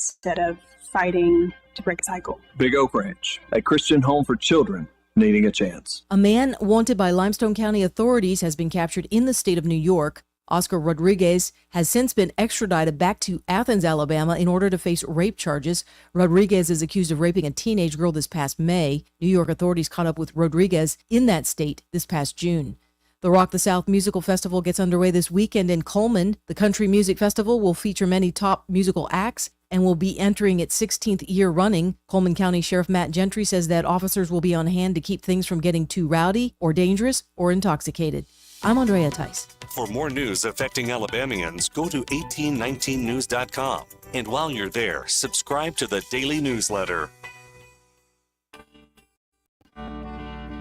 instead of fighting to break a cycle. Big Oak Ranch, a Christian home for children needing a chance. A man wanted by Limestone County authorities has been captured in the state of New York. Oscar Rodriguez has since been extradited back to Athens, Alabama, in order to face rape charges. Rodriguez is accused of raping a teenage girl this past May. New York authorities caught up with Rodriguez in that state this past June. The Rock the South Musical Festival gets underway this weekend in Coleman. The Country Music Festival will feature many top musical acts and will be entering its 16th year running. Coleman County Sheriff Matt Gentry says that officers will be on hand to keep things from getting too rowdy or dangerous or intoxicated. I'm Andrea Tice. For more news affecting Alabamians, go to 1819news.com. And while you're there, subscribe to the daily newsletter.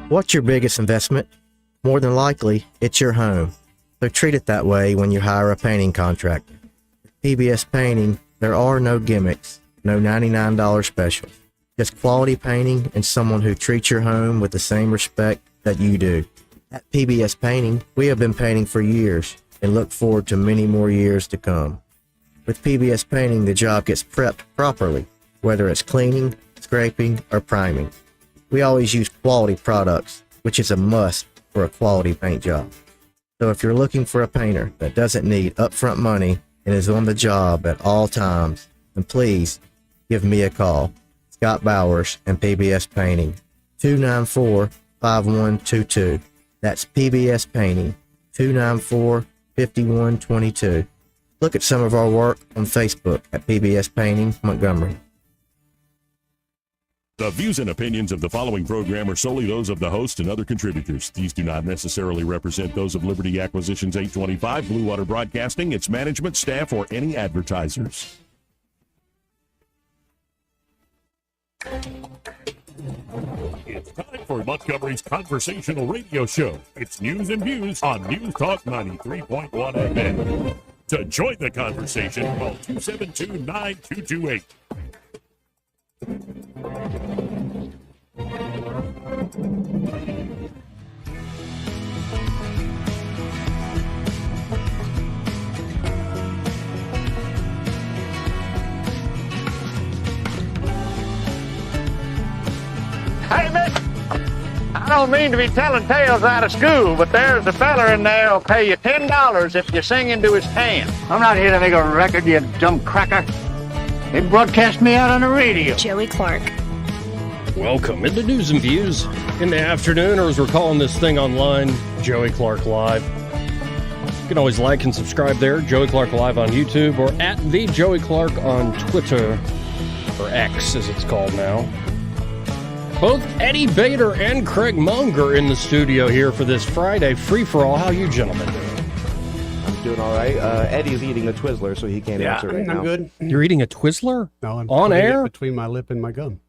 What's your biggest investment? More than likely, it's your home. So treat it that way when you hire a painting contractor. At PBS Painting, there are no gimmicks, no $99 specials. Just quality painting and someone who treats your home with the same respect that you do. At PBS Painting, we have been painting for years and look forward to many more years to come. With PBS Painting, the job gets prepped properly, whether it's cleaning, scraping, or priming. We always use quality products, which is a must for a quality paint job. So if you're looking for a painter that doesn't need upfront money and is on the job at all times, then please give me a call. Scott Bowers and PBS Painting, 294-5122. That's PBS Painting, 294-5122. Look at some of our work on Facebook at PBS Painting Montgomery. The views and opinions of the following program are solely those of the host and other contributors. These do not necessarily represent those of Liberty Acquisitions 825, Blue Water Broadcasting, its management, staff, or any advertisers. It's time for Montgomery's conversational radio show. It's news and views on News Talk 93.1 FM. To join the conversation, call 272-9228. Hey, miss, I don't mean to be telling tales out of school, but there's a fella in there who'll pay you $10 if you sing into his can. I'm not here to make a record, you dumb cracker. They broadcast me out on the radio. Joey Clark. Welcome into News and Views in the afternoon, or as we're calling this thing online, Joey Clark Live. You can always like and subscribe there, Joey Clark Live on YouTube, or at the Joey Clark on Twitter, or X as it's called now. Both Eddie Bader and Craig Munger in the studio here for this Friday free-for-all. How you gentlemen doing? I'm doing all right. Eddie's eating a Twizzler, so he can't answer right now. I'm good. You're eating a Twizzler? No, I'm on putting air? it between my lip and my gum.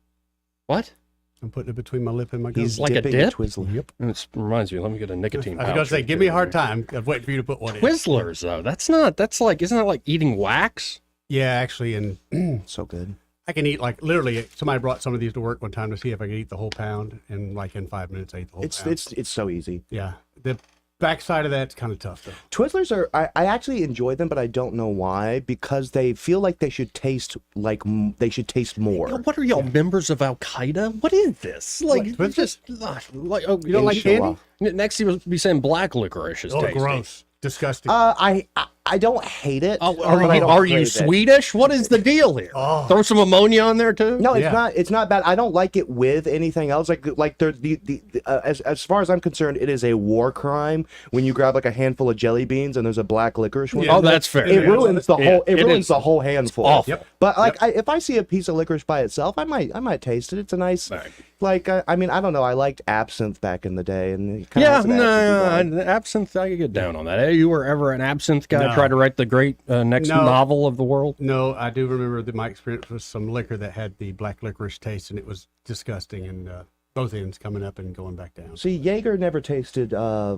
What? I'm putting it between my lip and my gum. He's like a dipping dip? Twizzler. Yep. It reminds me, let me get a nicotine pouch. I was going to say, give me a hard time. I'm waiting for you to put one in. Twizzlers, though. Isn't that like eating wax? Yeah, actually, and So good. I can eat like literally. Somebody brought some of these to work one time to see if I could eat the whole pound, and like in 5 minutes, I ate the whole pound. It's so easy. Yeah, the backside of that's kind of tough though. Twizzlers are I actually enjoy them, but I don't know why, because they feel like they should taste like they should taste more. What are y'all, members of Al Qaeda? What is this? Like, What, just like oh, You don't like candy? Next, you will be saying black licorice is tasty. Gross, disgusting. I don't hate it. Oh, but I don't are you crave it. Swedish? What is the deal here? Oh. Throw some ammonia on there too. No, it's Yeah. not. It's not bad. I don't like it with anything else. Like as far as I'm concerned, it is a war crime when you grab like a handful of jelly beans and there's a black licorice one. Yeah. Oh, that's fair. It ruins the whole. It it ruins is. the whole handful. Awful. Yep. But like, if I see a piece of licorice by itself, I might taste it. It's a nice. Right. Like, I mean, I don't know. I liked absinthe back in the day, and it kinda Yeah, has an absinthe vibe. absinthe. I could get down on that. Hey, you were ever an absinthe guy? No. Try to write the great next No. novel of the world. No, I do remember that my experience was some liquor that had the black licorice taste, and it was disgusting. And both ends coming up and going back down. See, Jaeger never tasted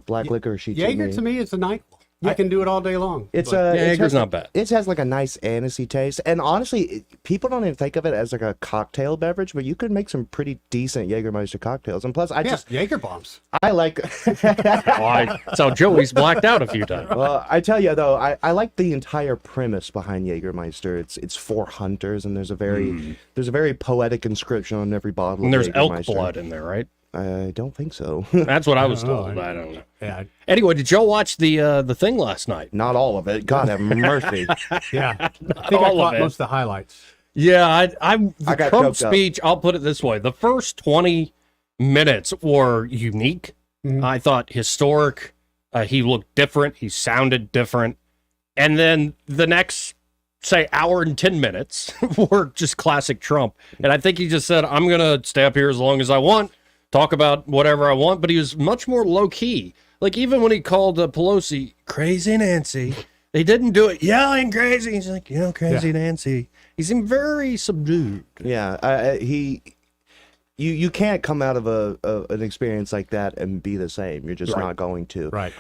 black licorice. Jaeger to me is a NyQuil. I can do it all day long. It's But- Yeah, Jaeger's not bad. It has like a nice anisey taste, and honestly, people don't even think of it as like a cocktail beverage, but you could make some pretty decent Jägermeister cocktails. And plus, Jaeger bombs. I like. That's how Joey's blacked out a few times. Well, I tell you though, I like the entire premise behind Jägermeister. It's for hunters, and there's a very poetic inscription on every bottle. And of there's elk Jägermeister. blood in there, right? I don't think so. That's what I was don't know. told. I don't know. Yeah, Anyway, did y'all watch the thing last night? Not all of it. God have mercy. yeah. I think I all of caught it. most of the highlights. Yeah, the I got Trump choked up. speech, I'll put it this way. The first 20 minutes were unique. I thought historic. He looked different. He sounded different. And then the next, say, hour and 10 minutes were just classic Trump. And I think he just said, I'm going to stay up here as long as I want, talk about whatever I want. But he was much more low key. Like, even when he called Pelosi Crazy Nancy, they didn't do it yelling crazy. He's like, Crazy Nancy. He seemed very subdued. Yeah, you can't come out of an experience like that and be the same. You're just not going to. Right.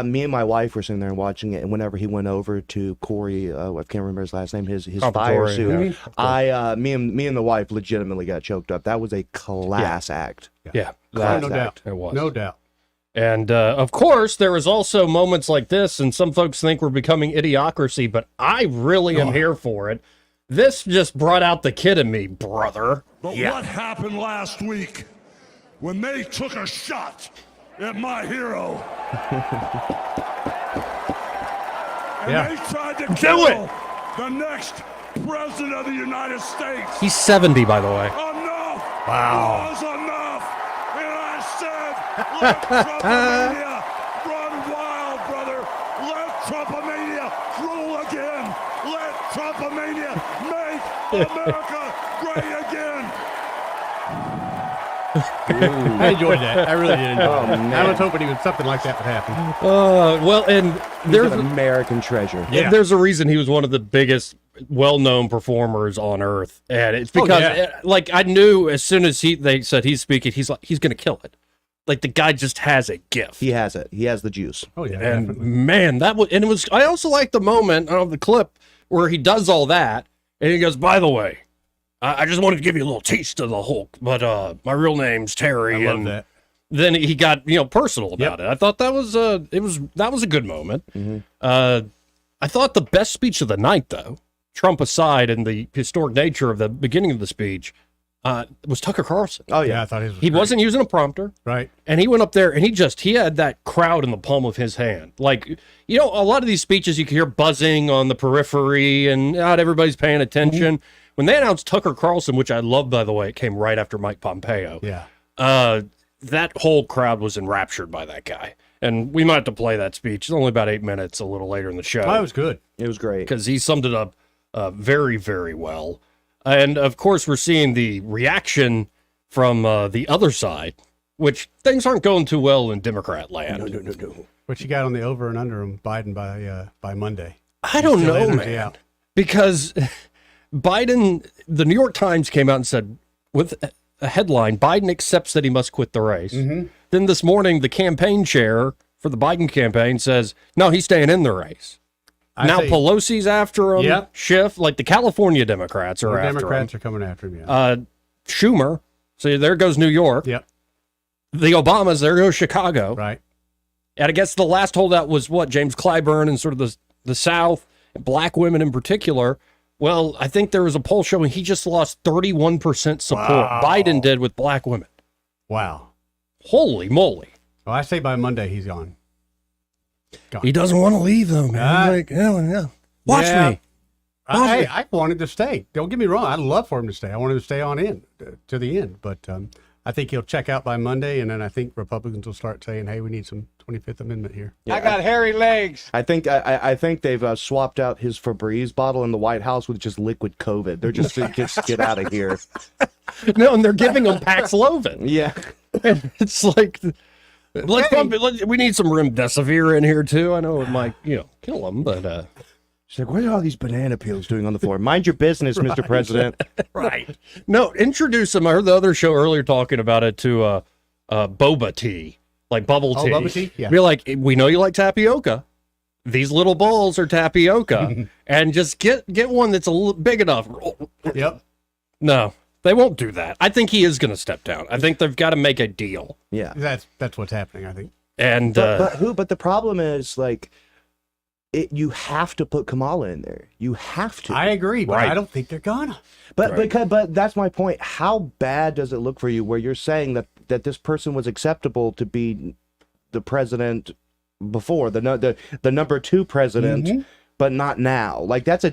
Me and my wife were sitting there and watching it, and whenever he went over to Corey, I can't remember his last name, his fire Compatore, suit, me and the wife legitimately got choked up. That was a class act. Yeah. Class No act. doubt. It was. No doubt. And of course, there was also moments like this, and some folks think we're becoming idiocracy, but I really am here for it. This just brought out the kid in me, brother. But what happened last week when they took a shot at my hero? And they tried to kill the next president of the United States. He's 70, by the way. Enough Wow. was enough. And I said, let Trumpomania run wild, brother. Let Trumpomania rule again. Let Trumpomania make America great again. I enjoyed that. I really did enjoy Oh, it. man. I was hoping something like that would happen. Well, and He's there's an American treasure. Yeah. there's a reason he was one of the biggest, well-known performers on Earth, and it's because, like, I knew as soon as they said he's speaking, he's going to kill it. Like, the guy just has a gift. He has it. He has the juice. Oh, yeah. And definitely. man, it was. I also like the moment of the clip where he does all that, and he goes, "By the way, I just wanted to give you a little taste of the Hulk, but my real name's Terry." I love and that. then he got personal about it. I thought that was a good moment. I thought the best speech of the night, though, Trump aside, and the historic nature of the beginning of the speech, was Tucker Carlson. Oh Yeah, yeah. I thought his was He great. wasn't using a prompter. Right. And he went up there and he had that crowd in the palm of his hand. Like, a lot of these speeches you can hear buzzing on the periphery and not everybody's paying attention. When they announced Tucker Carlson, which I love, by the way, it came right after Mike Pompeo. Yeah. That whole crowd was enraptured by that guy. And we might have to play that speech. It's only about 8 minutes a little later in the show. Oh, it was good. It was great. Because he summed it up very, very well. And of course, we're seeing the reaction from the other side, which things aren't going too well in Democrat land. No. What you got on the over and under him, Biden by Monday? I don't Still know, energy man. out. Because Biden, the New York Times came out and said, with a headline, Biden accepts that he must quit the race. Then this morning, the campaign chair for the Biden campaign says, no, he's staying in the race. Now Pelosi's after him. Yep. Schiff, like the California Democrats are the after Democrats him. are coming after him. Yeah. Schumer. So there goes New York. Yep. The Obamas, there goes Chicago. Right. And I guess the last holdout was what? James Clyburn and sort of the South, black women in particular. Well, I think there was a poll showing he just lost 31% support. Wow. Biden did with black women. Wow. Holy moly. Well, I say by Monday he's gone. He doesn't want to leave, though, man. Like, yeah. Watch me. I wanted to stay. Don't get me wrong. I'd love for him to stay. I wanted to stay on in to the end. But I think he'll check out by Monday, and then I think Republicans will start saying, hey, we need some 25th Amendment here. Yeah, I got hairy legs. I think they've swapped out his Febreze bottle in the White House with just liquid COVID. They're just get out of here. No, and they're giving him Paxlovid. Yeah. And it's like we need some remdesivir in here, too. I know it might, kill him, but... She's like, what are all these banana peels doing on the floor? Mind your business, Mr. President. Right. No, introduce him. I heard the other show earlier talking about it to boba tea, like bubble tea. Bubba tea? Yeah. Be like, we know you like tapioca. these little balls are tapioca, and just get one that's a little big enough. Yep. No, they won't do that. I think he is going to step down. I think they've got to make a deal. Yeah. That's what's happening, I think. And but the problem is like you have to put Kamala in there. You have to. I agree, but Right. I don't think they're gonna. But that's my point. How bad does it look for you where you're saying that this person was acceptable to be the president before, the number 2 president, but not now? Like that's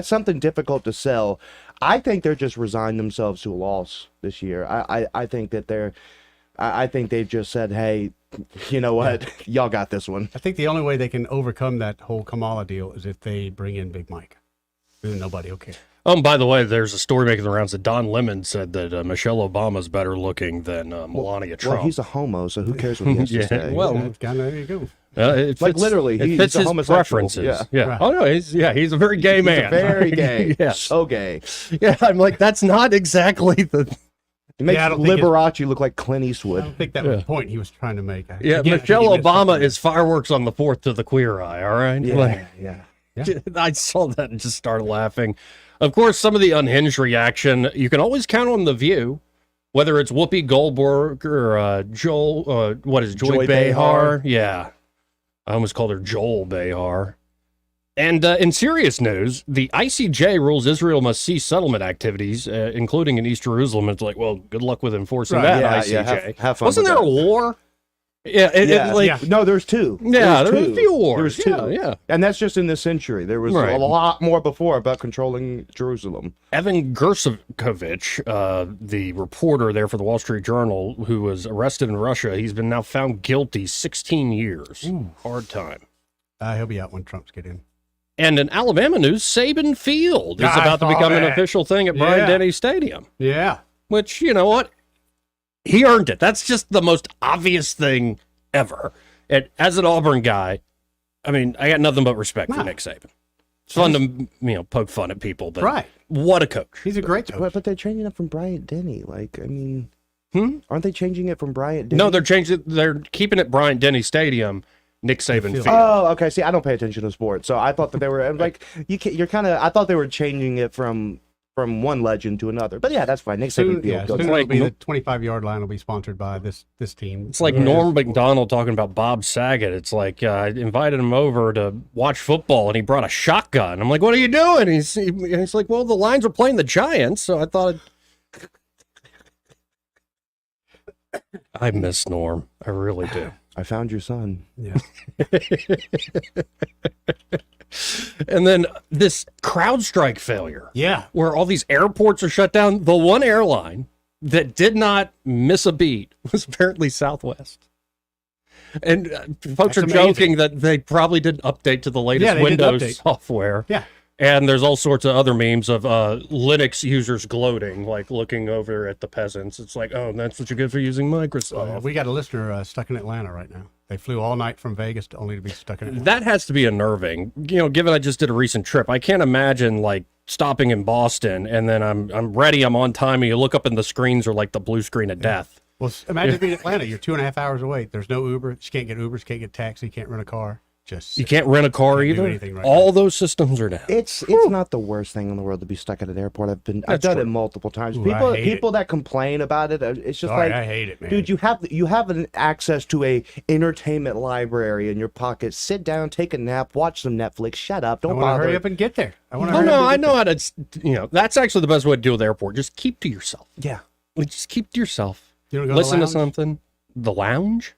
something difficult to sell. I think they're just resigned themselves to a loss this year. I think that I think they've just said, hey, you know what? Y'all got this one. I think the only way they can overcome that whole Kamala deal is if they bring in Big Mike. Then nobody will care. Oh, and by the way, there's a story making the rounds that Don Lemon said that Michelle Obama's better looking than Melania Trump. Well, he's a homo, so who cares what he has to say? Well, there you go. It Like fits, literally, it he's fits a his homosexual. preferences. Yeah. Right. Oh no, he's a very gay man. Very gay. Yes. So gay. Yeah, I'm like, that's not exactly the. It makes I don't think Liberace look like Clint I Eastwood. don't think that was the point he was trying to make. Yeah, Again, I Michelle think he missed Obama something. is fireworks on the 4th to the queer eye. All right. Like, Yeah. I saw that and just started laughing. Of course, some of the unhinged reaction, you can always count on The View, whether it's Whoopi Goldberg or Joy Joy Behar? Yeah. I almost called her Joel Behar. And in serious news, the ICJ rules Israel must cease settlement activities, including in East Jerusalem. It's like, well, good luck with enforcing Right, that, yeah, ICJ. have fun Wasn't with there that. a war? Yeah, No, there's 2. Yeah, there There's was a few wars. There was 2. Yeah. And that's just in this century. There was Right. a lot more before about controlling Jerusalem. Evan Gershkovich, the reporter there for the Wall Street Journal, who was arrested in Russia, he's been now found guilty 16 years. Hard time. He'll be out when Trump's get in. And in Alabama news, Saban Field is I about to saw become an that. official thing at Yeah. Bryant-Denny Stadium, Yeah. which, you know what? He earned it. That's just the most obvious thing ever. And as an Auburn guy, I mean, I got nothing but respect for Nick Saban. It's fun to, poke fun at people, but Right. what a coach. He's a great coach. But they're changing it from Bryant-Denny. Like, I mean, aren't they changing it from Bryant-Denny? No, they're keeping it Bryant-Denny Stadium, Nick Saban Field. Oh, okay. See, I don't pay attention to sports, so I thought that they were like you're kind of. I thought they were changing it from one legend to another. But yeah, that's fine. Nick Soon, Saban yeah, Field. soon goes- it'll be the 25-yard line will be sponsored by this team. It's like Norm Macdonald talking about Bob Saget. It's like I invited him over to watch football, and he brought a shotgun. I'm like, "What are you doing?" He's like, "Well, the Lions are playing the Giants, so I thought." I miss Norm. I really do. I found your son. Yeah. And then this CrowdStrike failure. Yeah. Where all these airports are shut down. The one airline that did not miss a beat was apparently Southwest. And folks That's are amazing. joking that they probably didn't update to the latest Yeah, they didn't Windows update. software. Yeah. And there's all sorts of other memes of Linux users gloating, like looking over at the peasants. It's like, oh, that's what you get for using Microsoft. We got a listener stuck in Atlanta right now. They flew all night from Vegas only to be stuck in Atlanta. That has to be unnerving. Given I just did a recent trip, I can't imagine like stopping in Boston and then I'm ready, I'm on time, and you look up and the screens are like the blue screen of death. Well, imagine being in Atlanta. You're 2.5 hours away. There's no Uber. You can't get Ubers, can't get taxi, can't rent a car. You can't rent a car Can't do either. anything right All those systems are down. It's not the worst thing in the world to be stuck at an airport. I've That's done true. it multiple times. Ooh, I hate People that complain about it, it's just Sorry, like I hate it, man. Dude, you have an access to a entertainment library in your pocket. Sit down, take a nap, watch some Netflix. Shut up. I Don't want to bother. hurry up and get there. I want to Oh hurry no, up I and get know how to. That's actually the best way to deal with the airport. Just keep to yourself. Yeah. Like, just keep to yourself. You wanna go Listen to to the lounge? something. The lounge.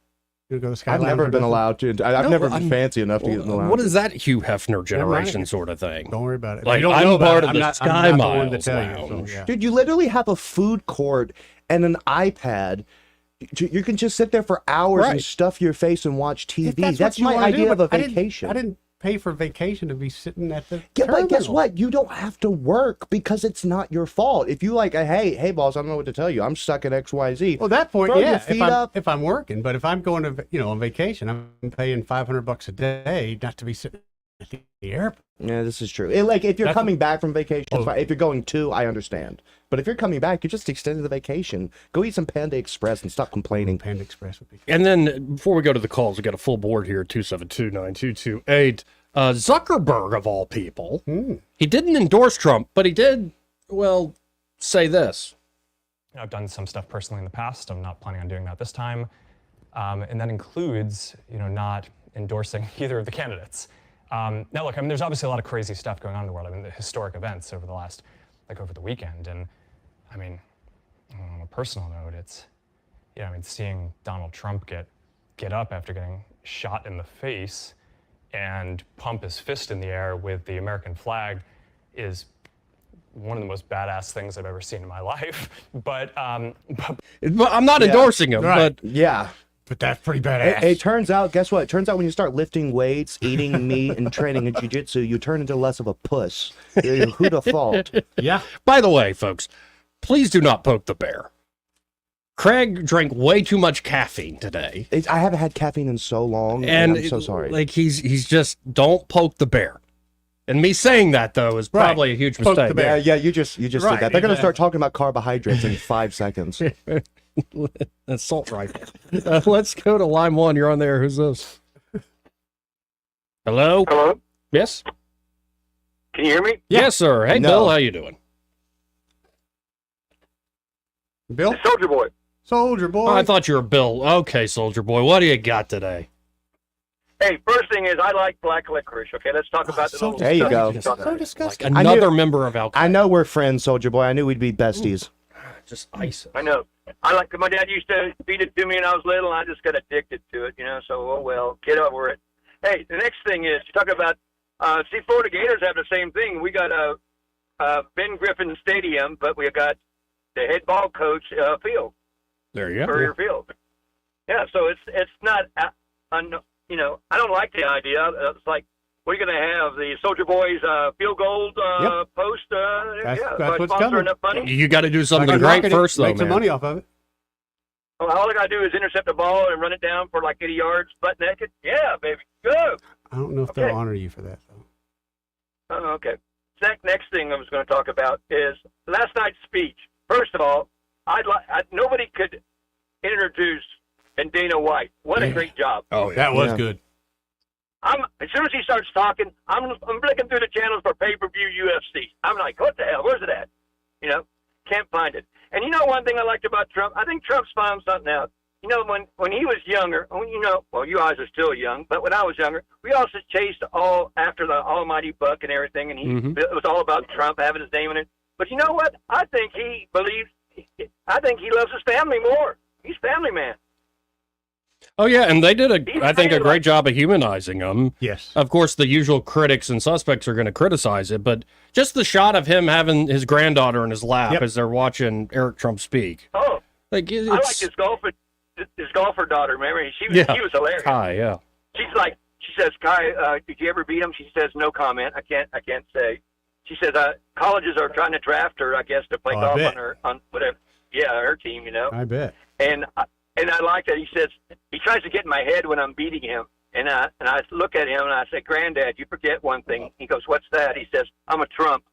You go to the Sky I've Lounge never or been nothing? allowed to. I've No, never been I'm- fancy enough to get in the lounge. What is that Hugh Hefner generation here. sort of thing? Don't worry about it. Like, You don't I'm know about part it. of I'm the not- Sky I'm not the one to Miles tell you, Lounge. so, yeah. Dude, you literally have a food court and an iPad. You can just sit there for hours Right. and stuff your face and watch TV. If that's That's what you my wanna do, idea of a but I didn't- vacation. I didn't pay for vacation to be sitting at the Yeah, but guess terminal. what? You don't have to work because it's not your fault. If you like, hey, boss, I don't know what to tell you. I'm stuck at XYZ. Well, at that point, Throw your yeah. feet If I'm, up. if I'm working, but if I'm going to, on vacation, I'm paying $500 a day not to be sitting The airport. Yeah, this is true. Like, if you're coming back from vacation, it's fine. If you're going to, I understand. But if you're coming back, you just extended the vacation. Go eat some Panda Express and stop complaining. Panda Express would be. And then before we go to the calls, we got a full board here, 272-9228. Zuckerberg, of all people, he didn't endorse Trump, but he did, well, say this. I've done some stuff personally in the past. I'm not planning on doing that this time. And that includes, not endorsing either of the candidates. Now, look, there's obviously a lot of crazy stuff going on in the world. The historic events over the last, over the weekend. And, on a personal note, it's, seeing Donald Trump get up after getting shot in the face and pump his fist in the air with the American flag is one of the most badass things I've ever seen in my life. But I'm not endorsing him, right. but yeah. But that's pretty badass. It turns out, guess what? It turns out when you start lifting weights, eating meat, and training in jiu-jitsu, you turn into less of a puss. Who'd have thought? Yeah. By the way, folks, please do not poke the bear. Craig drank way too much caffeine today. I haven't had caffeine in so long, and I'm so sorry. Like, he's just, don't poke the bear. And me saying that, though, is probably a huge mistake. Yeah, you just did that. They're going to start talking about carbohydrates in 5 seconds. That's salt rifle. Let's go to line 1. You're on there. Who's this? Hello? Hello? Yes? Can you hear me? Yes, sir. Hey, No. Bill, how you doing? Bill? Soldier Boy. Soldier Boy. Oh, I thought you were Bill. Okay, Soldier Boy. What do you got today? Hey, first thing is I like black licorice. Okay, let's talk about the little There you go. So disgusting. Like another member of Al Qaeda. I know we're friends, Soldier Boy. I knew we'd be besties. Just ice it. I know. My dad used to feed it to me when I was little, and I just got addicted to it, so, oh well, get over it. Hey, the next thing is, you talk about, Florida Gators have the same thing. We got Ben Griffin Stadium, but we got the head ball coach field. There you go. Spurrier Field. Yeah, so it's not, I don't like the idea. It's like, what are you going to have? The Soldier Boys field goal post? That's what's sponsor coming. enough money? You got to do something Like great market it, first, though, make some man. money off of it. Well, all I got to do is intercept the ball and run it down for like 80 yards, butt naked. Yeah, baby. Go. I don't know if they'll honor you for that, though. Oh, okay. Next thing I was going to talk about is last night's speech. First of all, nobody could introduce Dana White. What a great job. Oh, yeah. That was good. As soon as he starts talking, I'm flicking through the channels for pay-per-view UFC. I'm like, what the hell? Where's it at? Can't find it. And one thing I liked about Trump, I think Trump's found something out. When he was younger, you guys are still young, but when I was younger, we also chased all after the almighty buck and everything, and it was all about Trump having his name in it. But you know what? I think he loves his family more. He's a family man. Oh, yeah, and they did, I think, a great job of humanizing him. Yes. Of course, the usual critics and suspects are going to criticize it, but just the shot of him having his granddaughter in his lap as they're watching Eric Trump speak. Oh, like I like his golfer daughter. Remember, she was hilarious. Kai, yeah. She says, Kai, did you ever beat him? She says, no comment. I can't say. She says, colleges are trying to draft her, I guess, to play golf on whatever. Yeah, her team, I bet. And I like that he says he tries to get in my head when I'm beating him, and I look at him and I say, Granddad, you forget one thing. He goes, what's that? He says, I'm a Trump.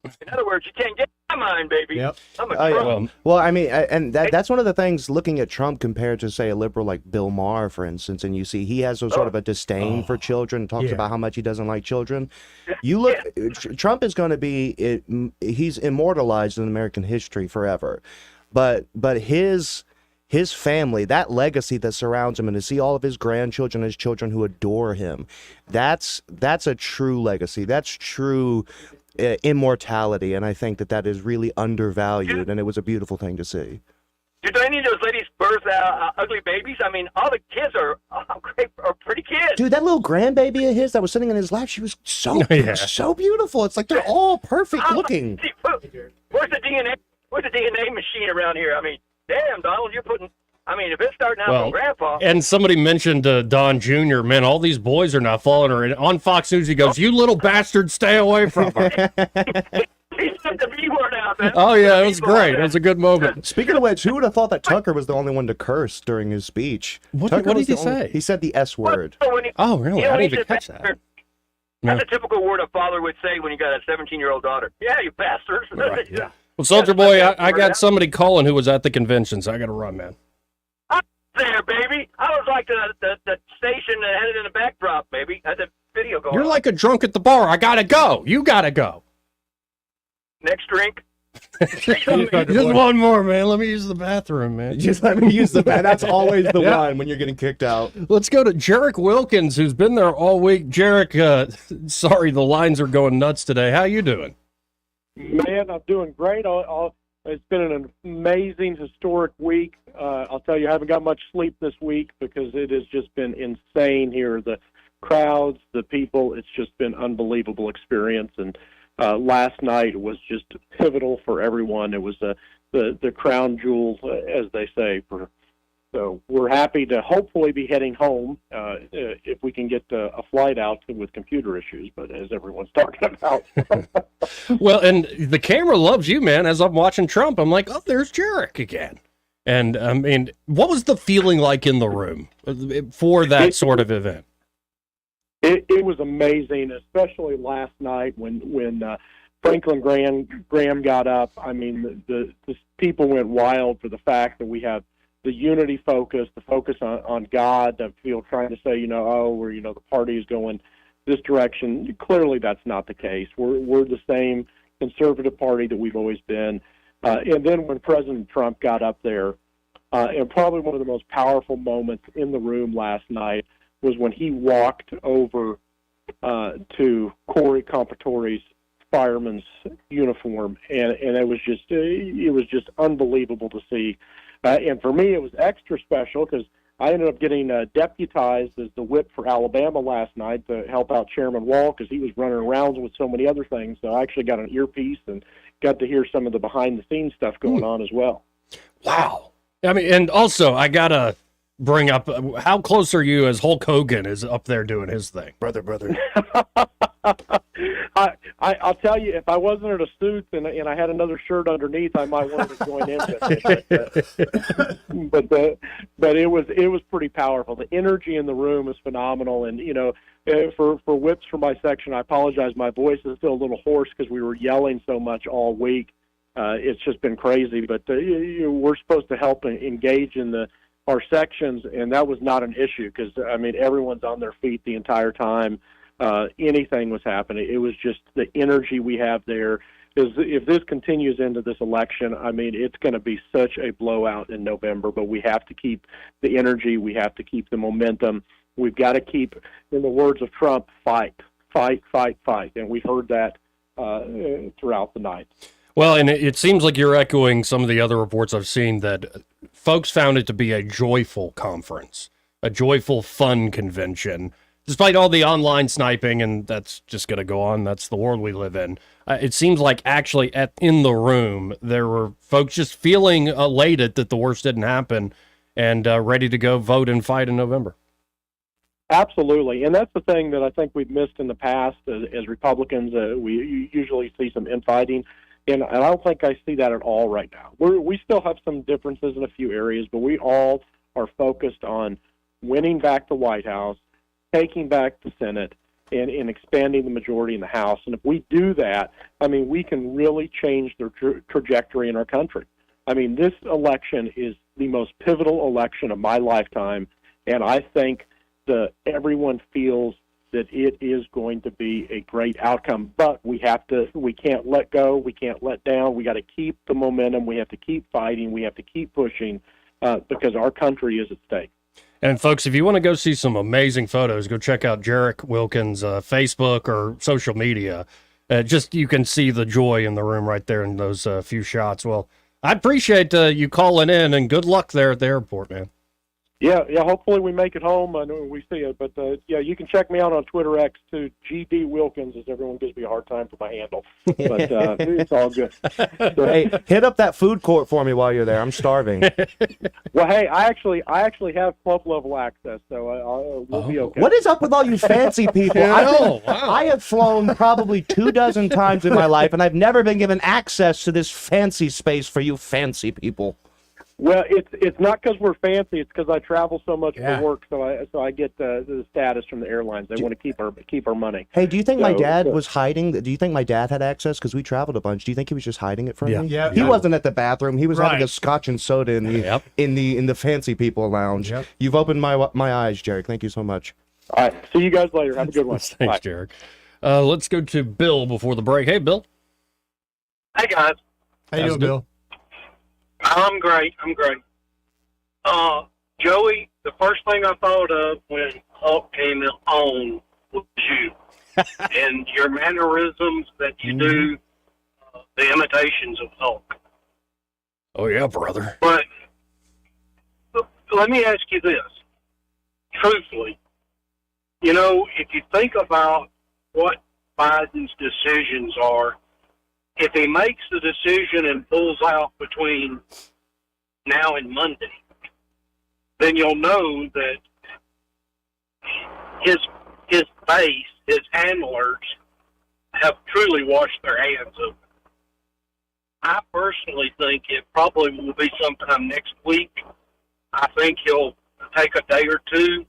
In other words, you can't get in my mind, baby. Yep. I'm a Trump. Well, I mean, and that's one of the things looking at Trump compared to, say, a liberal like Bill Maher, for instance, and you see he has sort of a disdain for children, talks about how much he doesn't like children. You look, Trump is going to be, he's immortalized in American history forever, but his family, that legacy that surrounds him, and to see all of his grandchildren, his children who adore him, that's a true legacy. That's true immortality, and I think that is really undervalued, and it was a beautiful thing to see. Did any of those ladies birth ugly babies? I mean, all the kids are pretty kids. Dude, that little grandbaby of his that was sitting in his lap, she was so beautiful. It's like they're all perfect looking. Where's the DNA? Where's the DNA machine around here? I mean, damn, Donald, you're putting. I mean, if it's starting out from Grandpa. And somebody mentioned Don Jr. Man, all these boys are now following her. And on Fox News, he goes, "You little bastard, stay away from her." He took the B word out, man. Oh yeah, it was great. It was a good moment. Speaking of which, who would have thought that Tucker was the only one to curse during his speech? What Tucker did was he the only- say? He said the S word. Oh, really? I didn't even catch that. That's a typical word a father would say when you got a 17-year-old daughter. Yeah, you bastards. Right, yeah. Well, Soldier Boy, I got somebody calling who was at the convention, so I got to run, man. I'm there, baby. I was like the station that had it in the backdrop, baby. Had the video going. You're on. like a drunk at the bar. I got to go. You got to go. Next drink. Just one more, man. Let me use the bathroom, man. Just let me use the bathroom. That's always the one when you're getting kicked out. Let's go to Jarek Wilkins, who's been there all week. Jarek, sorry, the lines are going nuts today. How you doing? Man, I'm doing great. It's been an amazing, historic week. I'll tell you, I haven't got much sleep this week because it has just been insane here. The crowds, the people, it's just been an unbelievable experience. And last night was just pivotal for everyone. It was the crown jewel, as they say. So we're happy to hopefully be heading home if we can get a flight out with computer issues, but as everyone's talking about. Well, and the camera loves you, man. As I'm watching Trump, I'm like, oh, there's Jarek again. And, I mean, what was the feeling like in the room for that sort of event? It was amazing, especially last night when Franklin Graham got up. I mean, the people went wild for the fact that we have the unity focus, the focus on God. I feel trying to say, the party is going this direction. Clearly, that's not the case. We're the same conservative party that we've always been. And then when President Trump got up there, and probably one of the most powerful moments in the room last night was when he walked over to Corey Compatore's fireman's uniform, and it was just unbelievable to see. And for me, it was extra special because I ended up getting deputized as the whip for Alabama last night to help out Chairman Wall because he was running around with so many other things. So I actually got an earpiece and got to hear some of the behind-the-scenes stuff going on as well. Wow. I mean, and also, I got to bring up, how close are you as Hulk Hogan is up there doing his thing? Brother. I'll tell you, if I wasn't in a suit and I had another shirt underneath, I might want to join in with it. But it was pretty powerful. The energy in the room is phenomenal, and for whips for my section, I apologize. My voice is still a little hoarse because we were yelling so much all week. It's just been crazy. But we're supposed to help engage in our sections, and that was not an issue because everyone's on their feet the entire time. Anything was happening. It was just the energy we have there. If this continues into this election, it's going to be such a blowout in November, but we have to keep the energy. We have to keep the momentum. We've got to keep, in the words of Trump, fight. And we've heard that throughout the night. Well, and it seems like you're echoing some of the other reports I've seen that folks found it to be a joyful conference, a joyful, fun convention. Despite all the online sniping, and that's just going to go on, that's the world we live in. It seems like actually in the room, there were folks just feeling elated that the worst didn't happen and ready to go vote and fight in November. Absolutely, and that's the thing that I think we've missed in the past as Republicans. We usually see some infighting, and I don't think I see that at all right now. We still have some differences in a few areas, but we all are focused on winning back the White House, taking back the Senate, and expanding the majority in the House. And if we do that, we can really change the trajectory in our country. This election is the most pivotal election of my lifetime, and I think that everyone feels that it is going to be a great outcome. But we can't let go, we can't let down. We got to keep the momentum. We have to keep fighting. We have to keep pushing because our country is at stake. And folks, if you want to go see some amazing photos, go check out Jarek Wilkins' Facebook or social media. You can see the joy in the room right there in those few shots. Well, I appreciate you calling in, and good luck there at the airport, man. Yeah. Hopefully we make it home. I know we see it, but you can check me out on Twitter X too. GD Wilkins, as everyone gives me a hard time for my handle, but it's all good. So, hey, hit up that food court for me while you're there. I'm starving. Well, hey, I actually have club level access, so we'll be okay. What is up with all you fancy people? I have flown probably 24 times in my life, and I've never been given access to this fancy space for you fancy people. Well, it's not because we're fancy. It's because I travel so much Yeah. for work. So I get the status from the airlines. They want to keep our money. Hey, do you think my So- dad so- was hiding? Do you think my dad had access? Because we traveled a bunch. Do you think he was just hiding it from Yeah. me? Yeah. He wasn't at the bathroom. He was having Right. a scotch and soda in the Yep. in the fancy people lounge. Yep. You've opened my eyes, Jarek. Thank you so much. All right. See you guys later. Have a good one. Thanks, Bye. Jarek. Let's go to Bill before the break. Hey, Bill. Hey guys, How you How's doing, it- Bill? I'm great. Joey, the first thing I thought of when Hulk came on was you and your mannerisms that you do, the imitations of Hulk. Oh, yeah, brother. But let me ask you this, truthfully. You know, if you think about what Biden's decisions are, if he makes the decision and pulls out between now and Monday, then you'll know that his base, his handlers, have truly washed their hands of it. I personally think it probably will be sometime next week. I think he'll take a day or two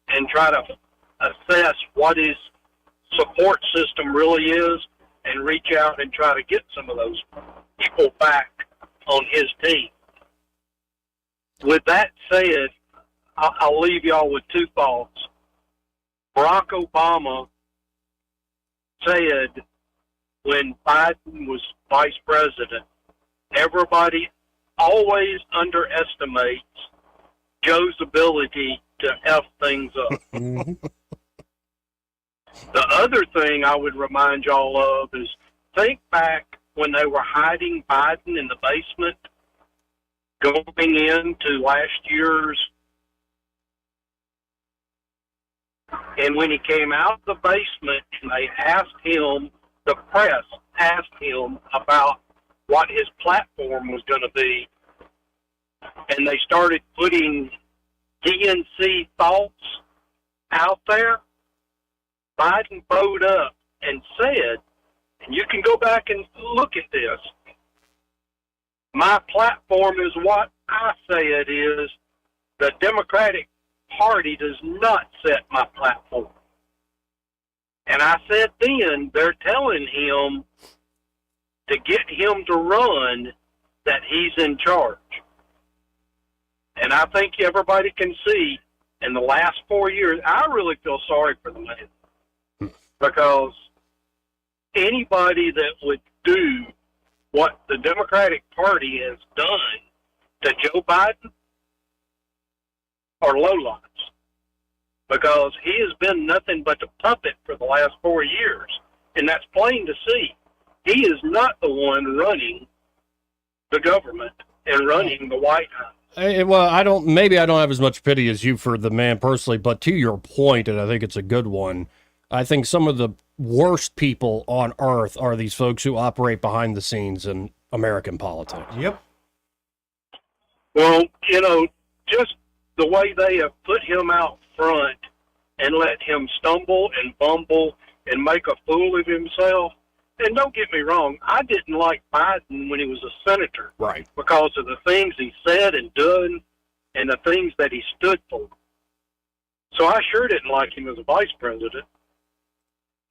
and try to assess what his support system really is and reach out and try to get some of those people back on his team. With that said, I'll leave y'all with two thoughts. Barack Obama said when Biden was vice president, everybody always underestimates Joe's ability to F things up. The other thing I would remind y'all of is think back when they were hiding Biden in the basement going into last year's, and when he came out of the basement and they asked him, the press asked him about what his platform was going to be, and they started putting DNC thoughts out there, Biden bowed up and said, and you can go back and look at this, my platform is what I say it is. The Democratic Party does not set my platform. And I said then, they're telling him to get him to run that he's in charge. And I think everybody can see in the last 4 years, I really feel sorry for the man. Because anybody that would do what the Democratic Party has done to Joe Biden are lowlifes. Because he has been nothing but a puppet for the last 4 years. And that's plain to see. He is not the one running the government and running the White House. Well, maybe I don't have as much pity as you for the man personally, but to your point, and I think it's a good one, I think some of the worst people on earth are these folks who operate behind the scenes in American politics. Yep. Well, you know, just the way they have put him out front and let him stumble and bumble and make a fool of himself. And don't get me wrong, I didn't like Biden when he was a senator. Right. Because of the things he said and done and the things that he stood for. So I sure didn't like him as a vice president.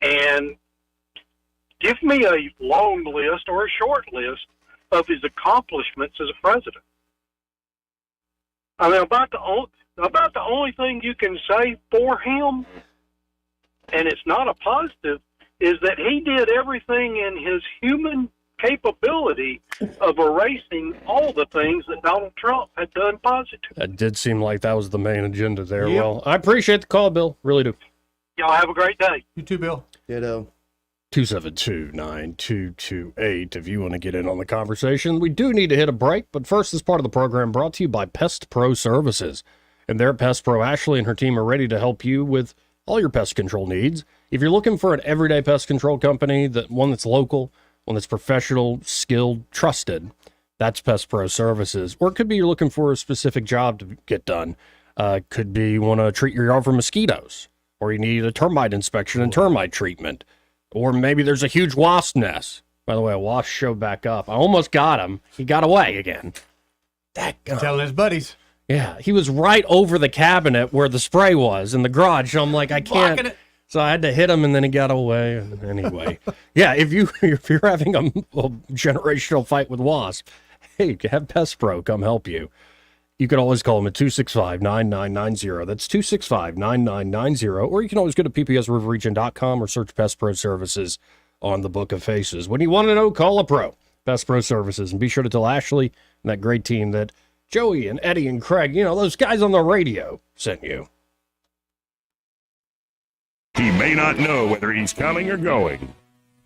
And give me a long list or a short list of his accomplishments as a president. I mean, about the only thing you can say for him, and it's not a positive, is that he did everything in his human capability of erasing all the things that Donald Trump had done positive. That did seem like that was the main agenda there. Yep. Well, I appreciate the call, Bill. Really do. Y'all have a great day. You too, Bill. Ditto. 272-9228 if you want to get in on the conversation. We do need to hit a break, but first, this part of the program brought to you by Pest Pro Services. And their Pest Pro, Ashley and her team are ready to help you with all your pest control needs. If you're looking for an everyday pest control company, one that's local, one that's professional, skilled, trusted, that's Pest Pro Services. Or it could be you're looking for a specific job to get done. Could be you want to treat your yard for mosquitoes, or you need a termite inspection and termite treatment. Or maybe there's a huge wasp nest. By the way, a wasp showed back up. I almost got him. He got away again. Telling his buddies. Yeah, he was right over the cabinet where the spray was in the garage. So I'm like, I can't. Blocking it. So I had to hit him, and then he got away. And anyway, yeah, if you're having a generational fight with wasp, hey, have Pest Pro come help you. You can always call them at 265-9990. That's 265-9990. Or you can always go to ppsriverregion.com or search Pest Pro Services on the Book of Faces. When you want to know, call a pro. Pest Pro Services. And be sure to tell Ashley and that great team that Joey and Eddie and Craig, those guys on the radio sent you. He may not know whether he's coming or going,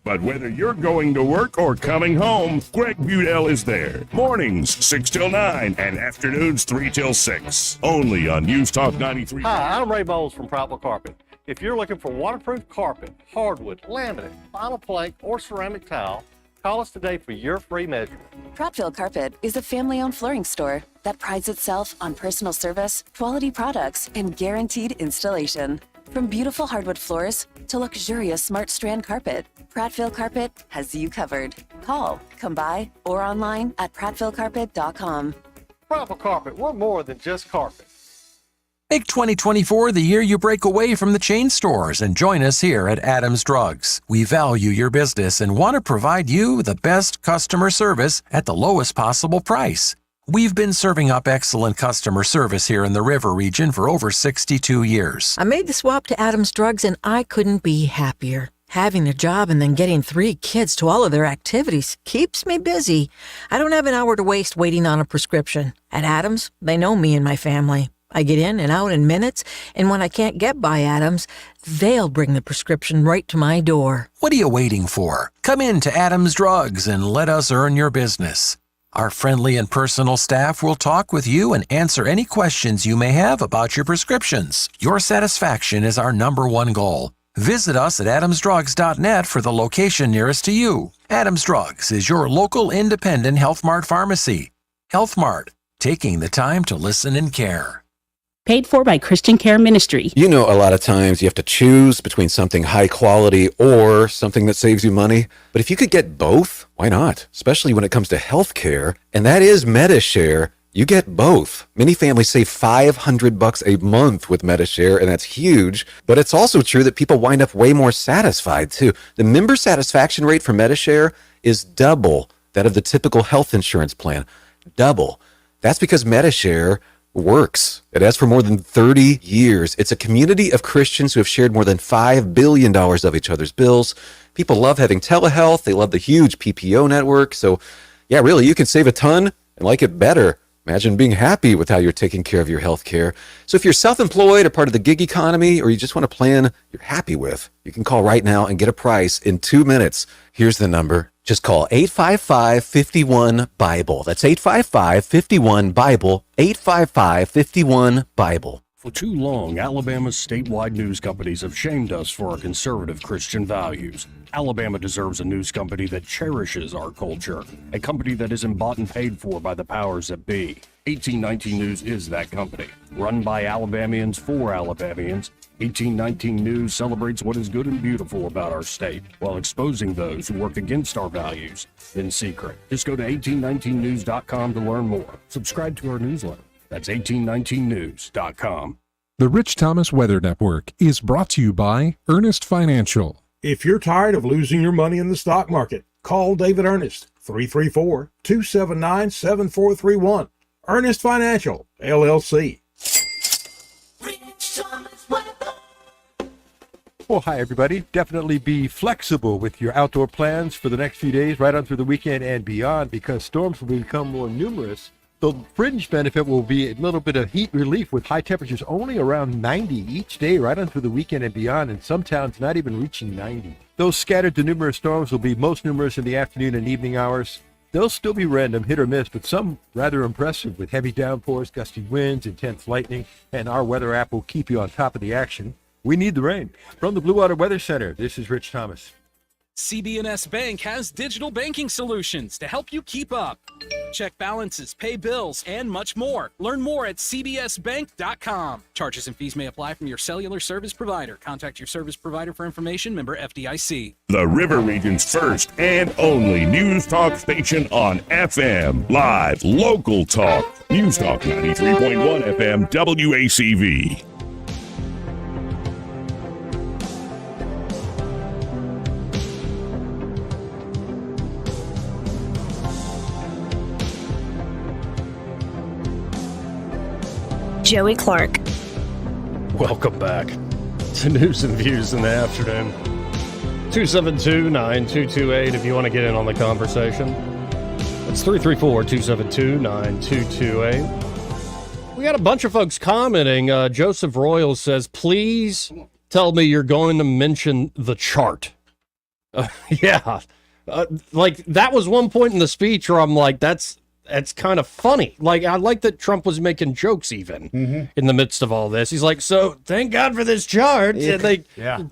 but whether you're going to work or coming home, Greg Budell is there. Mornings 6 till 9 and afternoons 3 till 6. Only on News Talk 93. Hi, I'm Ray Bowles from Prattville Carpet. If you're looking for waterproof carpet, hardwood, laminate, vinyl plank, or ceramic tile, call us today for your free measurement. Prattville Carpet is a family-owned flooring store that prides itself on personal service, quality products, and guaranteed installation. From beautiful hardwood floors to luxurious smart strand carpet, Prattville Carpet has you covered. Call, come by, or online at prattvillecarpet.com. Prattville Carpet, we're more than just carpet. Make 2024 the year you break away from the chain stores and join us here at Adams Drugs. We value your business and want to provide you the best customer service at the lowest possible price. We've been serving up excellent customer service here in the River region for over 62 years. I made the swap to Adams Drugs and I couldn't be happier. Having a job and then getting 3 kids to all of their activities keeps me busy. I don't have an hour to waste waiting on a prescription. At Adams, they know me and my family. I get in and out in minutes, and when I can't get by Adams, they'll bring the prescription right to my door. What are you waiting for? Come in to Adams Drugs and let us earn your business. Our friendly and personal staff will talk with you and answer any questions you may have about your prescriptions. Your satisfaction is our #1 goal. Visit us at adamsdrugs.net for the location nearest to you. Adams Drugs is your local independent Health Mart pharmacy. Health Mart, taking the time to listen and care. Paid for by Christian Care Ministry. You know, a lot of times you have to choose between something high quality or something that saves you money. But if you could get both, why not? Especially when it comes to health care, and that is MediShare. You get both. Many families save $500 a month with MediShare, and that's huge. But it's also true that people wind up way more satisfied, too. The member satisfaction rate for MediShare is double that of the typical health insurance plan. Double. That's because MediShare works. It has for more than 30 years. It's a community of Christians who have shared more than $5 billion of each other's bills. People love having telehealth. They love the huge PPO network. So, yeah, really, you can save a ton and like it better. Imagine being happy with how you're taking care of your health care. So if you're self-employed or part of the gig economy, or you just want a plan you're happy with, you can call right now and get a price in 2 minutes. Here's the number. Just call 855-51-BIBLE. That's 855-51-BIBLE, 855-51-BIBLE. For too long, Alabama's statewide news companies have shamed us for our conservative Christian values. Alabama deserves a news company that cherishes our culture, a company that isn't bought and paid for by the powers that be. 1819 News is that company. Run by Alabamians for Alabamians, 1819 News celebrates what is good and beautiful about our state, while exposing those who work against our values in secret. Just go to 1819news.com to learn more. Subscribe to our newsletter. That's 1819news.com. The Rich Thomas Weather Network is brought to you by Ernest Financial. If you're tired of losing your money in the stock market, call David Ernest, 334-279-7431. Ernest Financial, LLC. Well, hi, everybody. Definitely be flexible with your outdoor plans for the next few days, right on through the weekend and beyond, because storms will become more numerous. The fringe benefit will be a little bit of heat relief with high temperatures only around 90 each day, right on through the weekend and beyond, and some towns not even reaching 90. Those scattered to numerous storms will be most numerous in the afternoon and evening hours. They'll still be random, hit or miss, but some rather impressive with heavy downpours, gusty winds, intense lightning, and our weather app will keep you on top of the action. We need the rain. From the Blue Water Weather Center, this is Rich Thomas. CB&S Bank has digital banking solutions to help you keep up. check balances, pay bills, and much more. Learn more at cbsbank.com. Charges and fees may apply from your cellular service provider. Contact your service provider for information. Member FDIC. The River Region's first and only news talk station on FM. Live, local talk. News Talk 93.1 FM WACV. Joey Clark. Welcome back to News and Views in the afternoon. 272-9228 if you want to get in on the conversation. It's 334-272-9228. We got a bunch of folks commenting. Joseph Royal says, please tell me you're going to mention the chart. Yeah. Like, that was one point in the speech where I'm like, that's kind of funny. Like, I like that Trump was making jokes even in the midst of all this. He's like, so thank God for this chart. Yeah. And they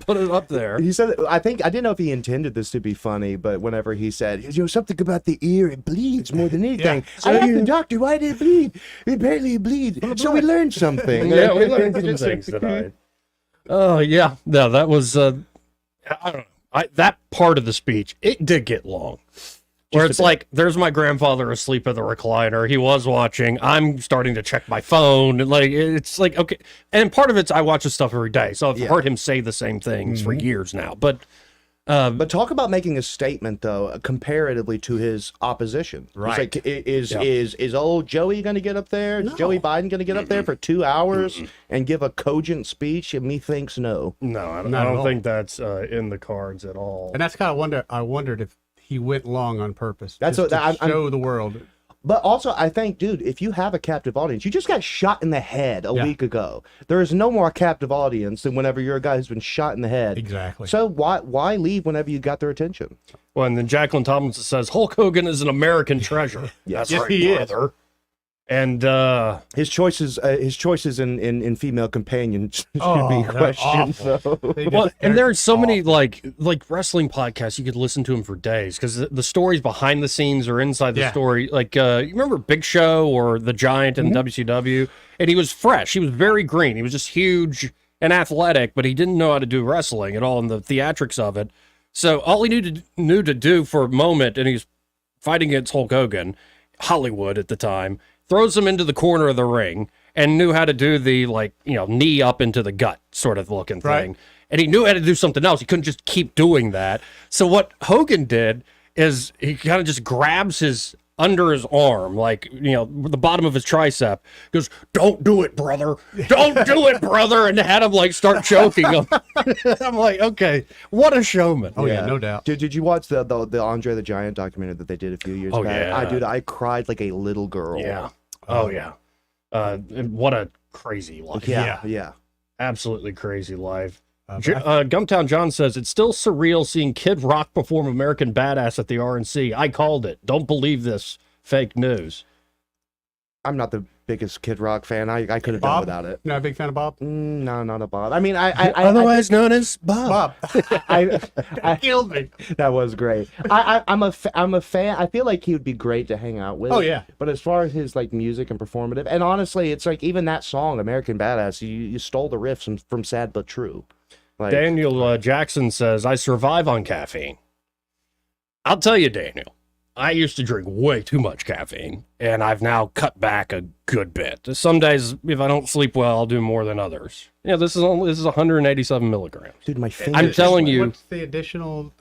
put it up there. He said, I didn't know if he intended this to be funny, but whenever he said, something about the ear, it bleeds more than anything. So I asked the doctor, why did it bleed? It barely bleeds. So we learned something. Yeah, we learned some things tonight. Oh, yeah. No, that was, I don't know. That part of the speech, it did get long. Where it's like, there's my grandfather asleep in the recliner. He was watching. I'm starting to check my phone. Like, it's like, okay. And part of it's, I watch this stuff every day. So I've heard him say the same things for years now. But talk about making a statement, though, comparatively to his opposition. Right. It's like, is old Joey going to get up there? Is Joey Biden going to get up there for 2 hours and give a cogent speech? And methinks no. No, I Not at don't all. think that's in the cards at all. And that's kind of I wondered if he went long on purpose. That's just what to show the world. But also, I think, dude, if you have a captive audience, you just got shot in the head a week ago. There is no more captive audience than whenever you're a guy who's been shot in the head. Exactly. So why leave whenever you got their attention? Well, and then Jacqueline Tomlinson says, Hulk Hogan is an American treasure. That's right, he is. brother. And his choices in female companions should be questioned. So. Well, and there's so many like wrestling podcasts you could listen to him for days because the stories behind the scenes or inside the story. Like you remember Big Show or the Giant in WCW, and he was fresh. He was very green. He was just huge and athletic, but he didn't know how to do wrestling at all and the theatrics of it. So all he knew to do for a moment, and he was fighting against Hulk Hogan, Hollywood at the time. Throws him into the corner of the ring and knew how to do the knee up into the gut sort of looking thing. And he knew how to do something else. He couldn't just keep doing that. So what Hogan did is he kind of just grabs his under his arm, the bottom of his tricep, goes, "Don't do it, brother. Don't do it, brother." And had him start choking him. I'm like, okay, what a showman. Oh yeah, no doubt. Did you watch the Andre the Giant documentary that they did a few years back? Yeah. I cried like a little girl. Yeah. Oh yeah. And what a crazy life. Yeah. Absolutely crazy life. Gumtown John says, it's still surreal seeing Kid Rock perform American Badass at the RNC. I called it. Don't believe this fake news. I'm not the biggest Kid Rock fan. I could have done Bob? without it. Not a big fan of Bob? No, not a Bob. I mean, I otherwise known as Bob. I killed me. That was great. I'm a fan. I feel like he would be great to hang out with. Oh, yeah. But as far as his music and performative, and honestly, it's like even that song, American Badass, you stole the riffs from Sad But True. Daniel Jackson says, I survive on caffeine. I'll tell you, Daniel, I used to drink way too much caffeine, and I've now cut back a good bit. Some days, if I don't sleep well, I'll do more than others. Yeah, this is 187 milligrams. Dude, my fingers. I'm telling you. What's the additional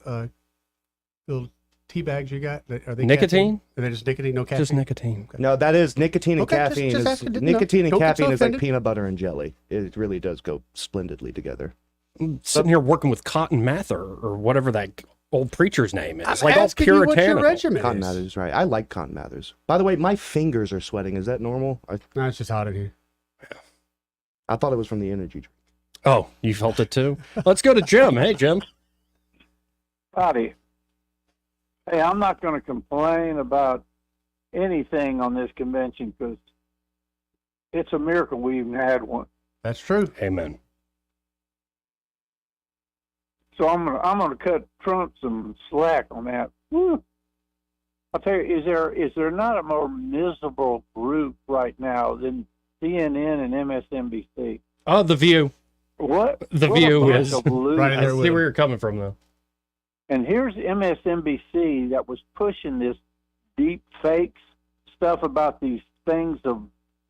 little tea bags you got? Are they Nicotine? Caffeine? Are they just nicotine, no caffeine? Just nicotine. Okay. No, that is nicotine and Okay, caffeine. just asking, didn't know. Nicotine and Don't get so caffeine is like offended. peanut butter and jelly. It really does go splendidly together. I'm sitting here working with Cotton Mather or whatever that old preacher's name is. I'm Like all asking you what your puritanical. regimen Cotton is. Mather's right. I like Cotton Mather's. By the way, my fingers are sweating. Is that normal? No, it's just hot in here. I thought it was from the energy drink. Oh, you felt it too? Let's go to Jim. Hey, Jim. Howdy. Hey, I'm not going to complain about anything on this convention because it's a miracle we even had one. That's true. Amen. So I'm gonna cut Trump some slack on that. Woo. I'll tell you, is there not a more miserable group right now than CNN and MSNBC? Oh, The View. What? The what a View bunch is of losers. right in there. I see where you're coming from, though. And here's MSNBC that was pushing this deep fakes stuff about these things of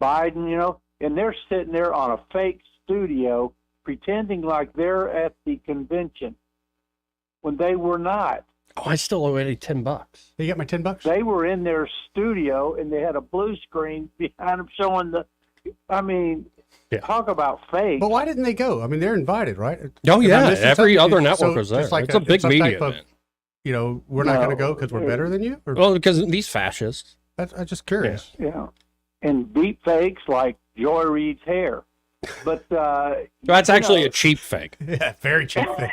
Biden, you know, and they're sitting there on a fake studio pretending like they're at the convention when they were not. Oh, I still owe Eddie $10. You got my $10? They were in their studio and they had a blue screen behind them showing the. I mean, talk about fake. But why didn't they go? I mean, they're invited, right? Oh, yeah. Am I missing Every something? other network was there. just like It's a big some media type of, event. you know, we're not going to go because we're better than you? Or? Well, because these fascists. I'm just curious. Yeah. And deep fakes like Joy Reid's hair. But That's actually a cheap fake. Yeah, very cheap fake.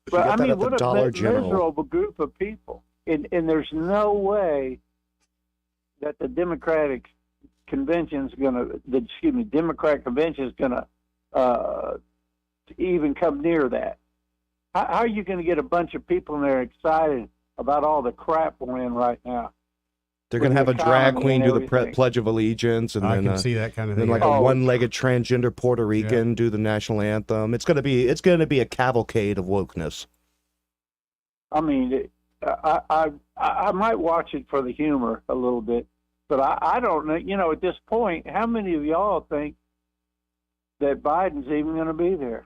But got I that mean, at the what a Dollar General. miserable group of people. And there's no way that the Democratic convention's Democratic convention's gonna even come near that. How are you going to get a bunch of people in there excited about all the crap we're in right now? They're going to have a drag queen do the Pledge of Allegiance, and I then can see that kind of then thing. like a one-legged transgender Puerto Rican do the national anthem. It's going to be a cavalcade of wokeness. I mean, I might watch it for the humor a little bit, but I don't know. You know, at this point, how many of y'all think that Biden's even going to be there?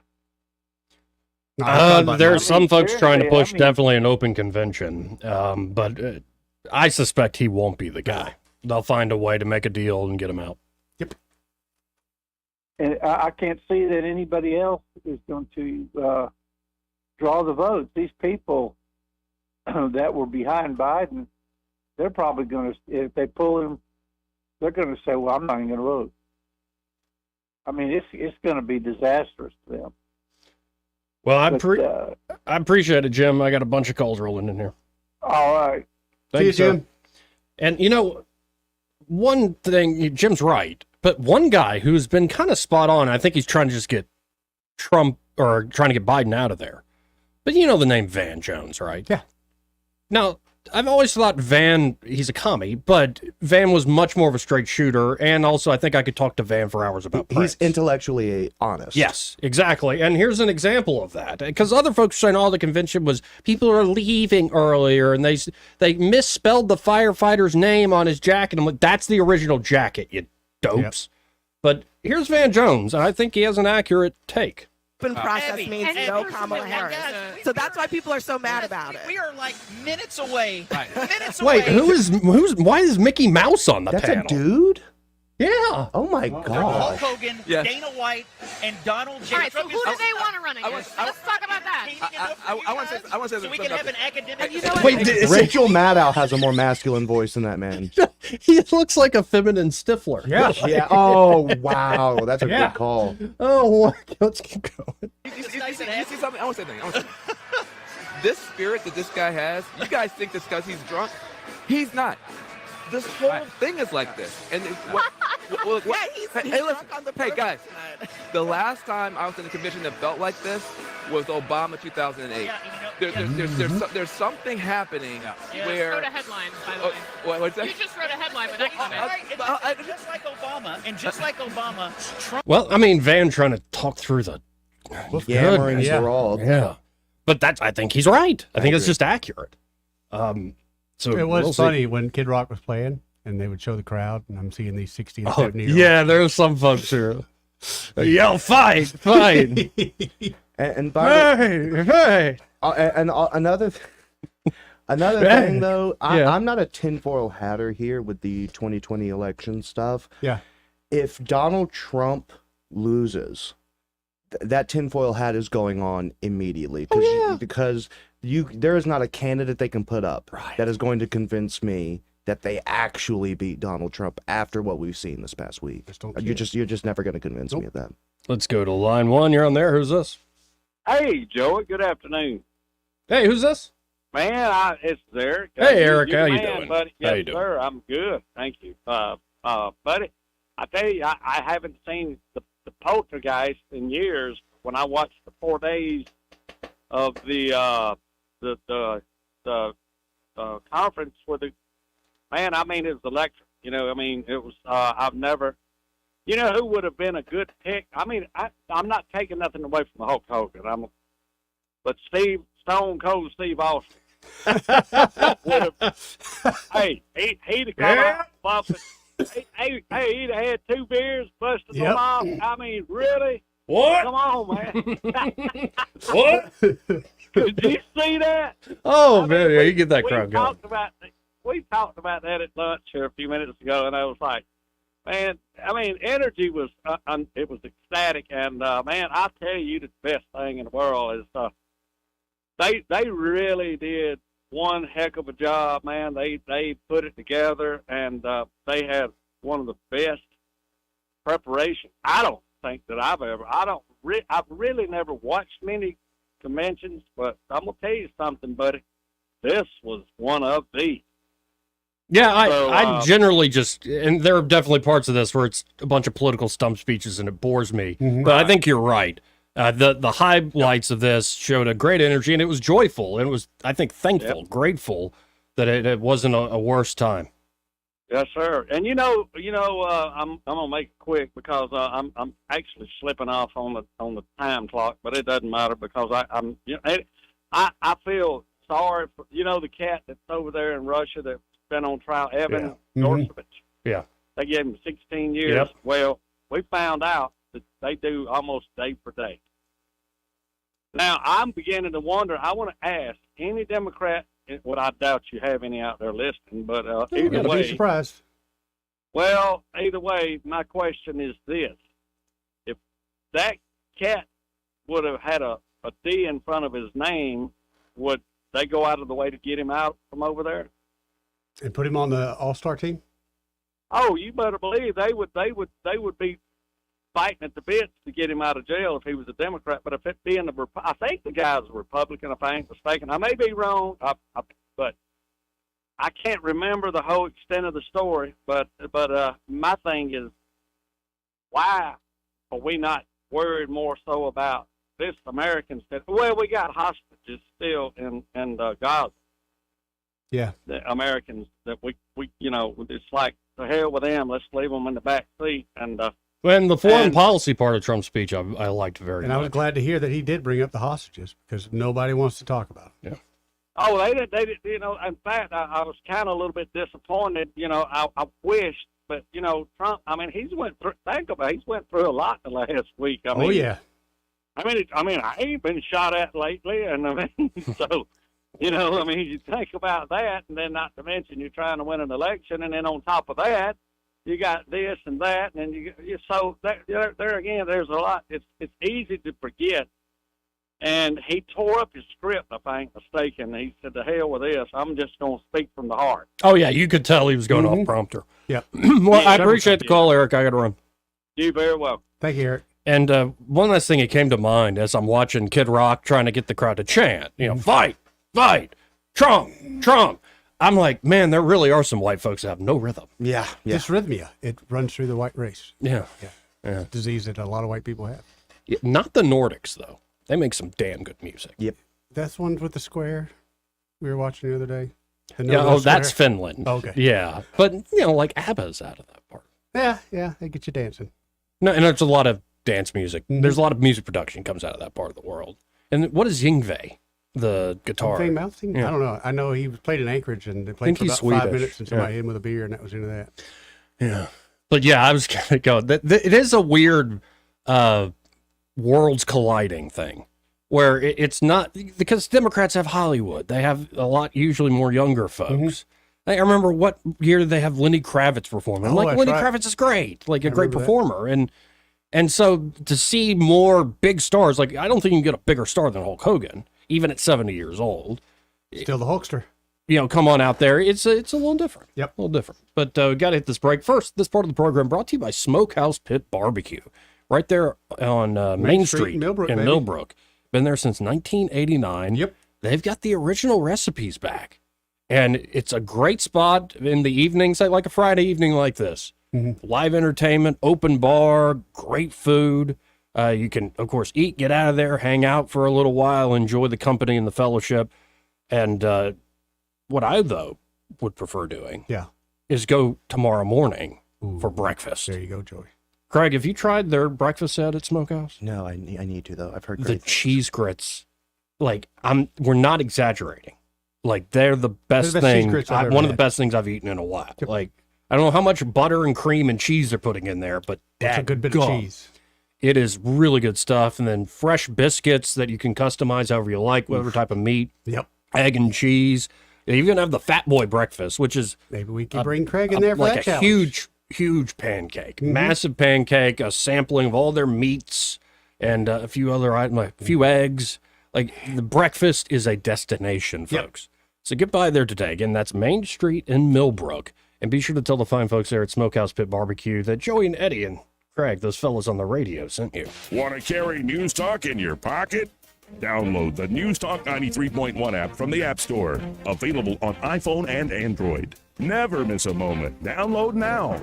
There's some folks trying to push seriously, definitely an open convention, but I suspect he won't be the guy. They'll find a way to make a deal and get him out. And I can't see that anybody else is going to draw the votes. These people that were behind Biden, they're probably going to, if they pull him, they're going to say, well, I'm not even going to vote. I mean, it's going to be disastrous to them. Well, I appreciate it, Jim. I got a bunch of calls rolling in here. All right. Thank you, Jim. And, you know, one thing, Jim's right, but one guy who's been kind of spot on, I think he's trying to just get Trump or trying to get Biden out of there. But you know the name Van Jones, right? Yeah. Now, I've always thought Van, he's a commie, but Van was much more of a straight shooter. And also, I think I could talk to Van for hours about Prince. He's intellectually honest. Yes, exactly. And here's an example of that. Because other folks are saying, the convention was people are leaving earlier and they misspelled the firefighter's name on his jacket. I'm like, that's the original jacket, you dopes. Yep. But here's Van Jones, and I think he has an accurate take. Open process means no Kamala Harris. So that's why people are so mad about it. We are like minutes away. Wait, why is Mickey Mouse on the panel? That's a dude? Yeah. Oh my God. Hulk Hogan, Dana White, and Donald J. All right, so who do they want to run against? Let's talk about that. I want to say so we can have an academic. Wait, Rachel Maddow has a more masculine voice than that man. He looks like a feminine Stifler. Yeah. Yeah. Oh, wow. That's a good call. Oh, let's keep going. You see something? I want to say something. This spirit that this guy has, you guys think this because he's drunk? He's not. This whole thing is like this. And he's drunk on the hey guys, the last time I was in a convention that felt like this was Obama 2008. There's something happening where. You just wrote a headline, by the way. What's that? You just wrote a headline, but Just like Obama, and just like Obama, Trump. Well, I mean, Van trying to talk through the yammering is raw. Yeah, but I think he's right. I think it's just accurate. So it was funny when Kid Rock was playing, and they would show the crowd, and I'm seeing these 60 and 70 year olds. Yeah, there's some folks here. Yell, fight. And by another thing though, I'm not a tinfoil hatter here with the 2020 election stuff. Yeah. If Donald Trump loses, that tinfoil hat is going on immediately because there is not a candidate they can put up that is going to convince me that they actually beat Donald Trump after what we've seen this past week. You're just never going to convince me of that. Let's go to line one. You're on there. Who's this? Hey, Joey. Good afternoon. Hey, who's this? Man, it's Eric. Hey, Eric. You're How the you man, doing? buddy. How Yes, you doing? sir. I'm good. Thank you. Buddy, I tell you, I haven't seen the poltergeist in years. When I watched the 4 days of the conference with the man. I mean, it was electric. You know, I mean, it was. I've never. You know who would have been a good pick? I mean, I'm not taking nothing away from Hulk Hogan. But Stone Cold Steve Austin. Hey, he'd have come out bumping. Hey, he'd have had 2 beers, busted them off. I mean, really? What? Come on, man. What? Did you see that? Oh, man, yeah, you get that crowd going. We talked about that at lunch here a few minutes ago, and I was like, man, I mean, energy was, it was ecstatic, and, man, I tell you, the best thing in the world is, they really did one heck of a job, man. They put it together, and they had one of the best preparation. I don't think that I've really never watched many conventions, but I'm gonna tell you something, buddy. This was one of the. Yeah, I generally just, and there are definitely parts of this where it's a bunch of political stump speeches and it bores me. But I think you're right. The highlights of this showed a great energy, and it was joyful, and it was, I think, thankful, grateful that it wasn't a worse time. Yes, sir. And I'm gonna make it quick because I'm actually slipping off on the time clock, but it doesn't matter because I feel sorry for the cat that's over there in Russia that's been on trial, Evan Georgevich. Yeah. They gave him 16 years. Yep. Well, we found out that they do almost day for day. Now, I'm beginning to wonder, I want to ask any Democrat, well, I doubt you have any out there listening, but either way. Be surprised. Well, either way, my question is this. If that cat would have had a D in front of his name, would they go out of the way to get him out from over there? And put him on the All-Star team? Oh, you better believe they would be fighting at the bits to get him out of jail if he was a Democrat. But if it being I think the guy's a Republican, if I ain't mistaken. I may be wrong, but I can't remember the whole extent of the story. But my thing is, why are we not worried more so about this Americans that, well, we got hostages still in Gaza. Yeah. The Americans that we it's like, the hell with them, let's leave them in the back seat. And when the foreign policy part of Trump's speech, I liked very much. And I was glad to hear that he did bring up the hostages because nobody wants to talk about it. Yeah. Oh, they did. In fact, I was kind of a little bit disappointed. I wished, but Trump. I mean, he's went through a lot the last week. I mean, yeah. I mean, I ain't been shot at lately, and I mean, so you think about that, and then not to mention you're trying to win an election, and then on top of that, you got this and that, and there again, there's a lot. It's easy to forget. And he tore up his script, if I ain't mistaken. He said, "To hell with this. I'm just going to speak from the heart." Oh yeah, you could tell he was going off prompter. Yeah. Well, I appreciate the call, Eric. I got to run. You very well. Thank you, Eric. And one last thing that came to mind as I'm watching Kid Rock trying to get the crowd to chant, fight, Trump. I'm like, man, there really are some white folks that have no rhythm. Yeah. Dysrhythmia. It runs through the white race. Yeah. It's a disease that a lot of white people have. Yeah, not the Nordics, though. They make some damn good music. Yep. That's one with the square we were watching the other day. That's Finland. Okay. Yeah. But, like ABBA's out of that part. Yeah, they get you dancing. No, and there's a lot of dance music. There's a lot of music production comes out of that part of the world. And what is Yngwie, the guitar? Yngwie Malmsteen? Yeah. I don't know. I know he played in Anchorage and they played for about 5 minutes and somebody hit him with a beer and that was into that. Yeah. But yeah, I was going to go. It is a weird worlds colliding thing where it's not, because Democrats have Hollywood. They have a lot, usually more younger folks. I remember what year did they have Lenny Kravitz perform? I'm like, Lenny Kravitz is great, like a great performer. And so to see more big stars, like I don't think you can get a bigger star than Hulk Hogan, even at 70 years old. Still the Hulkster. Come on out there. It's a little different. Yep. A little different. But we got to hit this break. First, this part of the program brought to you by Smokehouse Pit Barbecue, right there on Main Street in Millbrook. Been there since 1989. Yep. They've got the original recipes back. And it's a great spot in the evenings, like a Friday evening like this. Live entertainment, open bar, great food. You can, of course, eat, get out of there, hang out for a little while, enjoy the company and the fellowship. And What I, though, would prefer doing Yeah. is go tomorrow morning for breakfast. There you go, Joey. Craig, have you tried their breakfast set at Smokehouse? No, I need to, though. I've heard The great things. cheese grits, like, we're not exaggerating. Like, they're the best They're the best cheese thing, grits I've ever one of the had. best things I've eaten in a while. Like, I don't know how much butter and cream and cheese they're putting in there, but That's a good bit of cheese. It is really good stuff. And then fresh biscuits that you can customize however you like, whatever type of meat. Yep. Egg and cheese. They even have the Fat Boy breakfast, which is maybe we can bring Craig in there for like that a challenge. huge pancake, Mhm. massive pancake, a sampling of all their meats and a few other items, like a few eggs. Like the breakfast is a destination, folks. So get by there today. Again, that's Main Street in Millbrook. And be sure to tell the fine folks there at Smokehouse Pit Barbecue that Joey and Eddie and Craig, those fellas on the radio, sent you. Want to carry News Talk in your pocket? Download the News Talk 93.1 app from the App Store. Available on iPhone and Android. Never miss a moment. Download now.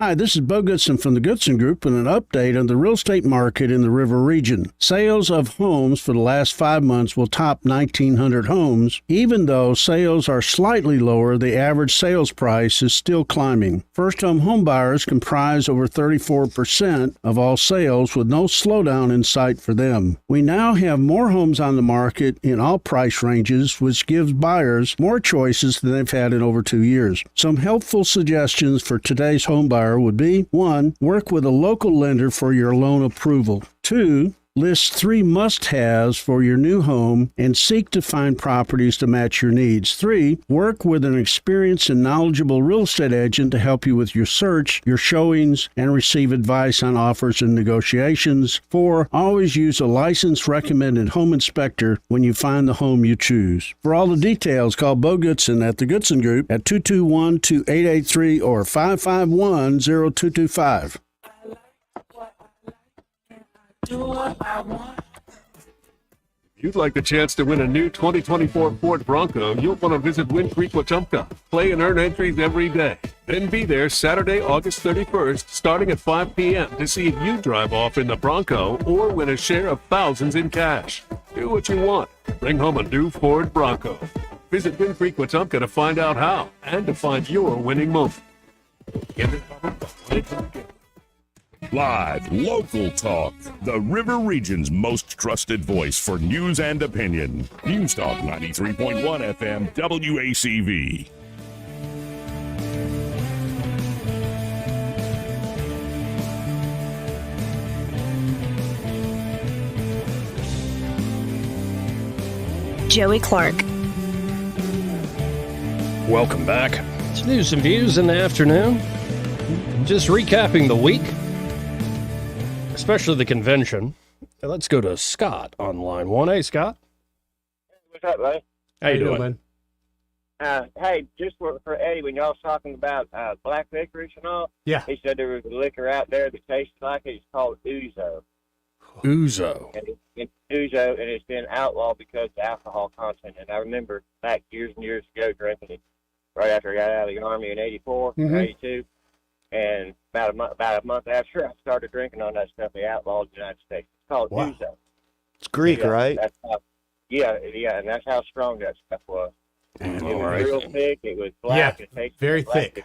Hi, this is Bo Goodson from the Goodson Group with an update on the real estate market in the River region. Sales of homes for the last 5 months will top 1,900 homes. Even though sales are slightly lower, the average sales price is still climbing. First-time homebuyers comprise over 34% of all sales, with no slowdown in sight for them. We now have more homes on the market in all price ranges, which gives buyers more choices than they've had in over 2 years. Some helpful suggestions for today's homebuyer would be: 1. Work with a local lender for your loan approval. 2. List 3 must-haves for your new home and seek to find properties to match your needs. 3. Work with an experienced and knowledgeable real estate agent to help you with your search, your showings, and receive advice on offers and negotiations. 4. Always use a licensed recommended home inspector when you find the home you choose. For all the details, call Bo Goodson at the Goodson Group at 221-2883 or 551-0225. If you'd like the chance to win a new 2024 Ford Bronco, you'll want to visit Wind Creek Wetumpka. Play and earn entries every day. Then be there Saturday, August 31st, starting at 5 p.m. to see if you drive off in the Bronco or win a share of thousands in cash. Do what you want. Bring home a new Ford Bronco. Visit Wind Creek Wetumpka to find out how and to find your winning moment. Give it Live, local talk. The River Region's most trusted voice for news and opinion. News Talk 93.1 FM WACV. Joey Clark. Welcome back. It's News and Views in the afternoon. Just recapping the week, especially the convention. Let's go to Scott on line 1. Hey, Scott. What's up, buddy? How you doing? Hey, just for Eddie, when y'all was talking about black licorice and all, yeah, he said there was a liquor out there that tastes like it. It's called Ouzo. Ouzo. And it's Ouzo, and it's been outlawed because of the alcohol content. And I remember back years and years ago drinking it right after I got out of the Army in 84 or 82. And about a month after I started drinking on that stuff, they outlawed the United States. It's called Ouzo. It's Greek, right? That's how, yeah, and that's how strong that stuff was. It was real thick. It was black. Yeah, it tasted very like thick.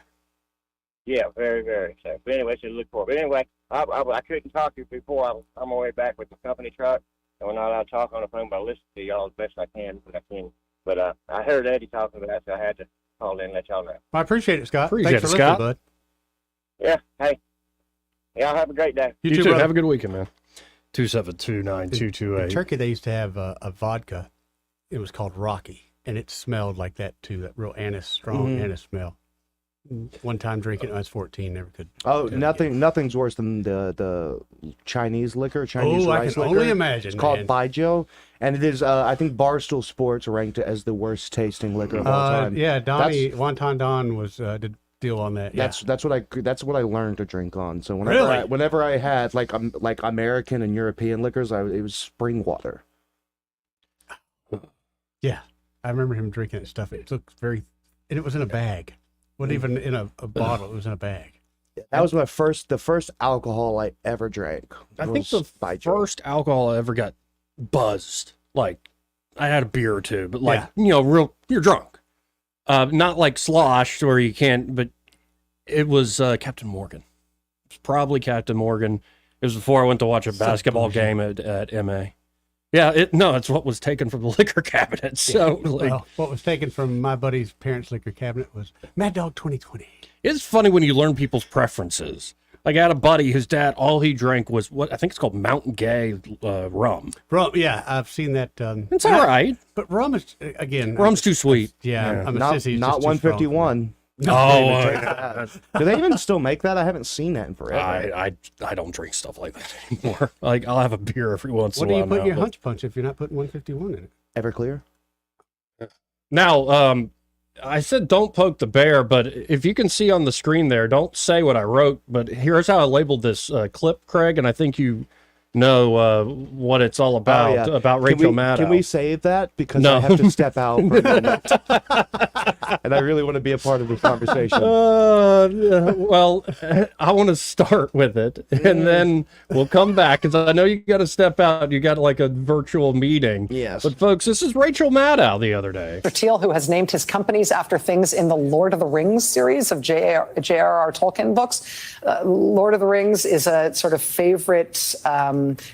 Yeah, very, very. So, but anyway, so look for it. But anyway, I couldn't talk to you before. I'm on my way back with the company truck, and we're not allowed to talk on the phone, but I listen to y'all as best I can. But I heard Eddie talking about that, so I had to call in and let y'all know. I appreciate it, Scott. Appreciate Thanks it, for Scott. listening, bud. Yeah, hey. Y'all have a great day. You too. brother. Have a good weekend, man. 272-9228. In Turkey, they used to have a vodka. It was called Rocky, and it smelled like that too, that real strong anise smell. One time drinking it, I was 14, never could. Oh, nothing's worse than the Chinese liquor, Chinese I rice can liquor. only imagine, It's called man. Baijiu, and it is, I think Barstool Sports ranked it as the worst tasting liquor of all time. Yeah, Donnie, Wonton Don was did deal on that. That's what I learned to drink on. So Really? whenever I had like American and European liquors, it was spring water. Yeah, I remember him drinking that stuff. It looked very, and it was in a bag. It wasn't even in a bottle. It was in a bag. That was the first alcohol I ever drank. I think the first alcohol I ever got buzzed, like I had a beer or two, but you're drunk. Not like slosh where you can't, but it was Captain Morgan. It was probably Captain Morgan. It was before I went to watch a basketball game at MA. Yeah, it's what was taken from the liquor cabinet. So, what was taken from my buddy's parents' liquor cabinet was Mad Dog 2020. It's funny when you learn people's preferences. Like I had a buddy whose dad, all he drank was what I think it's called Mountain Gay rum. Rum, yeah, I've seen that. It's all right, but rum is again. Rum's too sweet. Yeah, I'm a not, sissy. Not 151. Oh, do they even still make that? I haven't seen that in forever. I don't drink stuff like that anymore. Like I'll have a beer every once in a while. What do you put in your hunch punch if you're not putting 151 in it? Everclear. Now, I said don't poke the bear, but if you can see on the screen there, don't say what I wrote. But here's how I labeled this clip, Craig, and I think you know what it's all about, about Rachel Maddow. Can we save that? Because No. I have to step out for a moment. And I really want to be a part of this conversation. Well, I want to start with it, and then we'll come back, because I know you got to step out. You got like a virtual meeting. Yes. But folks, this is Rachel Maddow the other day. Peter Thiel, who has named his companies after things in the Lord of the Rings series of J.R.R. Tolkien books. Lord of the Rings is a sort of favorite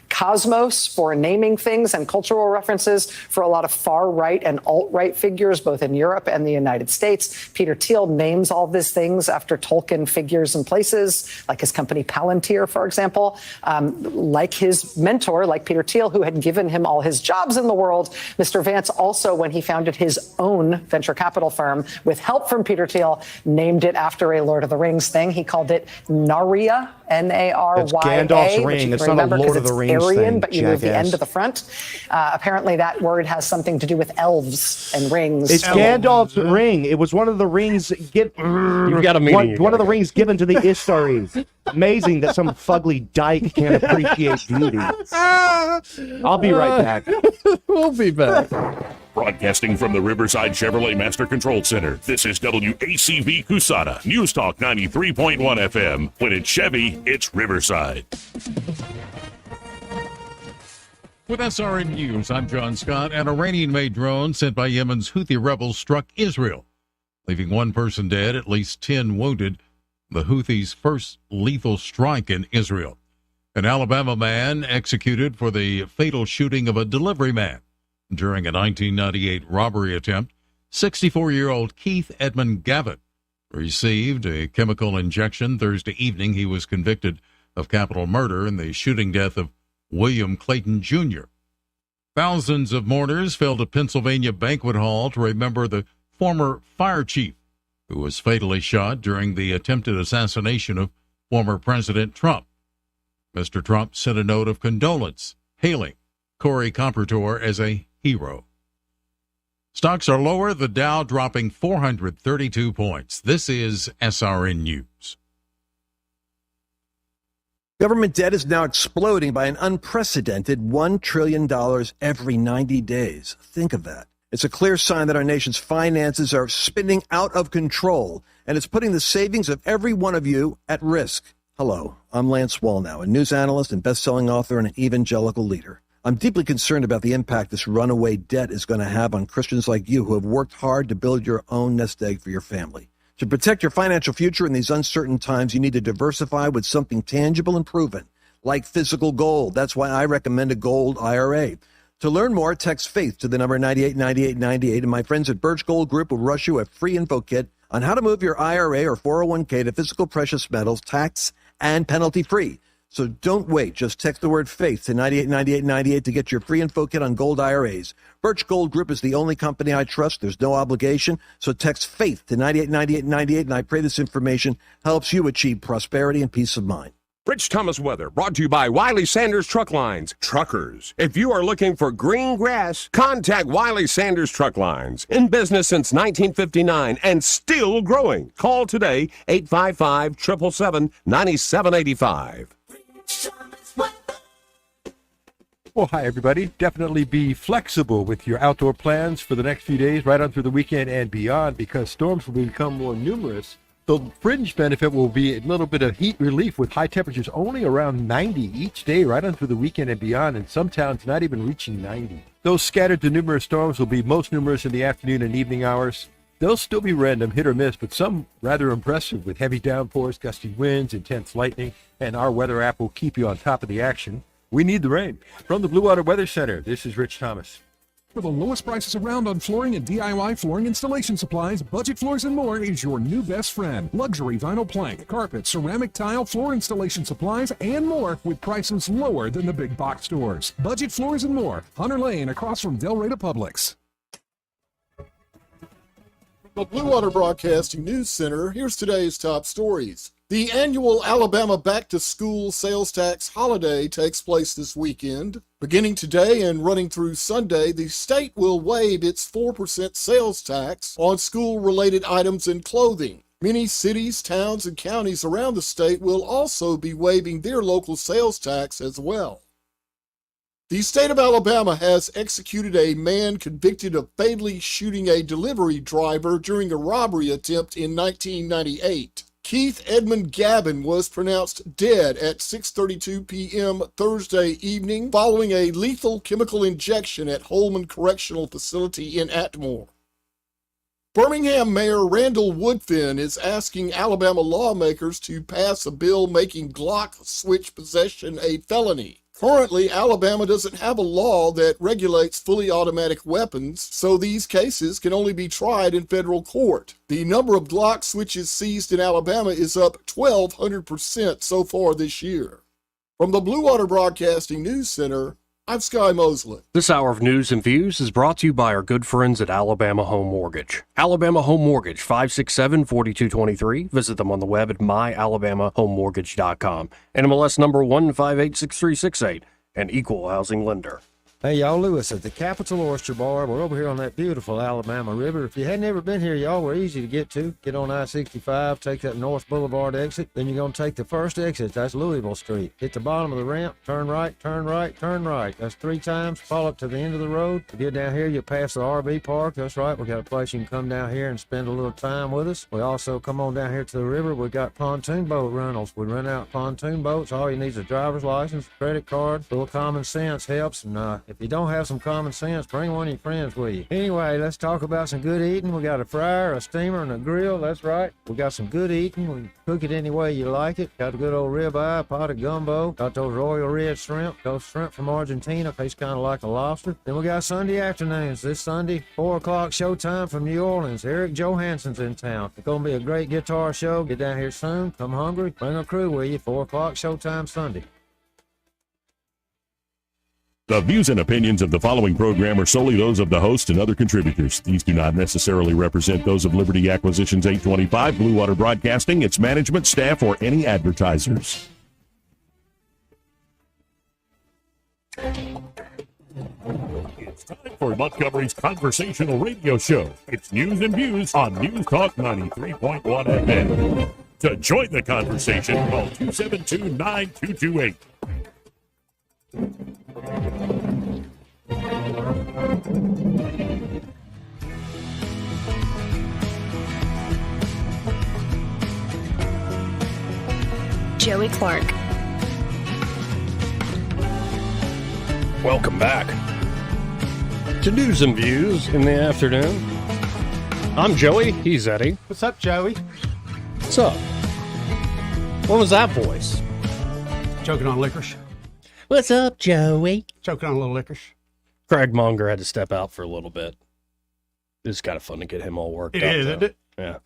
cosmos for naming things and cultural references for a lot of far-right and alt-right figures, both in Europe and the United States. Peter Thiel names all these things after Tolkien figures and places, like his company Palantir, for example. Like his mentor, like Peter Thiel, who had given him all his jobs in the world, Mr. Vance also, when he founded his own venture capital firm with help from Peter Thiel, named it after a Lord of the Rings thing. He called it Narya, N-A-R-Y-A. It's Gandalf's ring. It's not a Lord of the Rings Aryan, thing, but you move the jackass. end to the front. Apparently that word has something to do with elves and rings. It's Gandalf's ring. It was one of the rings. You've got a meaning. One of the rings given to the Ishtaris. Amazing that some fugly dyke can't appreciate beauty. I'll be right back. We'll be back. Broadcasting from the Riverside Chevrolet Master Control Center, this is WACV Cusana, News Talk 93.1 FM. When it's Chevy, it's Riverside. With SRN News, I'm John Scott. An Iranian-made drone sent by Yemen's Houthi rebels struck Israel, leaving one person dead, at least 10 wounded. The Houthis' first lethal strike in Israel. An Alabama man executed for the fatal shooting of a delivery man during a 1998 robbery attempt. 64-year-old Keith Edmund Gavitt received a chemical injection Thursday evening. He was convicted of capital murder in the shooting death of William Clayton Jr. Thousands of mourners filled a Pennsylvania banquet hall to remember the former fire chief who was fatally shot during the attempted assassination of former President Trump. Mr. Trump sent a note of condolence, hailing Corey Compertor as a hero. Stocks are lower, the Dow dropping 432 points. This is SRN News. Government debt is now exploding by an unprecedented $1 trillion every 90 days. Think of that. It's a clear sign that our nation's finances are spinning out of control, and it's putting the savings of every one of you at risk. Hello, I'm Lance Wallnow, a news analyst and best-selling author and an evangelical leader. I'm deeply concerned about the impact this runaway debt is going to have on Christians like you who have worked hard to build your own nest egg for your family. To protect your financial future in these uncertain times, you need to diversify with something tangible and proven, like physical gold. That's why I recommend a gold IRA. To learn more, text FAITH to the number 989898, and my friends at Birch Gold Group will rush you a free info kit on how to move your IRA or 401k to physical precious metals, tax and penalty free. So don't wait. Just text the word FAITH to 989898 to get your free info kit on gold IRAs. Birch Gold Group is the only company I trust. There's no obligation. So text FAITH to 989898, and I pray this information helps you achieve prosperity and peace of mind. Rich Thomas weather brought to you by Wiley Sanders Truck Lines. Truckers, if you are looking for green grass, contact Wiley Sanders Truck Lines. In business since 1959 and still growing. Call today, 855-777-9785. Well, hi, everybody. Definitely be flexible with your outdoor plans for the next few days, right on through the weekend and beyond, because storms will become more numerous. The fringe benefit will be a little bit of heat relief with high temperatures only around 90 each day, right on through the weekend and beyond, and some towns not even reaching 90. Those scattered to numerous storms will be most numerous in the afternoon and evening hours. They'll still be random, hit or miss, but some rather impressive with heavy downpours, gusty winds, intense lightning, and our weather app will keep you on top of the action. We need the rain. From the Blue Water Weather Center, this is Rich Thomas. For the lowest prices around on flooring and DIY flooring installation supplies, Budget Floors and More is your new best friend. Luxury vinyl plank, carpet, ceramic tile, floor installation supplies, and more with prices lower than the big box stores. Budget Floors and More, Hunter Lane across from Del Rey Publix. The Blue Water Broadcasting News Center, here's today's top stories. The annual Alabama back-to-school sales tax holiday takes place this weekend. Beginning today and running through Sunday, the state will waive its 4% sales tax on school-related items and clothing. Many cities, towns, and counties around the state will also be waiving their local sales tax as well. The state of Alabama has executed a man convicted of fatally shooting a delivery driver during a robbery attempt in 1998. Keith Edmund Gavin was pronounced dead at 6:32 p.m. Thursday evening following a lethal chemical injection at Holman Correctional Facility in Atmore. Birmingham Mayor Randall Woodfin is asking Alabama lawmakers to pass a bill making Glock switch possession a felony. Currently, Alabama doesn't have a law that regulates fully automatic weapons, so these cases can only be tried in federal court. The number of Glock switches seized in Alabama is up 1,200% so far this year. From the Blue Water Broadcasting News Center, I'm Sky Mosley. This hour of news and views is brought to you by our good friends at Alabama Home Mortgage. Alabama Home Mortgage, 567-4223. Visit them on the web at myalabamahomemortgage.com. NMLS number 1586368, an equal housing lender. Hey, y'all, Lewis at the Capital Oyster Bar. We're over here on that beautiful Alabama River. If you hadn't ever been here, y'all, we're easy to get to. Get on I-65, take that North Boulevard exit. Then you're going to take the first exit. That's Louisville Street. Hit the bottom of the ramp, turn right, turn right, turn right. That's 3 times. Follow up to the end of the road. To get down here, you'll pass the RV park. That's right. We got a place you can come down here and spend a little time with us. We also come on down here to the river. We got pontoon boat rentals. We rent out pontoon boats. All you need is a driver's license, credit card. A little common sense helps. And if you don't have some common sense, bring one of your friends with you. Anyway, let's talk about some good eating. We got a fryer, a steamer, and a grill. That's right. We got some good eating. We can cook it any way you like it. Got a good old ribeye, a pot of gumbo. Got those royal red shrimp. Those shrimp from Argentina. Tastes kind of like a lobster. Then we got Sunday afternoons. This Sunday, 4 o'clock showtime from New Orleans. Eric Johansson's in town. It's going to be a great guitar show. Get down here soon. Come hungry. Bring a crew with you. 4 o'clock showtime Sunday. The views and opinions of the following program are solely those of the host and other contributors. These do not necessarily represent those of Liberty Acquisitions 825, Blue Water Broadcasting, its management, staff, or any advertisers. It's time for Montgomery's conversational radio show. It's news and views on News Talk 93.1 FM. To join the conversation, call 272-9228. Joey Clark. Welcome back to News and Views in the afternoon. I'm Joey. He's Eddie. What's up, Joey? What's up? What was that voice? Choking on licorice. What's up, Joey? Choking on a little licorice. Craig Monger had to step out for a little bit. It's kind of fun to get him all worked up. It is, isn't it? Yeah.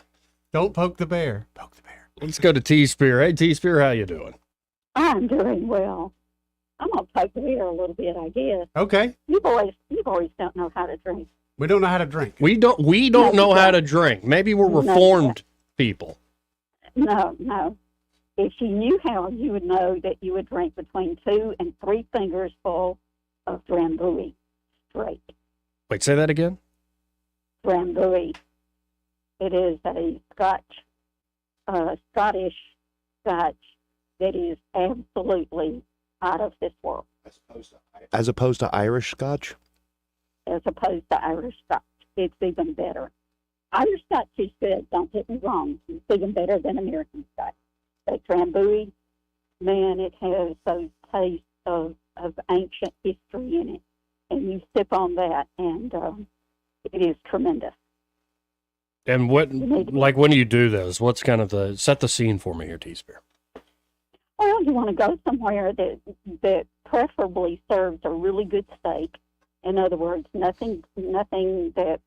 Don't poke the bear. Poke the bear. Let's go to T-Spear. Hey, T-Spear, how you doing? I'm doing well. I'm gonna poke the bear a little bit, I guess. Okay. You boys don't know how to drink. We don't know how to drink. We don't know how to drink. Maybe we're reformed people. No. If you knew how, you would know that you would drink between 2 and 3 fingers full of Drambuie straight. Wait, say that again? Drambuie. It is a Scottish Scotch that is absolutely out of this world. As opposed to Irish Scotch? As opposed to Irish Scotch. It's even better. Irish Scotch is good, don't get me wrong. It's even better than American Scotch. But Drambuie, man, it has those tastes of ancient history in it. and you sip on that, and it is tremendous. And what, like, when you do this, what's kind of set the scene for me here, T-Spear? Well, you want to go somewhere that preferably serves a really good steak. In other words, nothing that's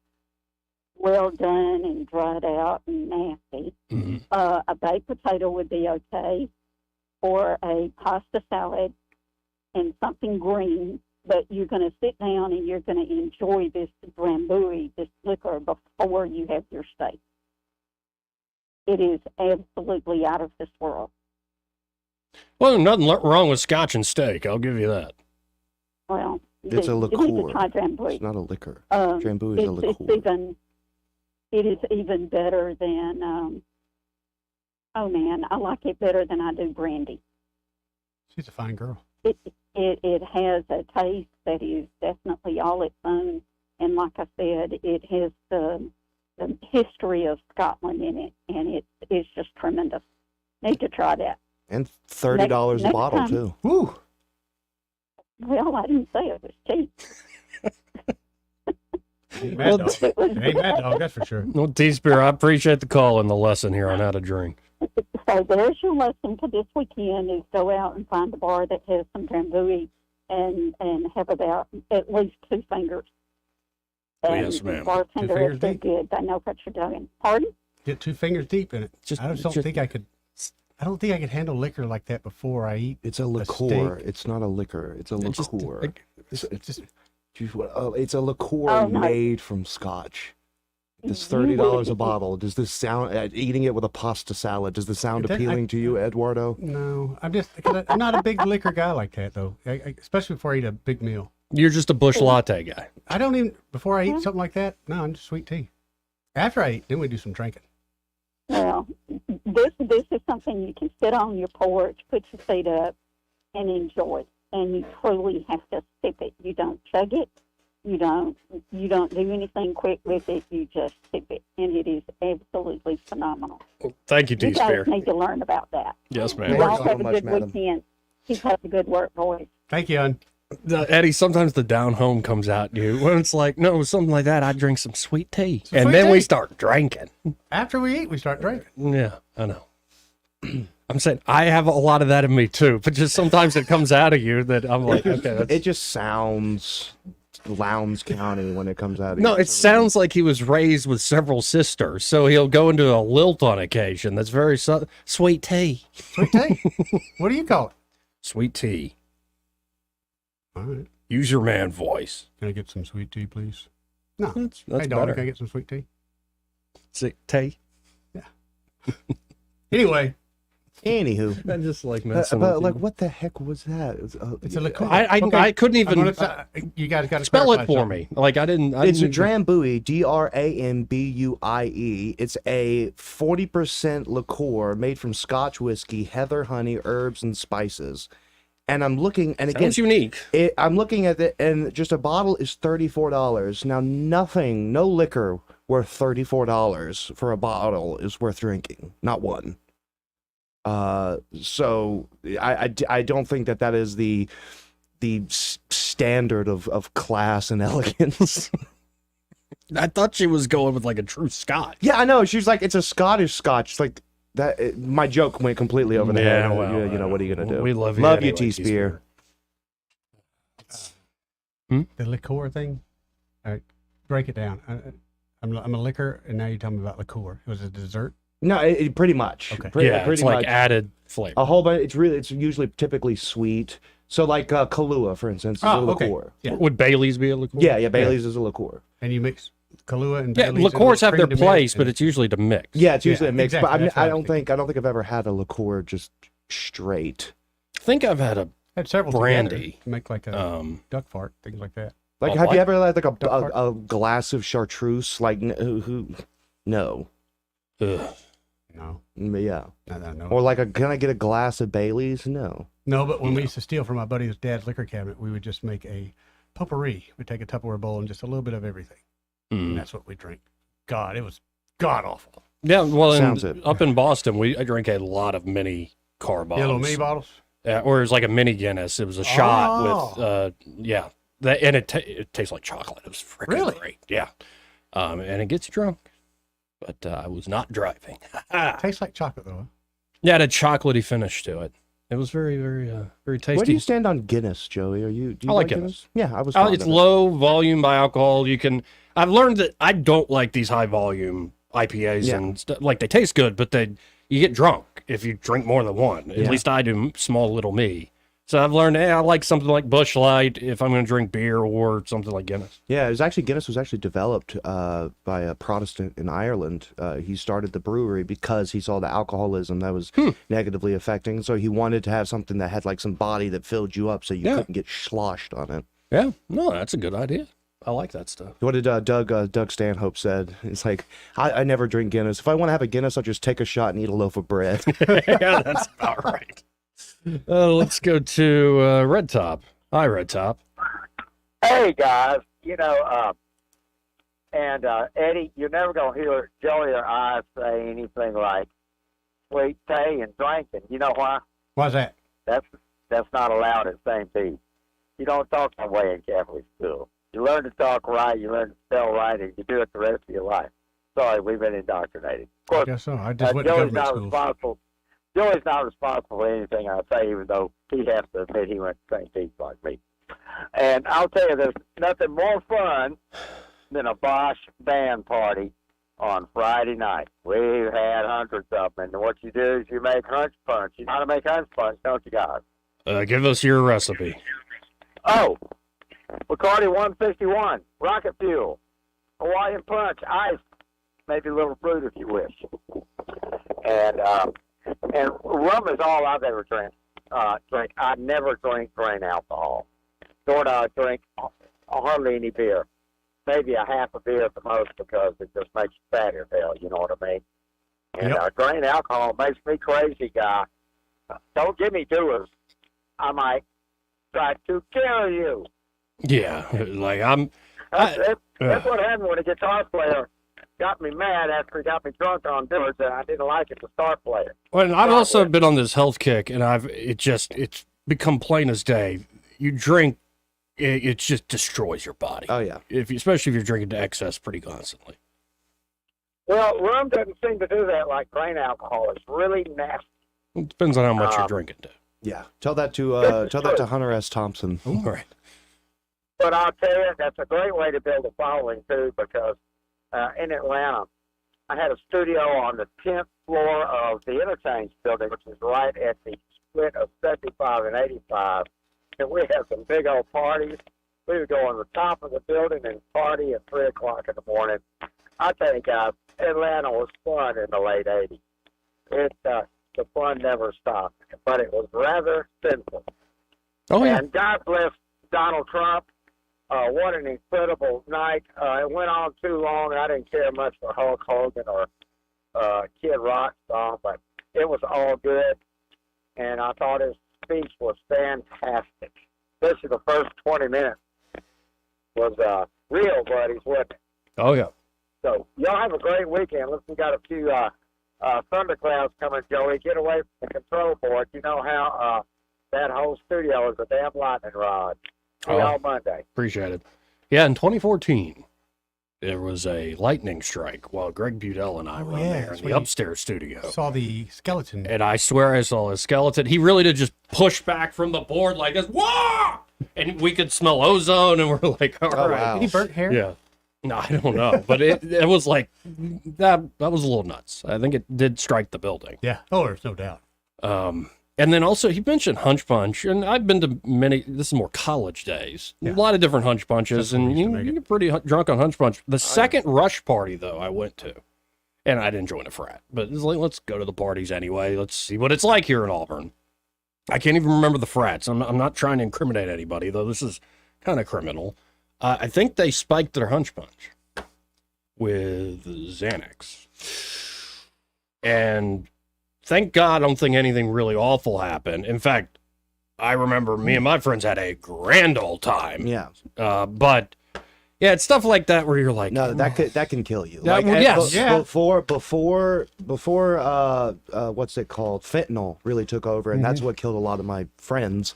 well done and dried out and nasty. Mm-hmm. A baked potato would be okay, or a pasta salad and something green. But you're going to sit down and you're going to enjoy this drambuie, this liquor, before you have your steak. It is absolutely out of this world. Well, nothing wrong with scotch and steak. I'll give you that. Well, It's a you liqueur. need to try drambuie. It's not a liquor. Drambuie is a liqueur. It is even better than. Oh man, I like it better than I do brandy. She's a fine girl. It has a taste that is definitely all its own, and like I said, it has the history of Scotland in it, and it's just tremendous. Need to try that. And $30 a next bottle, time. too. Woo! Well, I didn't say it was cheap. Ain't Mad Dog. Ain't Mad Dog, that's for sure. Well, T-Spear, I appreciate the call and the lesson here on how to drink. So there's your lesson for this weekend: is go out and find a bar that has some drambuie and have about at least 2 fingers. Oh, And yes, ma'am. the bartender 2 fingers is so deep. good; they know what you're doing. Pardon? Get 2 fingers deep in it. I just don't think I could. I don't think I could handle liquor like that before I eat. It's a liqueur. It's not a liquor. It's a liqueur. It's a liqueur Oh, no. made from scotch. It's $30 a bottle. Does this sound, eating it with a pasta salad, does this sound appealing to you, Eduardo? No, I'm not a big liquor guy like that, though, especially before I eat a big meal. You're just a bush latte guy. I don't even, before I eat something like that, no, I'm just sweet tea. After I eat, then we do some drinking. Well, this is something you can sit on your porch, put your feet up, and enjoy. And you truly have to sip it. You don't chug it. You don't do anything quick with it. You just sip it, and it is absolutely phenomenal. Well, thank you, You T-Spear. guys need to learn about that. Yes, ma'am. You all have a good weekend. Keep up the good work, boys. Thank you, Ann. Eddie, sometimes the down home comes out in you when it's like, no, something like that. I drink some sweet tea, and sweet then we tea. start drinking. After we eat, we start drinking. Yeah, I know. I'm saying I have a lot of that in me too, but just sometimes it comes out of you that I'm like, okay, that's... It just sounds Lowndes County when it comes out of No, you. it sounds like he was raised with several sisters, so he'll go into a lilt on occasion. That's very sweet tea. Sweet tea? What do you call it? Sweet tea. All right. Use your man voice. Can I get some sweet tea, please? No. That's Hey, daughter, better. can I get some sweet tea? Tea. Anyway. Anywho. I just like but like, what the heck was that? It's a liqueur. I couldn't even. You guys got to spell it for me. Like I didn't. It's a didn't- Drambuie, Drambuie. It's a 40% liqueur made from Scotch whiskey, heather, honey, herbs, and spices. And I'm looking, and again, Sounds unique. I'm looking at it, and just a bottle is $34. Now, no liquor worth $34 for a bottle is worth drinking. Not one. So I don't think that is the standard of class and elegance. I thought she was going with like a true Scotch. Yeah, I know. She was like, it's a Scottish Scotch. It's like that. My joke went completely over the head. well, you know, what are you gonna do? we love you Love you, anyway, T-Spear. The liqueur thing? All right, break it down. I'm a liquor, and now you're telling me about liqueur. It was a dessert? No, it pretty much. Okay. Pretty it's like much. added flavor. A whole bunch. It's usually typically sweet. So like Kahlua, for instance, is a liqueur. Yeah. Would Bailey's be a liqueur? Yeah, Bailey's is a liqueur. And you mix Kahlua and Yeah, Bailey's liqueurs and have their cream to place, mix, but it's usually to mix. Yeah, it's usually Yeah, a mix. exactly, But that's what I I don't was think I've ever had a liqueur just straight. I think I've had a had several brandy. together to make like a duck fart, things like that. Like, A have what? you ever had like Duck fart? a glass of chartreuse? Like, no. Ugh. No. Yeah. No. Or like, can I get a glass of Bailey's? No. No, but when we used to steal from my buddy's dad's liquor cabinet, we would just make a potpourri. We'd take a Tupperware bowl and just a little bit of everything. And that's what we drink. God, it was god awful. Yeah, well, Sounds it. up in Boston, I drink a lot of mini car bottles. Yellow mini bottles? Or it was like a mini Guinness. It was a shot with, And it tastes like chocolate. It was freaking Really? great. Yeah. And it gets you drunk. But I was not driving. Tastes like chocolate, though. Yeah, it had a chocolatey finish to it. It was very, very, very tasty. Where do you stand on Guinness, Joey? Do you I like Guinness. Yeah, I was. It's low volume by alcohol. I've learned that I don't like these high volume IPAs and stuff. Like, they taste good, but you get drunk if you drink more than one. At least I do, small little me. So I've learned, I like something like Busch Light if I'm going to drink beer, or something like Guinness. Yeah, Guinness was actually developed by a Protestant in Ireland. He started the brewery because he saw the alcoholism that was negatively affecting. So he wanted to have something that had like some body that filled you up, so you couldn't get sloshed on it. Yeah, no, that's a good idea. I like that stuff. What did Doug Stanhope said? It's like, I never drink Guinness. If I want to have a Guinness, I'll just take a shot and eat a loaf of bread. Yeah, that's about right. Let's go to Red Top. Hi, Red Top. Hey, guys. Eddie, you're never going to hear Joey or I say anything like sweet tea and drinking. You know why? Why's that? That's not allowed at St. Pete. You don't talk that way in Catholic school. You learn to talk right, you learn to spell right, and you do it the rest of your life. Sorry, we've been indoctrinated. Of course, I guess so. I just went to Joey's government not school. Joey's not responsible for anything I say, even though he has to admit he went to St. Pete like me. And I'll tell you, there's nothing more fun than a Bosch band party on Friday night. We've had hundreds of them, and what you do is you make hunch punch. You know how to make hunch punch, don't you guys? Give us your recipe. Oh, Bacardi 151, rocket fuel, Hawaiian punch, ice, maybe a little fruit if you wish. And rum is all I've ever drink. I never drink grain alcohol. Nor do I drink hardly any beer. Maybe a half a beer at the most, because it just makes you fat as hell, you know what I mean? And grain alcohol makes me crazy, guy. Don't give me doers. I might try to kill you. Yeah, like That's what happened when a guitar player got me mad after he got me drunk on doers, and I didn't like it to start playing. Well, I've also been on this health kick, and it's become plain as day. You drink, it just destroys your body. Oh yeah, especially if you're drinking to excess pretty constantly. Well, rum doesn't seem to do that like grain alcohol. It's really nasty. It depends on how much you're drinking to. Yeah, tell that to Hunter S. Thompson. All right. But I'll tell you, that's a great way to build a following too, because in Atlanta, I had a studio on the 10th floor of the Interchange building, which is right at the split of 75 and 85. And we had some big old parties. We would go on the top of the building and party at 3 o'clock in the morning. I tell you guys, Atlanta was fun in the late 80s. The fun never stopped, but it was rather sinful. Oh, yeah. And God bless Donald Trump. What an incredible night. It went on too long. I didn't care much for Hulk Hogan or Kid Rock song, but it was all good. And I thought his speech was fantastic. Especially the first 20 minutes was real buddies, wasn't it? Oh, yeah. So y'all have a great weekend. Listen, we got a few thunderclouds coming, Joey. Get away from the control board. You know how that whole studio is a damn lightning rod. See y'all Monday. Appreciate it. Yeah, in 2014, there was a lightning strike while Greg Budell and I were there in the upstairs studio. Saw the skeleton. And I swear I saw a skeleton. He really did just push back from the board like this. Whoa! And we could smell ozone, and we're like, all right. Wow. Did he burnt hair? Yeah. No, I don't know. But it was like, that was a little nuts. I think it did strike the building. Yeah. Oh, there's no doubt. And then also, he mentioned Hunch Punch, and I've been to many, this is more college days, a lot of different Hunch Punches, and you get pretty drunk on Hunch Punch. The second Rush party, though, I went to, and I didn't join a frat, but it's like, let's go to the parties anyway. Let's see what it's like here in Auburn. I can't even remember the frats. I'm not trying to incriminate anybody, though this is kind of criminal. I think they spiked their Hunch Punch with Xanax. And thank God I don't think anything really awful happened. In fact, I remember me and my friends had a grand old time. Yeah. But Yeah, it's stuff like that where you're like, no, that can kill you. Yeah, Like, well, yes. before what's it called? Fentanyl really took over, and that's what killed a lot of my friends.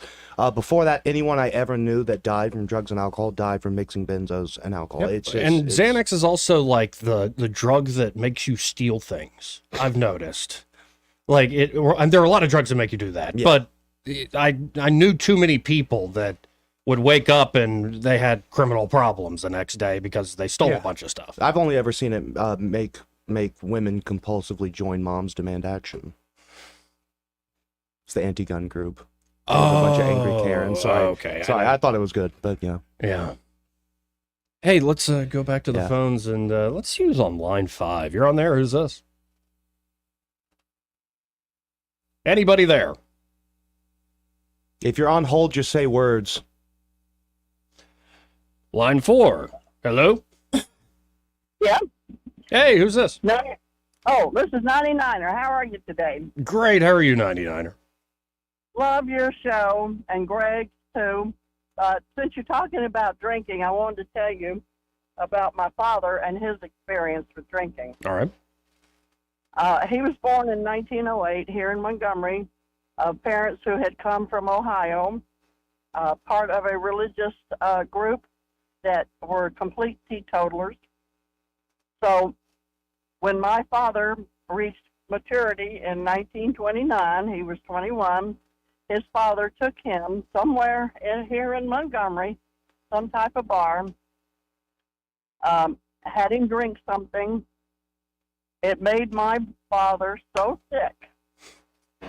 Before that, anyone I ever knew that died from drugs and alcohol died from mixing benzos and alcohol. Yep. It's just, and Xanax is also like the drug that makes you steal things. I've noticed, like and there are a lot of drugs that make you do that. Yeah. But I knew too many people that would wake up and they had criminal problems the next day because they stole a bunch of stuff. I've only ever seen it make women compulsively join Moms Demand Action. It's the anti-gun group. A bunch of angry Karens. Okay. I thought it was good, but yeah. Yeah. Hey, let's go back to the phones and let's use on line 5. You're on there. Who's this? Anybody there? If you're on hold, just say words. Line 4. Hello? Yeah. Hey, who's this? No. Oh, this is 99er. How are you today? Great. How are you, 99er? Love your show, and Greg, too. Since you're talking about drinking, I wanted to tell you about my father and his experience with drinking. All right. He was born in 1908 here in Montgomery, of parents who had come from Ohio, part of a religious group that were complete teetotalers. So when my father reached maturity in 1929, he was 21, his father took him somewhere here in Montgomery, some type of bar, had him drink something. It made my father so sick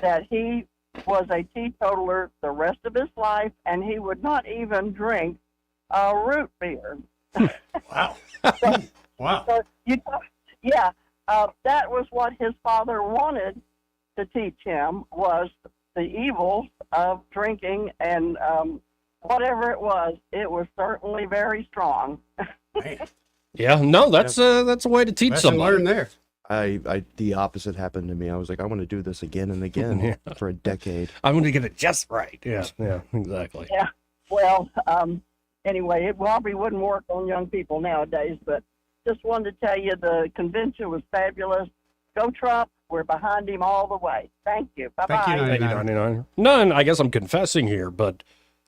that he was a teetotaler the rest of his life, and he would not even drink root beer. Wow. Wow. So that was what his father wanted to teach him, was the evils of drinking, and whatever it was certainly very strong. Yeah, no, that's a way to teach Lesson somebody. learned there. The opposite happened to me. I was like, I want to do this again and again for a decade. I'm going to get it just right. Yeah, exactly. Yeah. Well, anyway, it probably wouldn't work on young people nowadays, but just wanted to tell you the convention was fabulous. Go Trump. We're behind him all the way. Thank you. Bye-bye. Thank you, 99. No, and I guess I'm confessing here, but,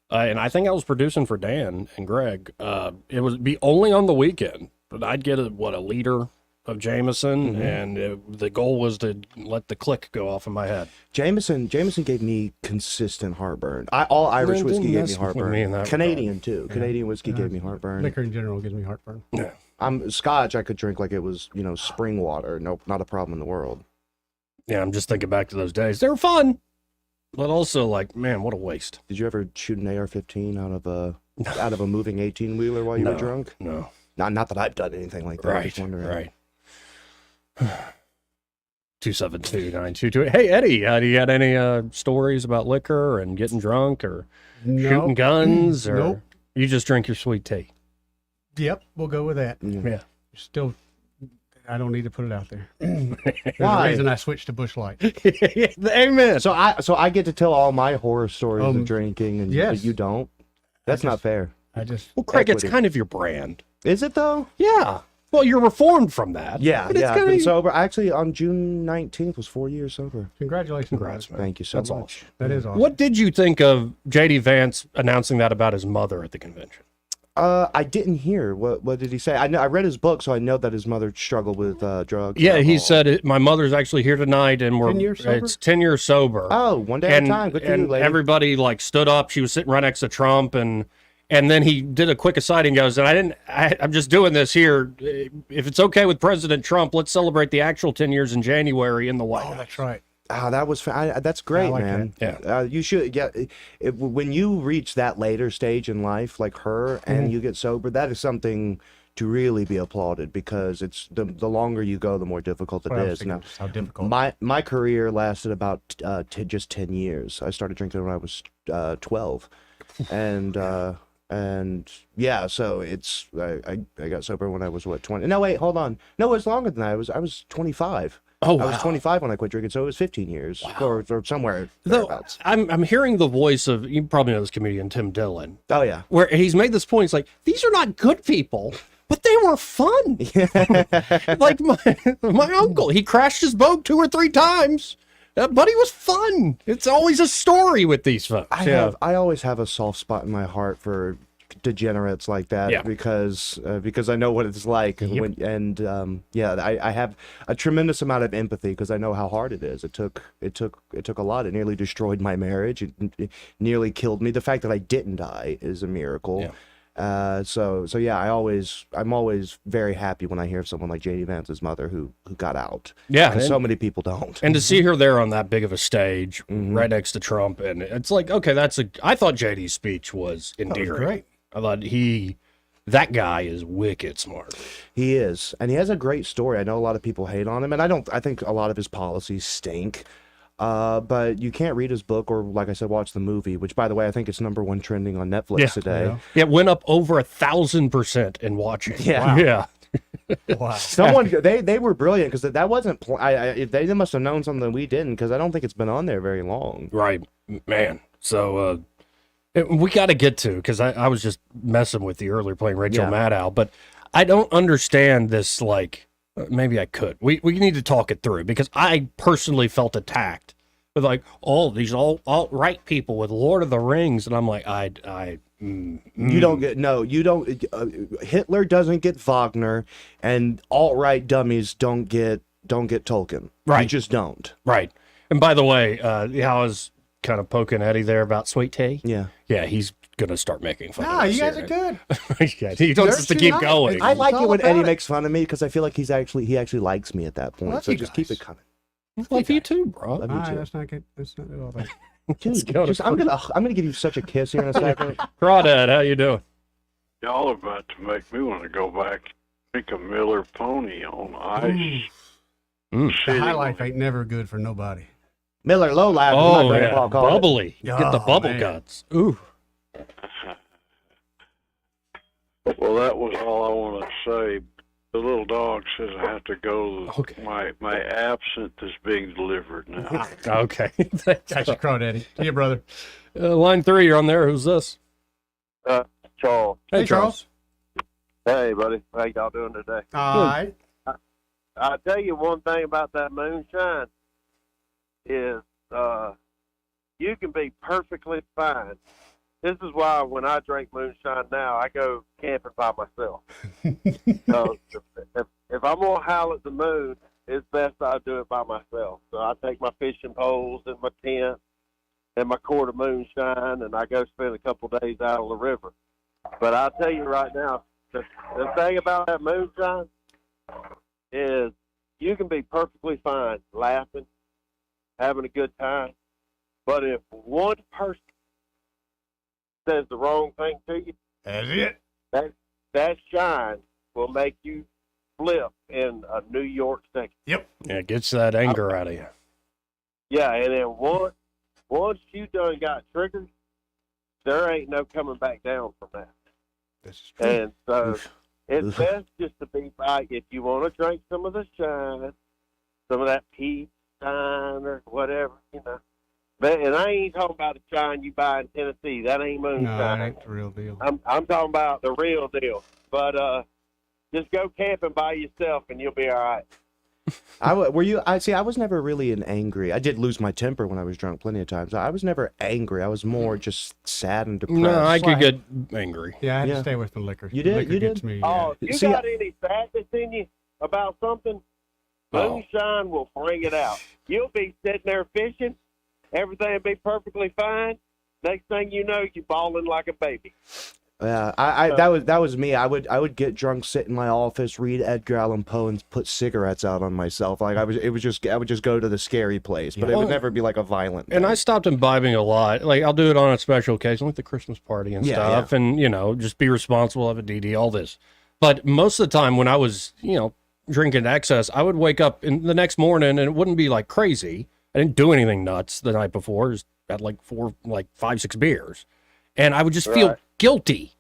and I think I was producing for Dan and Greg. It would be only on the weekend, but I'd get a liter of Jameson, and the goal was to let the click go off in my head. Jameson gave me consistent heartburn. All Irish whiskey gave me heartburn. Canadian too. Yeah. Canadian whiskey gave me heartburn. Liquor in general gives me heartburn. Yeah. Scotch I could drink like it was, spring water. Nope, not a problem in the world. Yeah, I'm just thinking back to those days. They were fun, but also like, man, what a waste. Did you ever shoot an AR-15 out of a moving 18-wheeler while you were drunk? No. Not that I've done anything like that. Right. 272-922. Hey, Eddie, do you had any stories about liquor and getting drunk or shooting guns? Or Nope. You just drink your sweet tea? Yep, we'll go with that. Yeah. Still, I don't need to put it out there. There's Why? a reason I switched to Busch Light. Amen. So I get to tell all my horror stories of drinking, and yes. you don't. That's not fair. Well, Craig, it's kind of your brand. Is it though? Yeah. Well, you're reformed from that. Yeah, but it's I've been sober. Actually, on June 19th was 4 years sober. Congratulations. Congrats, man. Thank you so That's much. That is awesome. What did you think of J.D. Vance announcing that about his mother at the convention? I didn't hear. What did he say? I read his book, so I know that his mother struggled with drugs. Yeah, he said, my mother's actually here tonight, and 10 years sober? it's 10 years sober. Oh, one day at a time. Good for you, lady. Everybody stood up. She was sitting right next to Trump, and then he did a quick aside and goes, and I'm just doing this here. If it's okay with President Trump, let's celebrate the actual 10 years in January in the White House. That's right. That was that's great, like man. that. Yeah. You should when you reach that later stage in life, like her, and you get sober. That is something to really be applauded, because it's the longer you go, the more difficult it is. Now, how difficult. My career lasted about just 10 years. I started drinking when I was 12, and yeah, so I got sober when I was 20. No, wait, hold on. No, it was longer than that. I was 25. Oh, I was wow. 25 when I quit drinking, so it was 15 years or somewhere Though thereabouts. I'm hearing the voice of, you probably know this comedian Tim Dillon. Oh yeah, where he's made this point. It's like, these are not good people, but they were fun. Like my uncle, he crashed his boat 2 or 3 times, but he was fun. It's always a story with these folks. I always have a soft spot in my heart for degenerates like that Yeah. because I know what it's like Yep. I have a tremendous amount of empathy because I know how hard it is. It took a lot. It nearly destroyed my marriage. It nearly killed me. The fact that I didn't die is a miracle. So I'm always very happy when I hear of someone like J.D. Vance's mother who got out. Yeah, because and- so many people don't. And to see her there on that big of a stage, Mm-hmm. right next to Trump, and it's like, okay, I thought JD's speech was endearing. great. I thought that guy is wicked smart. He is, and he has a great story. I know a lot of people hate on him, and I think a lot of his policies stink. But you can't read his book or, like I said, watch the movie, which, by the way, I think it's #1 trending on Netflix today. Yeah, it went up over 1,000% in watching. Yeah. Yeah. Wow. Someone they were brilliant because that wasn't. They must have known something we didn't because I don't think it's been on there very long. Right, man. So we got to get to, because I was just messing with you earlier playing Rachel Yeah. Maddow, but I don't understand this. Like, maybe I could. We need to talk it through, because I personally felt attacked with like all these alt-right people with Lord of the Rings, and I'm like, You don't get you don't. Hitler doesn't get Wagner, and alt-right dummies don't get Tolkien. Right. You just don't. Right. And by the way, I was kind of poking Eddie there about Sweet Tea. Yeah. Yeah, he's gonna start making fun No, of us you guys here. are good. Yeah, he wants us to keep going. I like It's it all when about Eddie it. makes fun of me because I feel like he actually likes me at that point. Love so you just keep guys. it coming. Love you too, bro. Love you All right, too. that's not good. That's not all that. Dude, I'm gonna give you such a kiss here in a second. Crawdad, how you doing? Y'all are about to make me want to go back and drink a Miller Pony on ice. The Sitting high on life ain't never good for nobody. Miller Low Life. Oh, my yeah. grandpa called it. Bubbly. Get the Oh, bubble man. guts. Ooh. Well, that was all I want to say. The little dog says I have to go. Okay. My absinthe is being delivered now. Okay. Got your crowd, Eddie. Yeah, brother. Line 3, you're on there. Who's this? Charles. Hey, Charles. Hey, buddy. How y'all doing today? All right. I'll tell you one thing about that moonshine is you can be perfectly fine. This is why when I drink moonshine now, I go camping by myself. So if I'm going to howl at the moon, it's best I do it by myself. So I take my fishing poles and my tent and my quart of moonshine, and I go spend a couple days out on the river. But I'll tell you right now, the thing about that moonshine is you can be perfectly fine laughing, having a good time, but if one person says the wrong thing to you, That's it. that shine will make you flip in a New York second. Yep. Yeah, it gets that anger out of you. Yeah, and then once you done got triggered, there ain't no coming back down from that. This is true. And so it's best just to be like, if you want to drink some of the shine, some of that peach shine or whatever, you know. But, and I ain't talking about the shine you buy in Tennessee. That ain't No, moonshine. that ain't the real deal. I'm talking about the real deal. But just go camping by yourself and you'll be all right. I was never really an angry. I did lose my temper when I was drunk plenty of times. I was never angry. I was more just sad and depressed. No, I could get angry. Yeah, I had Yeah. to stay with the liquor. You did? Liquor You gets did? me. Oh, if you See, got any sadness in you about something, Oh. moonshine will bring it out. You'll be sitting there fishing, everything will be perfectly fine. Next thing you know, you're bawling like a baby. Yeah, that was me. I would get drunk, sit in my office, read Edgar Allan Poe, and put cigarettes out on myself. Like I would just go to the scary place, but it would never be like a violent. And I stopped imbibing a lot. Like, I'll do it on a special occasion, like the Christmas party and Yeah, stuff. yeah. And, just be responsible, have a DD, all this. But most of the time when I was, drinking excess, I would wake up in the next morning and it wouldn't be like crazy. I didn't do anything nuts the night before. Just had like 5, 6 beers. And I would just feel guilty,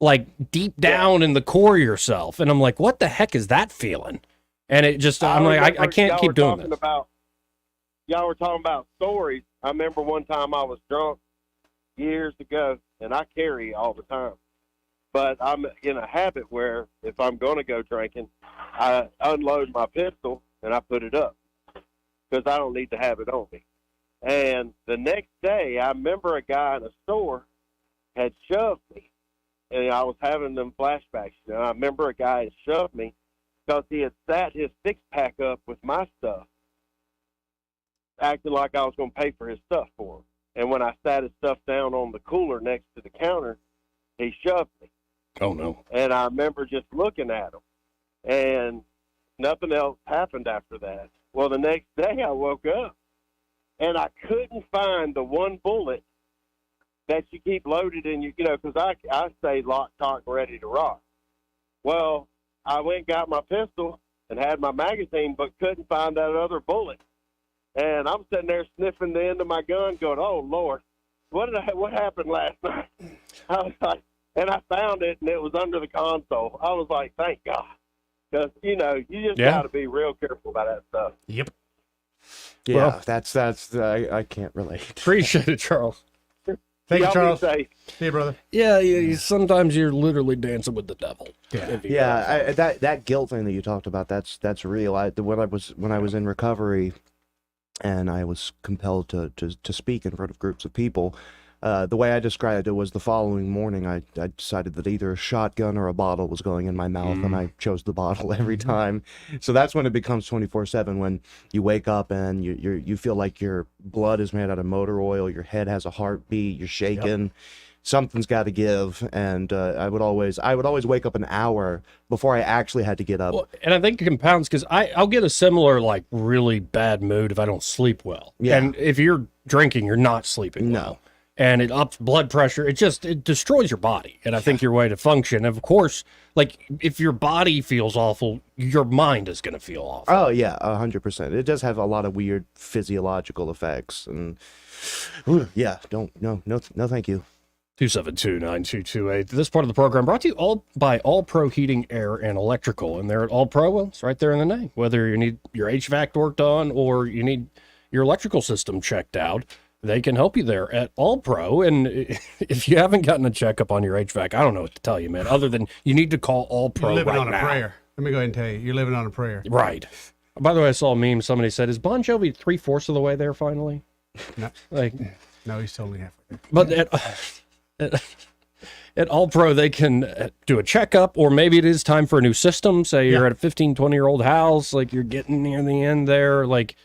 like deep down in the core of yourself. And I'm like, what the heck is that feeling? And it just, I'm like, I can't keep doing this. Y'all were talking about stories. I remember one time I was drunk years ago, and I carry all the time. But I'm in a habit where if I'm going to go drinking, I unload my pistol and I put it up because I don't need to have it on me. And the next day, I remember a guy in a store had shoved me, and I was having them flashbacks. I remember a guy had shoved me because he had sat his six-pack up with my stuff, acting like I was going to pay for his stuff for him. And when I sat his stuff down on the cooler next to the counter, he shoved me. Oh, no. And I remember just looking at him, and nothing else happened after that. Well, the next day I woke up, and I couldn't find the one bullet that you keep loaded in, because I stay locked, cocked, and ready to rock. Well, I went and got my pistol and had my magazine, but couldn't find that other bullet. And I'm sitting there sniffing the end of my gun going, oh, Lord, what happened last night? I was like, and I found it, and it was under the console. I was like, thank God. Because, you just got to be real careful about that stuff. Yep. Yeah, Well, that's I can't relate. Appreciate it, Charles. Thank you, Y'all be Charles. safe. See you, brother. Yeah, sometimes you're literally dancing with the devil. Yeah, that guilt thing that you talked about, that's real. When I was in recovery, and I was compelled to speak in front of groups of people, the way I described it was the following morning I decided that either a shotgun or a bottle was going in my mouth, and I chose the bottle every time. So that's when it becomes 24/7, when you wake up and you feel like your blood is made out of motor oil, your head has a heartbeat, you're shaking. Yep. Something's got to give, and I would always wake up an hour before I actually had to get up. Well, and I think it compounds because I'll get a similar, like, really bad mood if I don't sleep well. Yeah. And if you're drinking, you're not sleeping well. And it ups blood pressure. It destroys your body. And I think your way to function, of course, like, if your body feels awful, your mind is going to feel awful. Oh yeah, 100%. It does have a lot of weird physiological effects, and yeah, no, thank you. 272-9228. This part of the program brought to you all by All Pro Heating, Air, and Electrical. And they're at All Pro. Well, it's right there in the name. Whether you need your HVAC worked on or you need your electrical system checked out, they can help you there at All Pro. And if you haven't gotten a checkup on your HVAC, I don't know what to tell you, man, other than you need to call All Pro You're living right on a now. prayer. Let me go ahead and tell you, you're living on a prayer. Right. By the way, I saw a meme. Somebody said, is Bon Jovi 3/4 of the way there finally? No, no, he's totally halfway there. But at All Pro, they can do a checkup, or maybe it is time for a new system. Say you're at a 15, 20-year-old house, like you're getting near the end there. Like,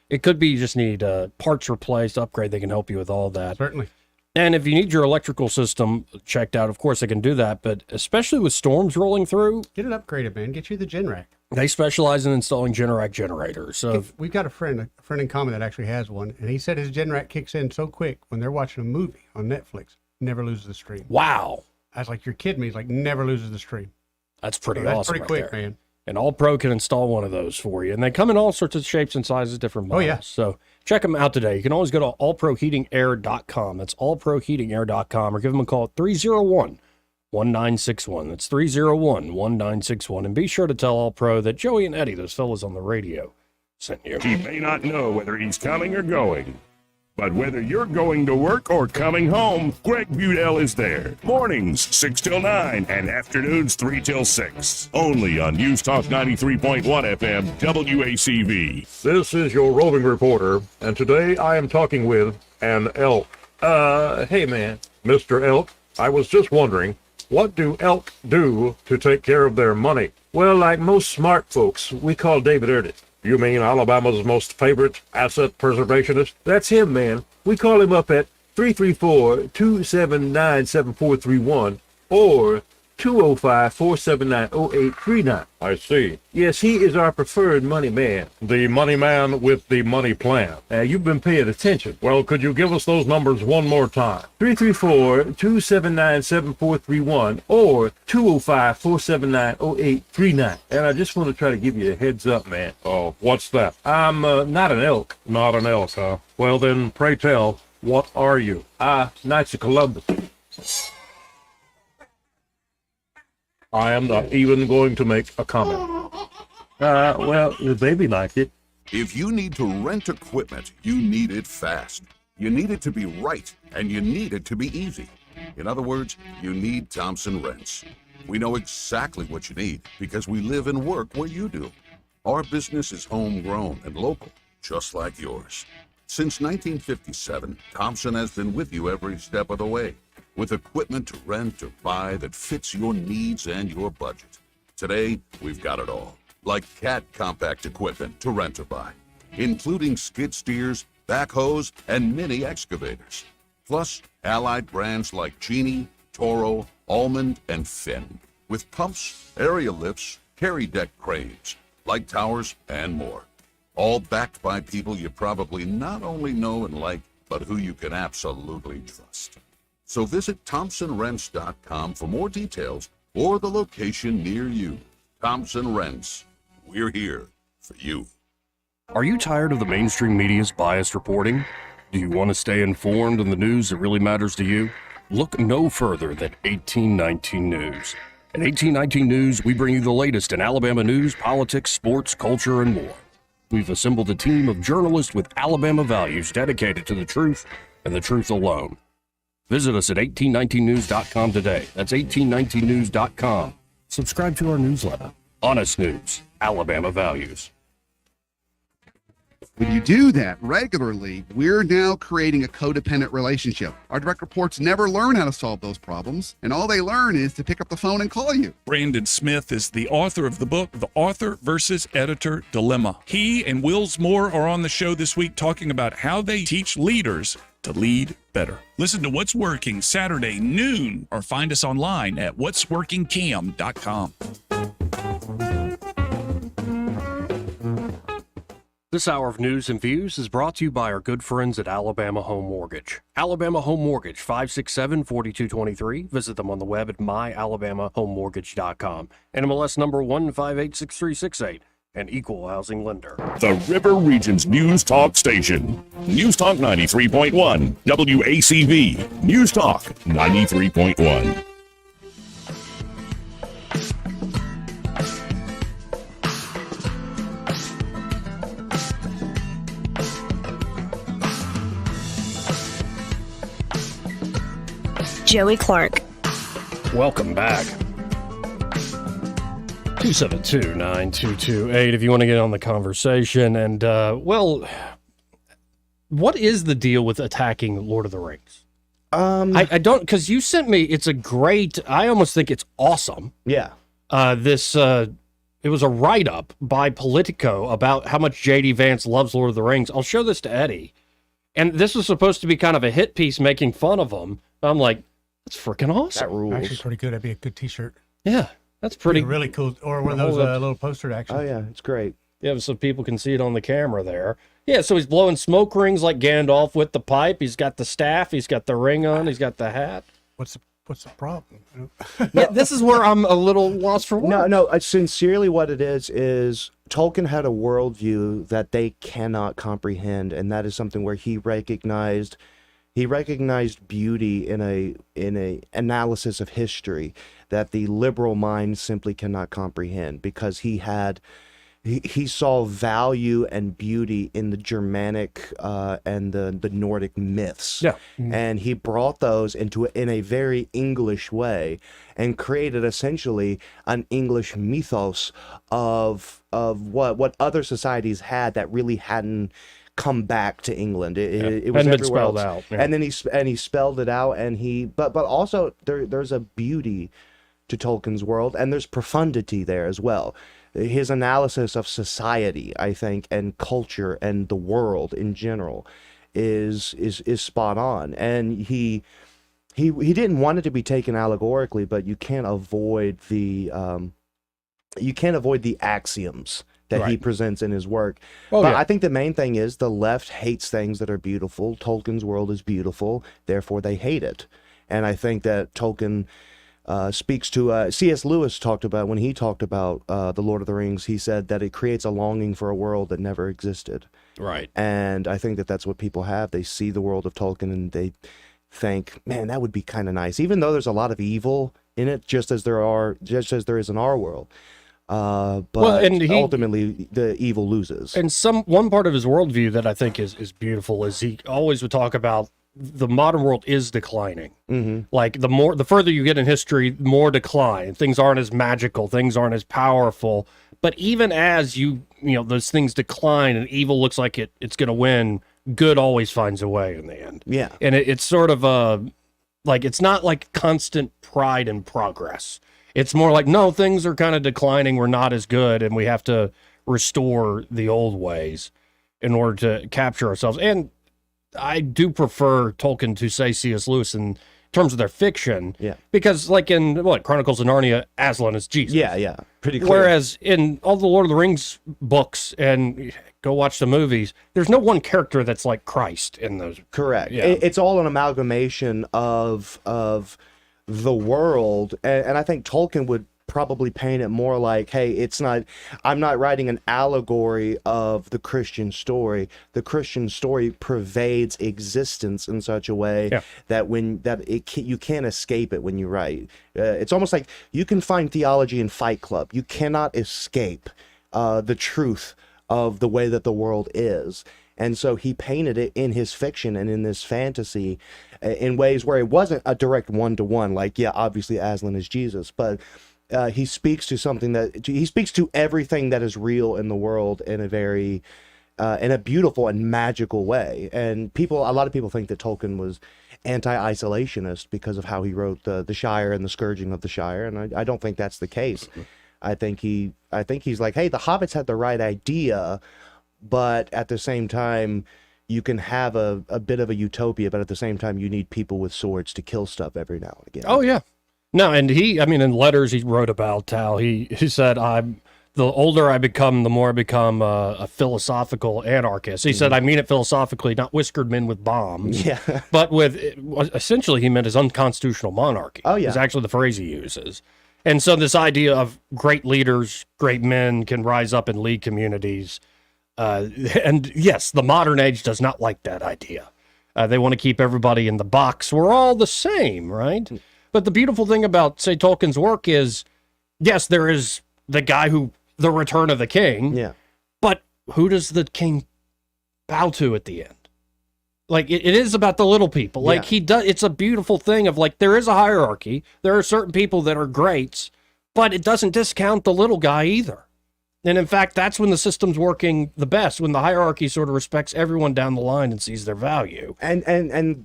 it could be you just need parts replaced, upgrade. They can help you with all that. Certainly. And if you need your electrical system checked out, of course, they can do that. But especially with storms rolling through, get it upgraded, man. Get you the Generac. They specialize in installing Generac generators. So we've got a friend in common that actually has one, and he said his Generac kicks in so quick when they're watching a movie on Netflix, never loses the stream. Wow. I was like, you're kidding me. He's like, never loses the stream. That's pretty That's awesome. pretty right quick, there. man. And All Pro can install one of those for you. And they come in all sorts of shapes and sizes, different models. Oh, yeah. So check them out today. You can always go to allproheatingair.com. That's allproheatingair.com, or give them a call at 301-1961. That's 301-1961. And be sure to tell All Pro that Joey and Eddie, those fellas on the radio, sent you. He may not know whether he's coming or going, but whether you're going to work or coming home, Greg Budell is there. Mornings 6 till 9 and afternoons 3 till 6. Only on News Talk 93.1 FM WACV. This is your roving reporter, and today I am talking with an elk. Hey man, Mr. Elk, I was just wondering, what do elk do to take care of their money? Well, like most smart folks, we call David Erdit. You mean Alabama's most favorite asset preservationist? That's him, man. We call him up at 334-279-7431 or 205-479-0839. I see. Yes, he is our preferred money man. The money man with the money plan. You've been paying attention. Well, could you give us those numbers one more time? 334-279-7431 or 205-479-0839. And I just want to try to give you a heads up, man. Oh, what's that? I'm not an elk. Not an elk, huh? Well, then, pray tell, what are you? Knights of Columbus. I am not even going to make a comment. Well, the baby liked it. If you need to rent equipment, you need it fast. You need it to be right, and you need it to be easy. In other words, you need Thompson Rents. We know exactly what you need because we live and work where you do. Our business is homegrown and local, just like yours. Since 1957, Thompson has been with you every step of the way, with equipment to rent or buy that fits your needs and your budget. Today, we've got it all, like Cat compact equipment to rent or buy, including skid steers, backhoes, and mini excavators. Plus, allied brands like Genie, Toro, Almond, and Finn, with pumps, aerial lifts, carry deck cranes, light towers, and more. All backed by people you probably not only know and like, but who you can absolutely trust. So visit ThompsonRents.com for more details or the location near you. Thompson Rents. We're here for you. Are you tired of the mainstream media's biased reporting? Do you want to stay informed on the news that really matters to you? Look no further than 1819 News. At 1819 News, we bring you the latest in Alabama news, politics, sports, culture, and more. We've assembled a team of journalists with Alabama values dedicated to the truth and the truth alone. Visit us at 1819news.com today. That's 1819news.com. Subscribe to our newsletter. Honest News, Alabama Values. When you do that regularly, we're now creating a codependent relationship. Our direct reports never learn how to solve those problems, and all they learn is to pick up the phone and call you. Brandon Smith is the author of the book, The Author versus Editor Dilemma. He and Wills Moore are on the show this week talking about how they teach leaders to lead better. Listen to What's Working Saturday noon or find us online at whatsworkingcam.com. This hour of news and views is brought to you by our good friends at Alabama Home Mortgage. Alabama Home Mortgage, 567-4223. Visit them on the web at myalabamahomemortgage.com. NMLS number 1586368. An equal housing lender. The River Region's News Talk Station. News Talk 93.1. WACV. News Talk 93.1. Joey Clark. Welcome back. 272-9228 if you want to get on the conversation. And, well, what is the deal with attacking Lord of the Rings? I don't, because you sent me, it's a great, I almost think it's awesome. Yeah. It was a write-up by Politico about how much J.D. Vance loves Lord of the Rings. I'll show this to Eddie. And this was supposed to be kind of a hit piece making fun of him. I'm like, that's freaking awesome. That rules. Actually, pretty good. That'd be a good T-shirt. Yeah, that's pretty really cool. Or one of those little poster action. Oh yeah, it's great. Yeah, so people can see it on the camera there. Yeah, so he's blowing smoke rings like Gandalf with the pipe. He's got the staff. He's got the ring on. He's got the hat. What's the problem? Yeah, this is where I'm a little lost for words. No. Sincerely, what it is Tolkien had a worldview that they cannot comprehend, and that is something where he recognized beauty in a analysis of history that the liberal mind simply cannot comprehend, because he saw value and beauty in the Germanic and the Nordic myths. Yeah. And he brought those in a very English way and created essentially an English mythos of what other societies had that really hadn't come back to England. It was hadn't been everywhere spelled else. out. Yeah. And then he spelled it out, and but also there's a beauty to Tolkien's world, and there's profundity there as well. His analysis of society, I think, and culture and the world in general is spot on. And he didn't want it to be taken allegorically, but you can't avoid the axioms that he presents in his work. But I think the main thing is the left hates things that are beautiful. Tolkien's world is beautiful, therefore they hate it. And I think that Tolkien speaks to C.S. Lewis when he talked about the Lord of the Rings. He said that it creates a longing for a world that never existed. Right. And I think that that's what people have. They see the world of Tolkien and they think, man, that would be kind of nice, even though there's a lot of evil in it, just as there is in our world. But ultimately the evil loses. And one part of his worldview that I think is beautiful is he always would talk about the modern world is declining. Mm-hmm. Like the further you get in history, more decline. Things aren't as magical. Things aren't as powerful. But even as those things decline and evil looks like it's going to win, good always finds a way in the end. Yeah. And it's sort of it's not like constant pride and progress. It's more like, no, things are kind of declining. We're not as good, and we have to restore the old ways in order to capture ourselves. And I do prefer Tolkien to say C.S. Lewis in terms of their fiction. Yeah. Because like in Chronicles of Narnia, Aslan is Jesus. Yeah. Pretty clear. Whereas in all the Lord of the Rings books, and go watch the movies, there's no one character that's like Christ in those. Correct. Yeah. It's all an amalgamation of the world, and I think Tolkien would probably paint it more like, hey, I'm not writing an allegory of the Christian story. The Christian story pervades existence in such a way that you can't escape it when you write. It's almost like you can find theology in Fight Club. You cannot escape the truth of the way that the world is. And so he painted it in his fiction and in this fantasy in ways where it wasn't a direct one-to-one, like, obviously Aslan is Jesus, but he speaks to everything that is real in the world in a very in a beautiful and magical way. And a lot of people think that Tolkien was anti-isolationist because of how he wrote the Shire and the Scourging of the Shire, and I don't think that's the case. I think he's like, hey, the hobbits had the right idea, but at the same time you can have a bit of a utopia, but at the same time you need people with swords to kill stuff every now and again. Oh yeah. No, and in letters he wrote about how he said, the older I become, the more I become a philosophical anarchist. He said, I mean it philosophically, not whiskered men with bombs. Yeah. But essentially he meant his unconstitutional monarchy. Oh, yeah. Is actually the phrase he uses. And so this idea of great leaders, great men can rise up and lead communities. And yes, the modern age does not like that idea. They want to keep everybody in the box. We're all the same, right? But the beautiful thing about, say, Tolkien's work is, yes, there is the guy the Return of the King. Yeah. But who does the king bow to at the end? Like, it is about the little people. Like, he does, it's a beautiful thing of, like, there is a hierarchy. There are certain people that are greats, but it doesn't discount the little guy either. And in fact, that's when the system's working the best, when the hierarchy sort of respects everyone down the line and sees their value. And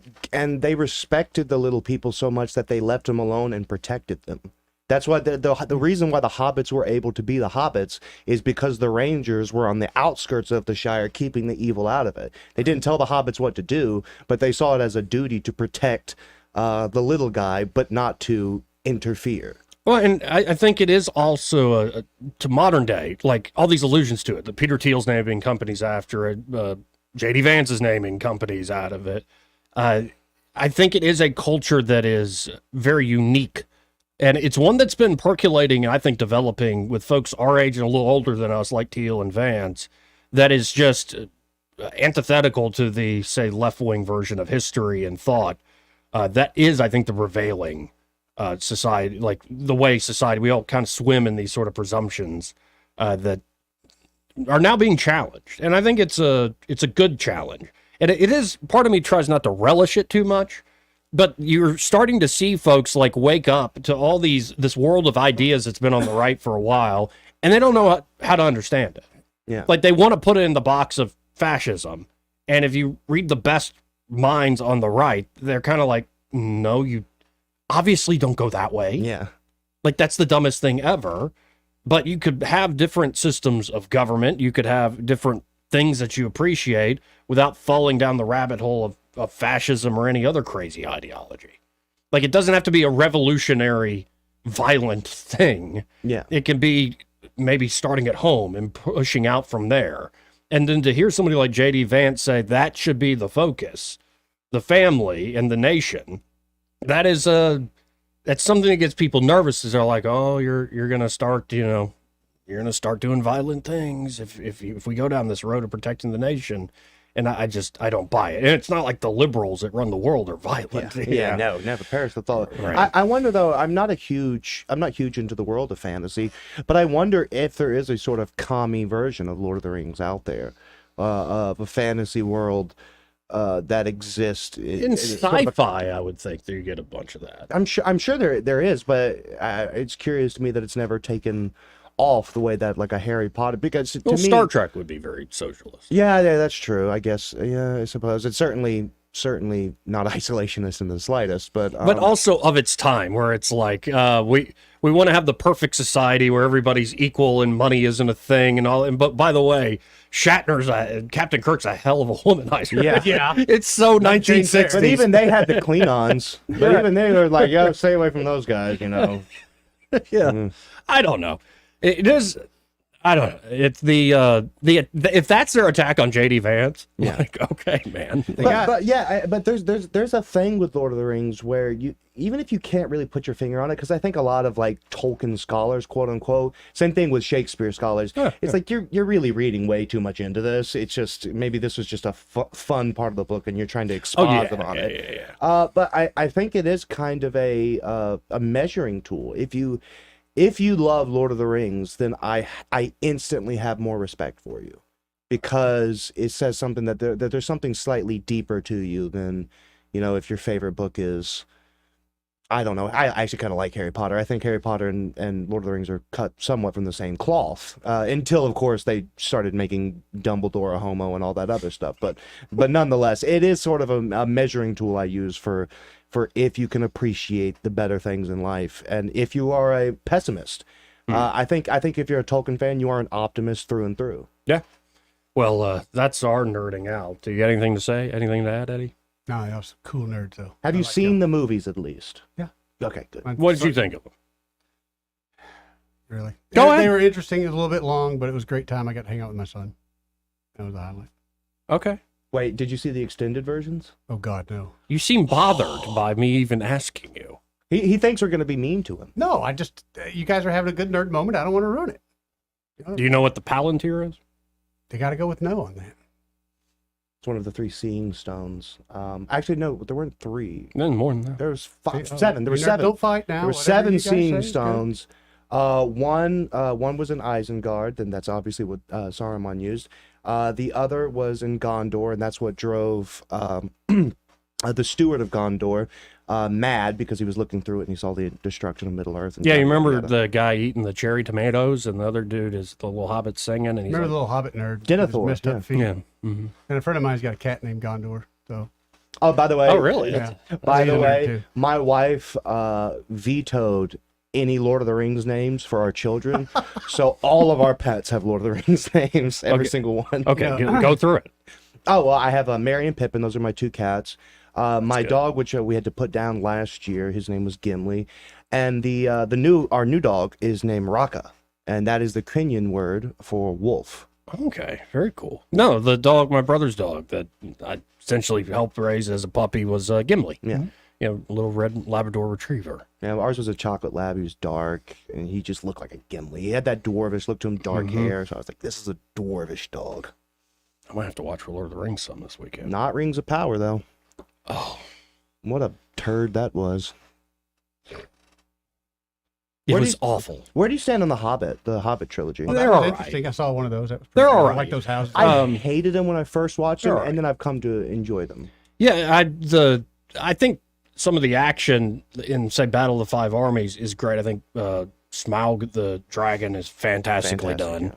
they respected the little people so much that they left them alone and protected them. That's why the reason why the hobbits were able to be the hobbits is because the rangers were on the outskirts of the Shire, keeping the evil out of it. They didn't tell the hobbits what to do, but they saw it as a duty to protect the little guy, but not to interfere. Well, and I think it is also to modern day, like all these allusions to it. The Peter Thiel's naming companies after it, J.D. Vance is naming companies out of it. I think it is a culture that is very unique, and it's one that's been percolating and I think developing with folks our age and a little older than us, like Thiel and Vance, that is just antithetical to the, say, left-wing version of history and thought. That is, I think, the prevailing society, like the way society, we all kind of swim in these sort of presumptions that are now being challenged. And I think it's a good challenge. And it is, part of me tries not to relish it too much, but you're starting to see folks like wake up to all this world of ideas that's been on the right for a while, and they don't know how to understand it. Yeah. Like they want to put it in the box of fascism. And if you read the best minds on the right, they're kind of like, no, you obviously don't go that way. Yeah. Like that's the dumbest thing ever. But you could have different systems of government. You could have different things that you appreciate without falling down the rabbit hole of fascism or any other crazy ideology. Like it doesn't have to be a revolutionary, violent thing. Yeah. It can be maybe starting at home and pushing out from there. And then to hear somebody like J.D. Vance say that should be the focus, the family and the nation, that's something that gets people nervous. Is they're like, oh, you're gonna start, you're gonna start doing violent things if we go down this road of protecting the nation. And I don't buy it. And it's not like the liberals that run the world are violent. Yeah, no, never perish with all. Right. I wonder though. I'm not huge into the world of fantasy, but I wonder if there is a sort of commie version of Lord of the Rings out there, of a fantasy world that exists In sci-fi, I would think that you get a bunch of that. I'm sure there is, but it's curious to me that it's never taken off the way that like a Harry Potter, because to me Star Trek would be very socialist. Yeah, that's true. I guess. Yeah, I suppose it's certainly not isolationist in the slightest, but also of its time, where it's like we want to have the perfect society where everybody's equal and money isn't a thing and all. But by the way, Captain Kirk's a hell of a womanizer. Yeah. It's so 1960s. But even they had the Klingons. But even they were like, yeah, stay away from those guys. Yeah, I don't know. It is. I don't know. It's the if that's their attack on J.D. Vance, like, okay, man. But there's a thing with Lord of the Rings where you, even if you can't really put your finger on it, because I think a lot of like Tolkien scholars, quote unquote, same thing with Shakespeare scholars, it's like you're really reading way too much into this. It's just maybe this was just a fun part of the book and you're trying to exposit on it. But I think it is kind of a measuring tool. If you love Lord of the Rings, then I instantly have more respect for you, because it says something that there's something slightly deeper to you than, if your favorite book is, I don't know. I actually kind of like Harry Potter. I think Harry Potter and Lord of the Rings are cut somewhat from the same cloth, until of course they started making Dumbledore a homo and all that other stuff. But nonetheless, it is sort of a measuring tool I use for if you can appreciate the better things in life, and if you are a pessimist. I think if you're a Tolkien fan, you are an optimist through and through. Yeah. Well, that's our nerding out. Do you got anything to say? Anything to add, Eddie? No, that was cool nerds though. Have you seen the movies at least? Yeah. Okay, good. What did you think of them? Really? Go ahead. They were interesting. It was a little bit long, but it was a great time. I got to hang out with my son. That was the highlight. Okay. Wait, did you see the extended versions? Oh God, no. You seem bothered by me even asking you. He thinks we're going to be mean to him. No, I just you guys are having a good nerd moment. I don't want to ruin it. Do you know what the Palantir is? They got to go with no on that. It's one of the 3 seeing stones. Actually, no, there weren't 3. Then more than that. There was 7. There were 7. Don't fight now. There were 7 seeing stones. One was in Isengard, and that's obviously what Saruman used. The other was in Gondor, and that's what drove the steward of Gondor mad, because he was looking through it and he saw the destruction of Middle Earth. And yeah, you remember the guy eating the cherry tomatoes, and the other dude is the little hobbit singing. And he's remember like, the little hobbit nerd? Denethor. Messed up feet. Yeah. Mm-hmm. And a friend of mine's got a cat named Gondor. So. Oh, by the way. Oh, really? Yeah. By the way, my wife vetoed any Lord of the Rings names for our children. So all of our pets have Lord of the Rings names, every single one. Okay, go through it. Oh, well, I have Merry and Pippin. Those are my 2 cats. My dog, which we had to put down last year, his name was Gimli. And our new dog is named Raka. And that is the Kenyan word for wolf. Okay, very cool. No, the dog, my brother's dog that I essentially helped raise as a puppy was Gimli. Yeah. A little red Labrador retriever. Yeah, ours was a chocolate lab. He was dark, and he just looked like a Gimli. He had that dwarvish look to him, dark hair. So I was like, this is a dwarvish dog. I might have to watch for Lord of the Rings some this weekend. Not Rings of Power, though. Oh. What a turd that was. It was awful. Where do you stand on the Hobbit trilogy? Well, that was interesting. I saw one of those. That was They're cool. all I right. like those houses. I hated them when I first watched them, They're and then I've come to enjoy them. Yeah, I think some of the action in, say, Battle of the Five Armies is great. I think Smaug the dragon is fantastically done. Yeah.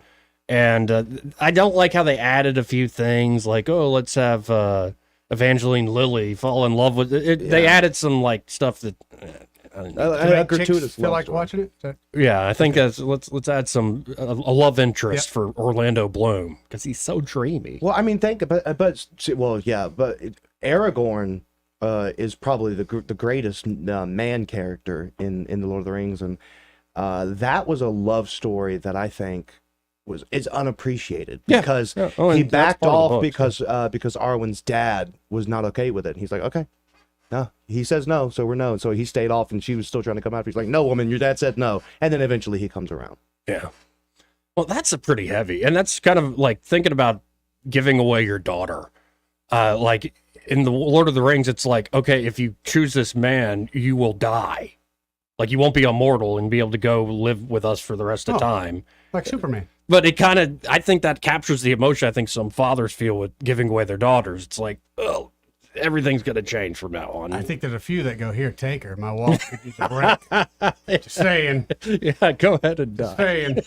And I don't like how they added a few things, like, oh, let's have Evangeline Lilly fall in love with it. Yeah. They added some like stuff that I don't know. A gratuitous feel love like story. watching it? Yeah, I think let's add some a love interest for Orlando Bloom, because he's so dreamy. Well, I mean, Aragorn is probably the greatest man character in the Lord of the Rings, and that was a love story that I think is unappreciated, because he backed off because Arwen's dad was not okay with it. And he's like, okay, no, he says no, so we're no. So he stayed off, and she was still trying to come after. He's like, no, woman, your dad said no, and then eventually he comes around. Yeah. Well, that's a pretty heavy, and that's kind of like thinking about giving away your daughter. Like in the Lord of the Rings, it's like, okay, if you choose this man, you will die. Like you won't be immortal and be able to go live with us for the rest of time. Like Superman. But it kind of, I think that captures the emotion I think some fathers feel with giving away their daughters. It's like, oh, everything's going to change from now on. I think there's a few that go, here, take her. My walk could use a break. Just saying. Yeah, go ahead and die. Just saying.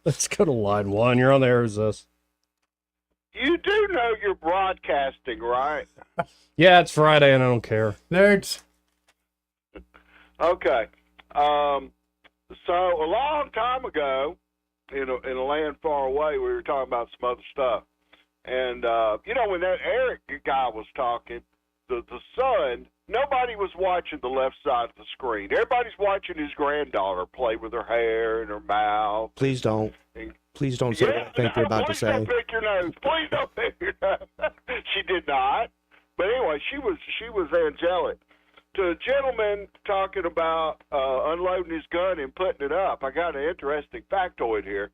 Let's go to line 1. You're on the air. Who's this? You do know you're broadcasting, right? Yeah, it's Friday and I don't care. Nerds. Okay. So a long time ago, in a land far away, we were talking about some other stuff. And, when that Eric guy was talking, the son, nobody was watching the left side of the screen. Everybody's watching his granddaughter play with her hair and her mouth. Please don't. Please don't say what I think you're about to say. Please don't pick your nose. Please don't pick your nose. She did not. But anyway, she was angelic. To a gentleman talking about unloading his gun and putting it up, I got an interesting factoid here.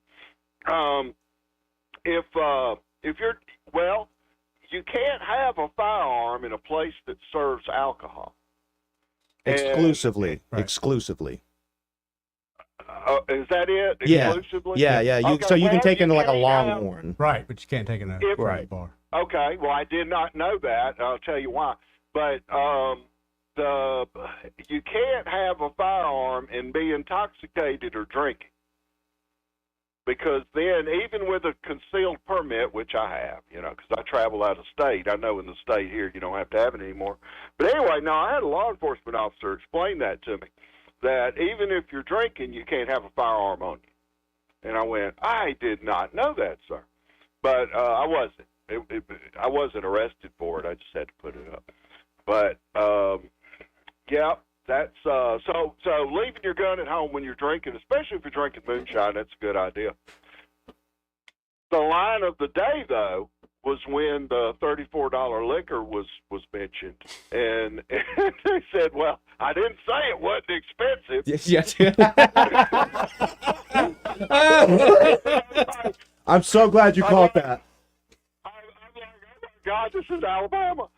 You can't have a firearm in a place that serves alcohol. Exclusively. Exclusively. Is that it? Yeah. Exclusively? Yeah. So you can take into like a Longhorn. Right, but you can't take it in a right bar. Okay, well, I did not know that. I'll tell you why. But you can't have a firearm and be intoxicated or drinking. Because then, even with a concealed permit, which I have, because I travel out of state, I know in the state here you don't have to have it anymore. But anyway, now I had a law enforcement officer explain that to me, that even if you're drinking, you can't have a firearm on you. And I went, I did not know that, sir. But I wasn't. I wasn't arrested for it. I just had to put it up. But yeah, that's so leaving your gun at home when you're drinking, especially if you're drinking moonshine, that's a good idea. The line of the day, though, was when the $34 liquor was mentioned, and they said, "Well, I didn't say it wasn't expensive." Yes. I'm so glad you caught that. God, this is Alabama.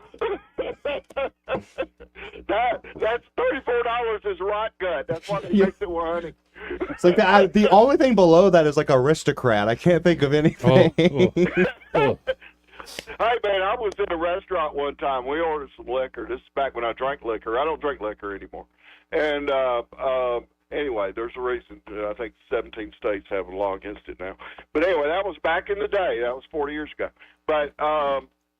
That's $34 is rot gut. That's why they makes it $100. It's like the only thing below that is like aristocrat. I can't think of anything. Hey man, I was in a restaurant one time. We ordered some liquor. This is back when I drank liquor. I don't drink liquor anymore. And anyway, there's a reason. I think 17 states have a law against it now. But anyway, that was back in the day. That was 40 years ago. But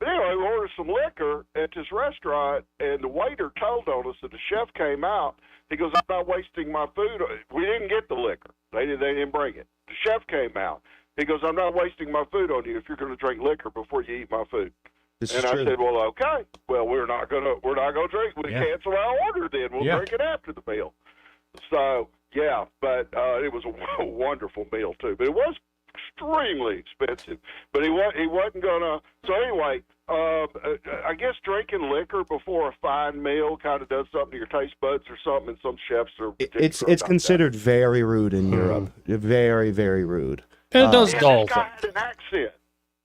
anyway, we ordered some liquor at this restaurant, and the waiter told on us that the chef came out. He goes, "I'm not wasting my food." We didn't get the liquor. They didn't bring it. The chef came out. He goes, "I'm not wasting my food on you if you're going to drink liquor before you eat my food." This and is I true. said, "Well, okay. Well, we're not gonna drink. We cancel our order then. We'll drink it after the meal." So yeah, but it was a wonderful meal too. But it was extremely expensive. But he wasn't gonna. So anyway, I guess drinking liquor before a fine meal kind of does something to your taste buds or something. And some chefs are. It's considered very rude in Europe. Very, very rude. And it does dull This guy had an accent.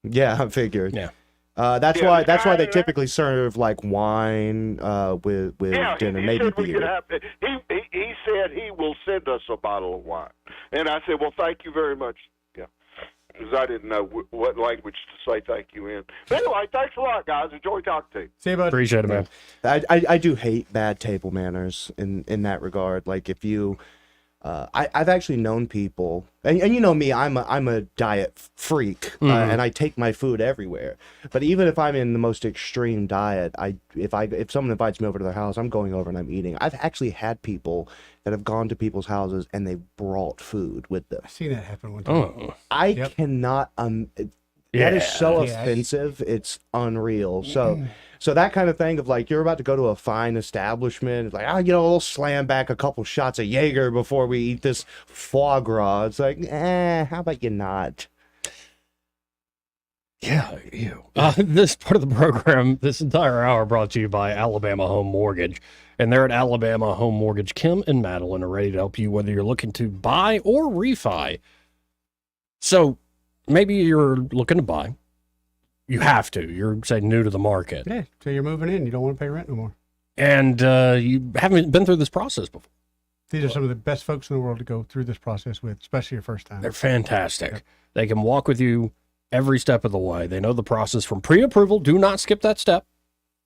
Yeah, I figured. Yeah. That's why they typically serve like wine with dinner, he maybe said we could beer. have, he said he will send us a bottle of wine, and I said, "Well, thank you very much." Yeah, because I didn't know what language to say thank you in. But anyway, thanks a lot, guys. Enjoy talking to you. See you, bud. Appreciate it, man. I do hate bad table manners in that regard. Like if you, I've actually known people, and you know me, I'm a diet freak, and I take my food everywhere. But even if I'm in the most extreme diet, if someone invites me over to their house, I'm going over and I'm eating. I've actually had people that have gone to people's houses and they've brought food with them. I've seen that happen one time. I cannot. That is so offensive. It's unreal. So that kind of thing of like you're about to go to a fine establishment, it's like we'll slam back a couple shots of Jaeger before we eat this foie gras. It's like, how about you not? Yeah, ew. This part of the program, this entire hour, brought to you by Alabama Home Mortgage. And they're at Alabama Home Mortgage. Kim and Madeline are ready to help you whether you're looking to buy or refi. So maybe you're looking to buy. you have to. You're, say, new to the market. Yeah, so you're moving in. You don't want to pay rent no more. And you haven't been through this process before. These are some of the best folks in the world to go through this process with, especially your first time. They're fantastic. Yep. They can walk with you every step of the way. They know the process from pre-approval. Do not skip that step.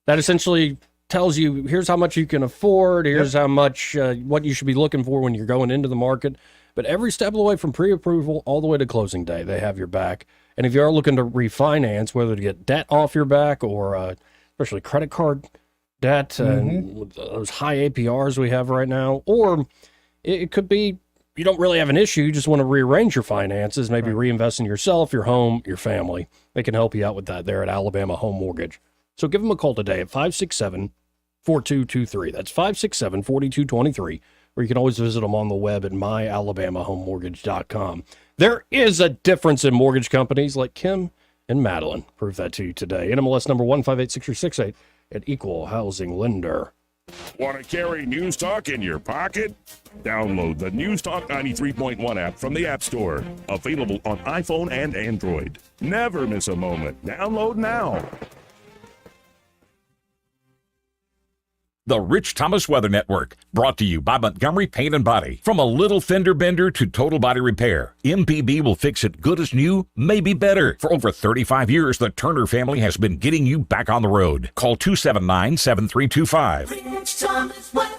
That essentially tells you, here's how much you can afford, here's how much, what you should be looking for when you're going into the market. But every step of the way from pre-approval all the way to closing day, they have your back. And if you are looking to refinance, whether to get debt off your back or especially credit card debt and with those high APRs we have right now, or it could be you don't really have an issue, you just want to rearrange your finances, maybe reinvest in yourself, your home, your family. They can help you out with that there at Alabama Home Mortgage. So give them a call today at 567-4223. That's 567-4223. Or you can always visit them on the web at myalabamahomemortgage.com. There is a difference in mortgage companies like Kim and Madeline. Prove that to you today. NMLS number 1586368 at Equal Housing Lender. Want to carry News Talk in your pocket? Download the News Talk 93.1 app from the App Store. Available on iPhone and Android. Never miss a moment. Download now. The Rich Thomas Weather Network, brought to you by Montgomery Paint and Body. From a little fender bender to total body repair, MPB will fix it good as new, maybe better. For over 35 years, the Turner family has been getting you back on the road. Call 279-7325. Rich Thomas Weather.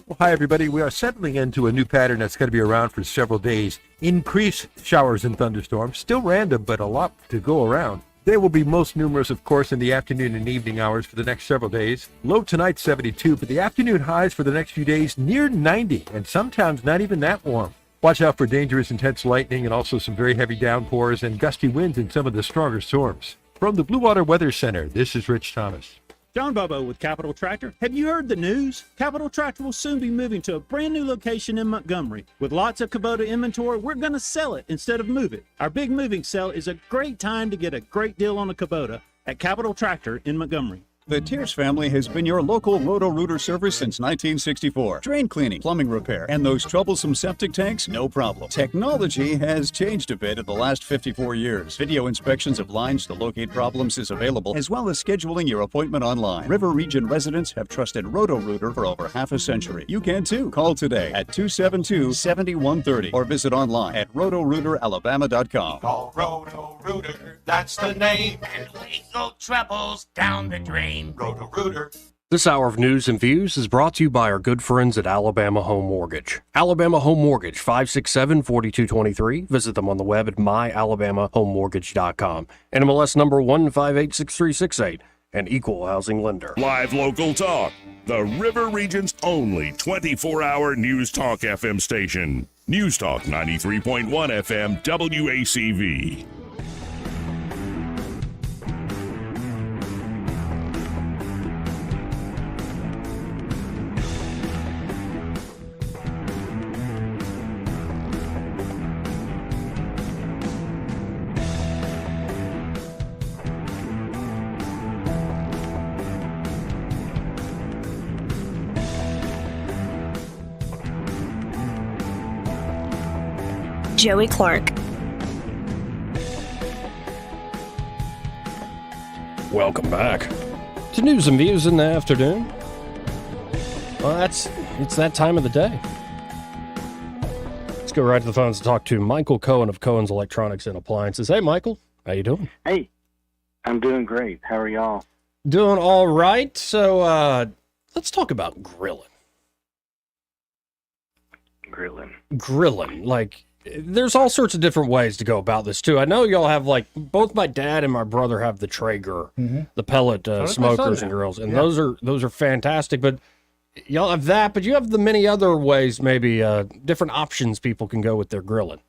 Well, hi, everybody. We are settling into a new pattern that's going to be around for several days. Increased showers and thunderstorms, still random, but a lot to go around. They will be most numerous, of course, in the afternoon and evening hours for the next several days. Low tonight, 72, but the afternoon highs for the next few days near 90, and sometimes not even that warm. Watch out for dangerous, intense lightning and also some very heavy downpours and gusty winds in some of the stronger storms. From the Blue Water Weather Center, this is Rich Thomas. John Bobo with Capital Tractor. Have you heard the news? Capital Tractor will soon be moving to a brand new location in Montgomery. With lots of Kubota inventory, we're going to sell it instead of move it. Our big moving sale is a great time to get a great deal on a Kubota at Capital Tractor in Montgomery. The Tears family has been your local Roto-Rooter service since 1964. Drain cleaning, plumbing repair, and those troublesome septic tanks, no problem. Technology has changed a bit in the last 54 years. Video inspections of lines to locate problems is available, as well as scheduling your appointment online. River Region residents have trusted Roto-Rooter for over half a century. You can too. Call today at 272-7130 or visit online at rotorooteralabama.com. Call Roto-Rooter, that's the name, and legal troubles down the drain. Roto-Rooter. This hour of news and views is brought to you by our good friends at Alabama Home Mortgage. Alabama Home Mortgage, 567-4223. Visit them on the web at myalabamahomemortgage.com. NMLS number 1586368, an equal housing lender. Live local talk. The River Region's only 24-hour News Talk FM station. News Talk 93.1 FM WACV. Joey Clark. Welcome back to News and Views in the afternoon. Well, it's that time of the day. Let's go right to the phones to talk to Michael Cohen of Cohen's Electronics and Appliances. Hey, Michael. How you doing? Hey, I'm doing great. How are y'all? Doing all right. So let's talk about grilling. Grilling. Like, there's all sorts of different ways to go about this, too. I know y'all have, like, both my dad and my brother have the Traeger, the pellet smokers and grills, and those are fantastic. But y'all have that, but you have the many other ways, maybe different options people can go with their grilling.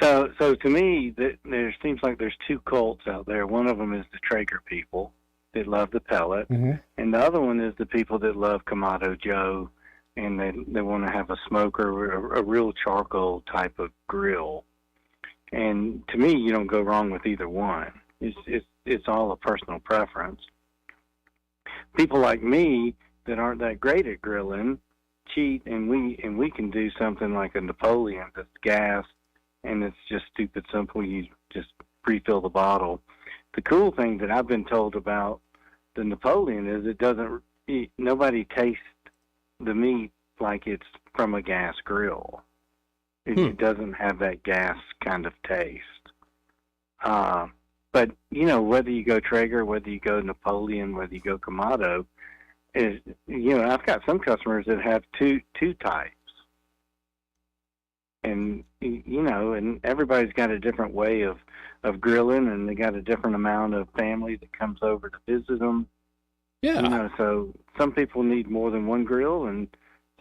So to me, there seems like there's two cults out there. One of them is the Traeger people that love the pellet, and the other one is the people that love Kamado Joe, and they want to have a smoker, a real charcoal type of grill. And to me, you don't go wrong with either one. It's all a personal preference. People like me that aren't that great at grilling cheat, and we can do something like a Napoleon that's gas, and it's just stupid simple. You just pre-fill the bottle. The cool thing that I've been told about the Napoleon is nobody tastes the meat like it's from a gas grill. It doesn't have that gas kind of taste. But, whether you go Traeger, whether you go Napoleon, whether you go Kamado, I've got some customers that have two types. And, and everybody's got a different way of grilling, and they got a different amount of family that comes over to visit them. Yeah. So some people need more than one grill, and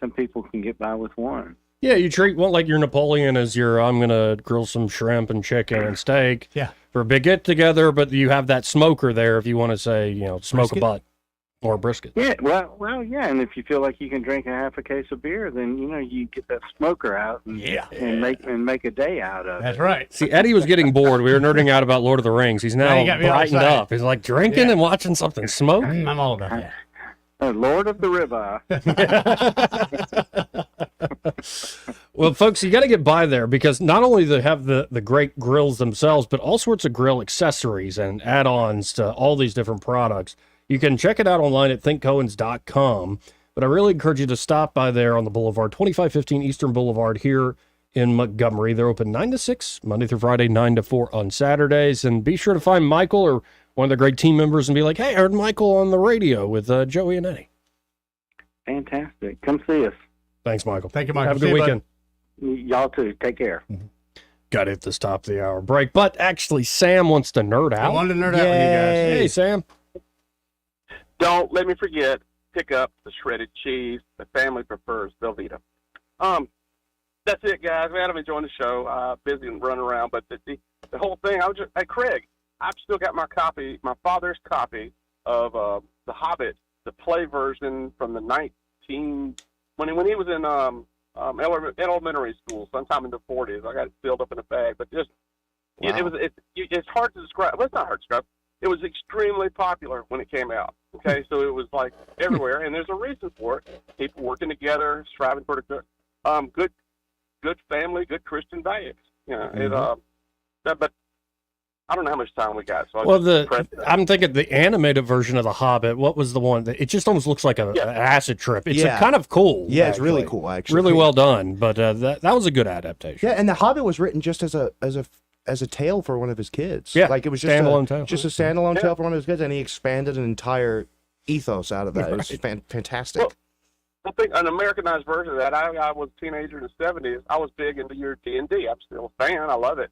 some people can get by with one. Yeah, you treat one like your Napoleon as I'm going to grill some shrimp and chicken and steak for a big get-together, but you have that smoker there if you want to say, smoke Brisket? a butt or a brisket. Yeah, well, yeah, and if you feel like you can drink a half a case of beer, then, you get that smoker out and make a day out of it. That's right. See, Eddie was getting bored. We were nerding out about Lord of the Rings. He's now you got me all brightened excited. up. He's like drinking and watching something smoke. I'm all about that. Lord of the Ribeye. Well, folks, you got to get by there because not only do they have the great grills themselves, but all sorts of grill accessories and add-ons to all these different products. You can check it out online at thinkcohens.com, but I really encourage you to stop by there on the Boulevard, 2515 Eastern Boulevard here in Montgomery. They're open 9 to 6, Monday through Friday, 9 to 4 on Saturdays. And be sure to find Michael or one of the great team members and be like, hey, I heard Michael on the radio with Joey and Eddie. Fantastic. Come see us. Thanks, Michael. Thank you, Michael. Have a good weekend. Y'all too. Take care. Got to hit this top of the hour break. But actually, Sam wants to nerd out. I wanted to nerd out with you guys. Hey, Sam. Don't let me forget, pick up the shredded cheese. The family prefers Velveeta. That's it, guys. Man, I'm enjoying the show. Busy and running around, but the whole thing, hey, Craig, I've still got my father's copy of The Hobbit, the play version from the when he was in elementary school, sometime in the 40s. I got it filled up in a bag, but just it's hard to describe. Well, it's not hard to describe. It was extremely popular when it came out. Okay, so it was like everywhere, and there's a reason for it. People working together, striving for the good family, good Christian values. But I don't know how much time we got. So I'm thinking the animated version of The Hobbit. What was the one that it just almost looks like an acid trip? It's kind of cool. Yeah, it's really cool, actually. Really well done. But that was a good adaptation. Yeah, and The Hobbit was written just as a tale for one of his kids. Yeah, like it was just standalone tale. Just a standalone tale for one of his kids, and he expanded an entire ethos out of that. It was fantastic. Well, I think an Americanized version of that. I was a teenager in the '70s. I was big into your D&D. I'm still a fan. I love it.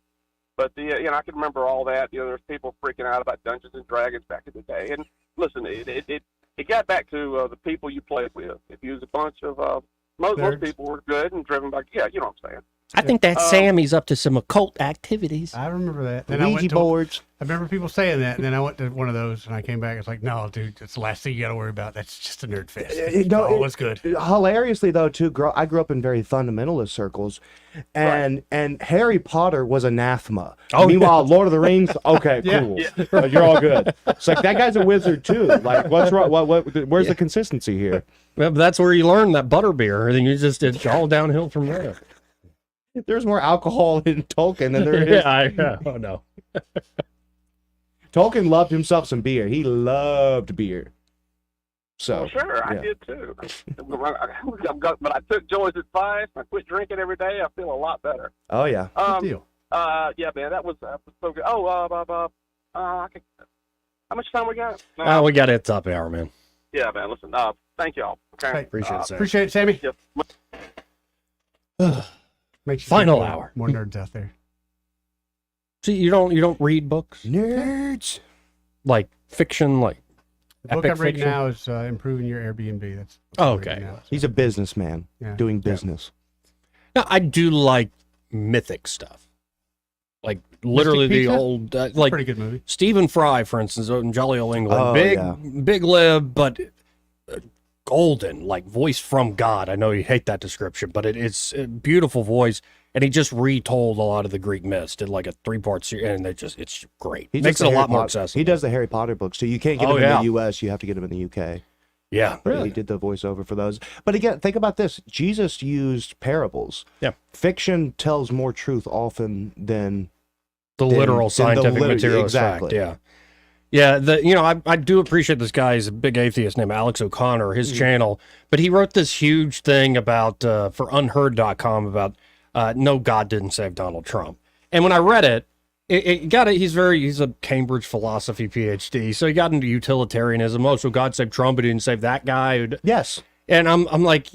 But I can remember all that. There's people freaking out about Dungeons and Dragons back in the day. And listen, it got back to the people you played with. If you was a bunch of most people were good and driven by you know what I'm saying. I think that Sammy's up to some occult activities. I remember that. Then Ouija boards. I remember people saying that, and then I went to one of those, and I came back. It's like, no, dude, that's the last thing you got to worry about. That's just a nerd fest. It's good. Hilariously, though, too, I grew up in very fundamentalist circles, and Harry Potter was anathema. Meanwhile, Lord of the Rings, okay, cool. Yeah. You're all good. It's like, that guy's a wizard, too. Like, what's wrong? Where's the consistency here? Well, that's where you learn that butterbeer, and then it's all downhill from there. There's more alcohol in Tolkien than there is. Oh, no. Tolkien loved himself some beer. He loved beer. So sure, I did too. But I took Joy's advice. I quit drinking every day. I feel a lot better. Oh yeah. Good deal. Yeah, man, that was so good. Oh, how much time we got? We got it at the top of the hour, man. Yeah, man. Listen, thank y'all. Okay. Appreciate it, Sam. Appreciate it, Sammy. Makes you Final think hour. More nerds out there. See, you don't read books? Nerds. Like fiction, like The book epic I'm reading fiction? now is Improving Your Airbnb. That's okay. He's a businessman doing business. Now, I do like mythic stuff. Like literally the Pizza? old, like pretty good movie. Stephen Fry, for instance, in Jolly Old England. Oh, big lib, but golden, like voice from God. I know you hate that description, but it's a beautiful voice. And he just retold a lot of the Greek myths, did like a 3-part series, and it's great. He Makes does it a the lot Harry more Potter- accessible. He does the Harry Potter books, so you can't get him in the U.S. You have to get him in the U.K. Yeah, But really. he did the voiceover for those. But again, think about this: Jesus used parables. Yeah, fiction tells more truth often than the than- literal than the scientific material exactly. is fact. Yeah. Yeah, I do appreciate this guy. He's a big atheist named Alex O'Connor, his channel. But he wrote this huge thing about, for unheard.com about, no, God didn't save Donald Trump. And when I read it, he's a Cambridge philosophy PhD. So he got into utilitarianism. Oh, so God saved Trump, but he didn't save that guy. Yes. And I'm like,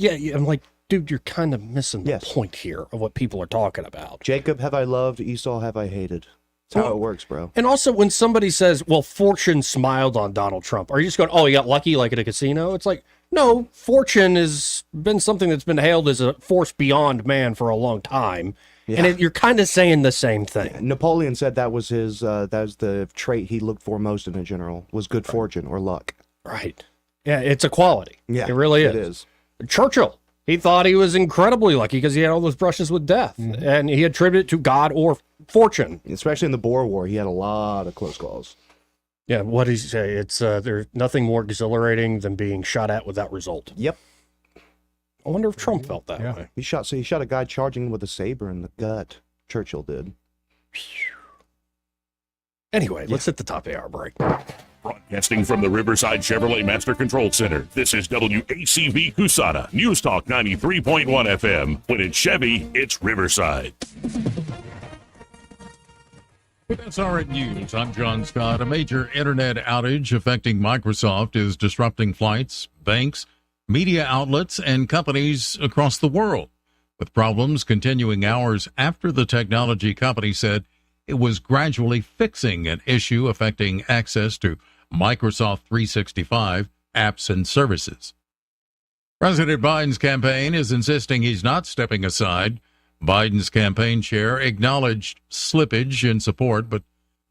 dude, you're kind of missing the point here of what people are talking about. Jacob have I loved, Esau have I hated. That's how it works, bro. And also, when somebody says, well, fortune smiled on Donald Trump, are you just going, oh, he got lucky like at a casino? It's like, no, fortune has been something that's been hailed as a force beyond man for a long time. Yeah. And you're kind of saying the same thing. Yeah, Napoleon said that was the trait he looked for most in a general, was good fortune or luck. Right. Yeah, it's a quality. Yeah, it really is. It is. Churchill, he thought he was incredibly lucky because he had all those brushes with death. And he attributed it to God or fortune. Especially in the Boer War, he had a lot of close calls. Yeah, what did he say? It's there's nothing more exhilarating than being shot at without result. Yep. I wonder if Trump felt that way. He shot a guy charging him with a saber in the gut. Churchill did. Anyway, let's hit the top of our break. Broadcasting from the Riverside Chevrolet Master Control Center, this is WACV Cusana, News Talk 93.1 FM. When it's Chevy, it's Riverside. With SRN News, I'm John Scott. A major internet outage affecting Microsoft is disrupting flights, banks, media outlets, and companies across the world, with problems continuing hours after the technology company said it was gradually fixing an issue affecting access to Microsoft 365 apps and services. President Biden's campaign is insisting he's not stepping aside. Biden's campaign chair acknowledged slippage in support, but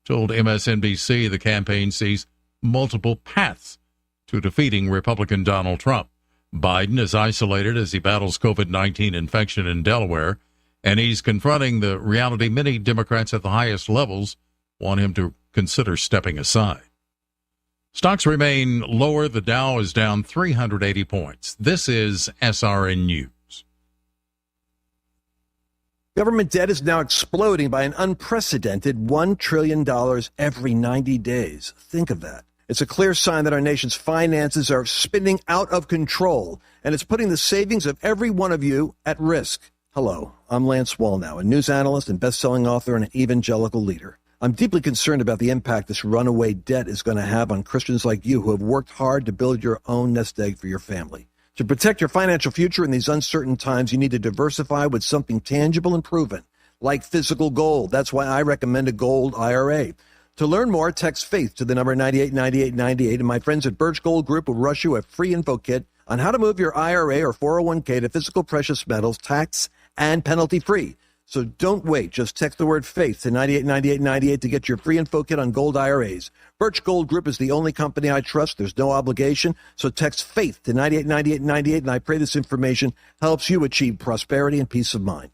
told MSNBC the campaign sees multiple paths to defeating Republican Donald Trump. Biden is isolated as he battles COVID-19 infection in Delaware, and he's confronting the reality many Democrats at the highest levels want him to consider stepping aside. Stocks remain lower. The Dow is down 380 points. This is SRN News. Government debt is now exploding by an unprecedented $1 trillion every 90 days. Think of that. It's a clear sign that our nation's finances are spinning out of control, and it's putting the savings of every one of you at risk. Hello, I'm Lance Wallnow, a news analyst and best-selling author and an evangelical leader. I'm deeply concerned about the impact this runaway debt is going to have on Christians like you who have worked hard to build your own nest egg for your family. To protect your financial future in these uncertain times, you need to diversify with something tangible and proven, like physical gold. That's why I recommend a gold IRA. To learn more, text FAITH to the number 989898, and my friends at Birch Gold Group will rush you a free info kit on how to move your IRA or 401k to physical precious metals, tax and penalty free. So don't wait. Just text the word FAITH to 989898 to get your free info kit on gold IRAs. Birch Gold Group is the only company I trust. There's no obligation. So text FAITH to 989898, and I pray this information helps you achieve prosperity and peace of mind.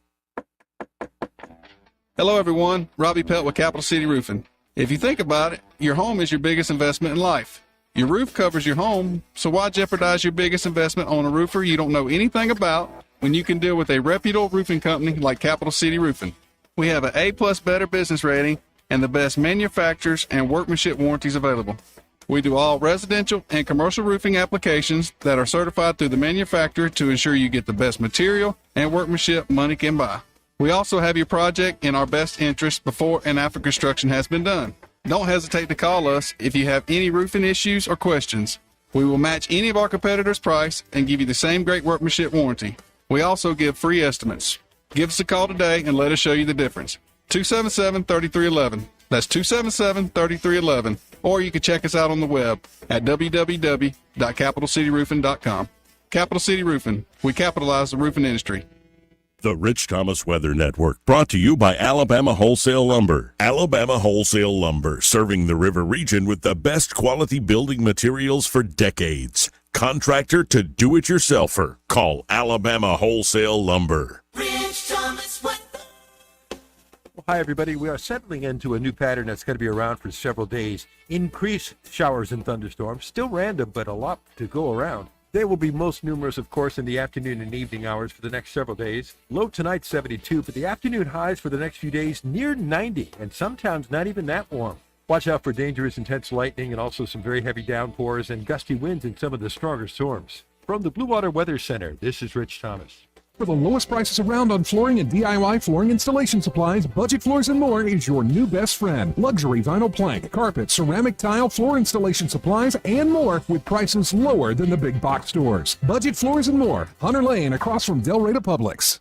Hello, everyone. Robbie Pelt with Capital City Roofing. If you think about it, your home is your biggest investment in life. Your roof covers your home, so why jeopardize your biggest investment on a roofer you don't know anything about when you can deal with a reputable roofing company like Capital City Roofing? We have an A+ Better business rating and the best manufacturers and workmanship warranties available. We do all residential and commercial roofing applications that are certified through the manufacturer to ensure you get the best material and workmanship money can buy. We also have your project in our best interest before and after construction has been done. Don't hesitate to call us if you have any roofing issues or questions. We will match any of our competitors' price and give you the same great workmanship warranty. We also give free estimates. Give us a call today and let us show you the difference. 277-3311. That's 277-3311. Or you can check us out on the web at www.capitalcityroofing.com. Capital City Roofing. We capitalize the roofing industry. The Rich Thomas Weather Network, brought to you by Alabama Wholesale Lumber. Alabama Wholesale Lumber, serving the river region with the best quality building materials for decades. Contractor to do-it-yourselfer. Call Alabama Wholesale Lumber. Rich Thomas Weather. Well, hi, everybody. We are settling into a new pattern that's going to be around for several days. Increased showers and thunderstorms. Still random, but a lot to go around. They will be most numerous, of course, in the afternoon and evening hours for the next several days. Low tonight, 72, but the afternoon highs for the next few days near 90, and some towns not even that warm. Watch out for dangerous, intense lightning and also some very heavy downpours and gusty winds in some of the stronger storms. From the Blue Water Weather Center, this is Rich Thomas. For the lowest prices around on flooring and DIY flooring installation supplies, Budget Floors and More is your new best friend. Luxury vinyl plank, carpet, ceramic tile, floor installation supplies, and more with prices lower than the big box stores. Budget Floors and More, Hunter Lane across from Del Rey to Publix.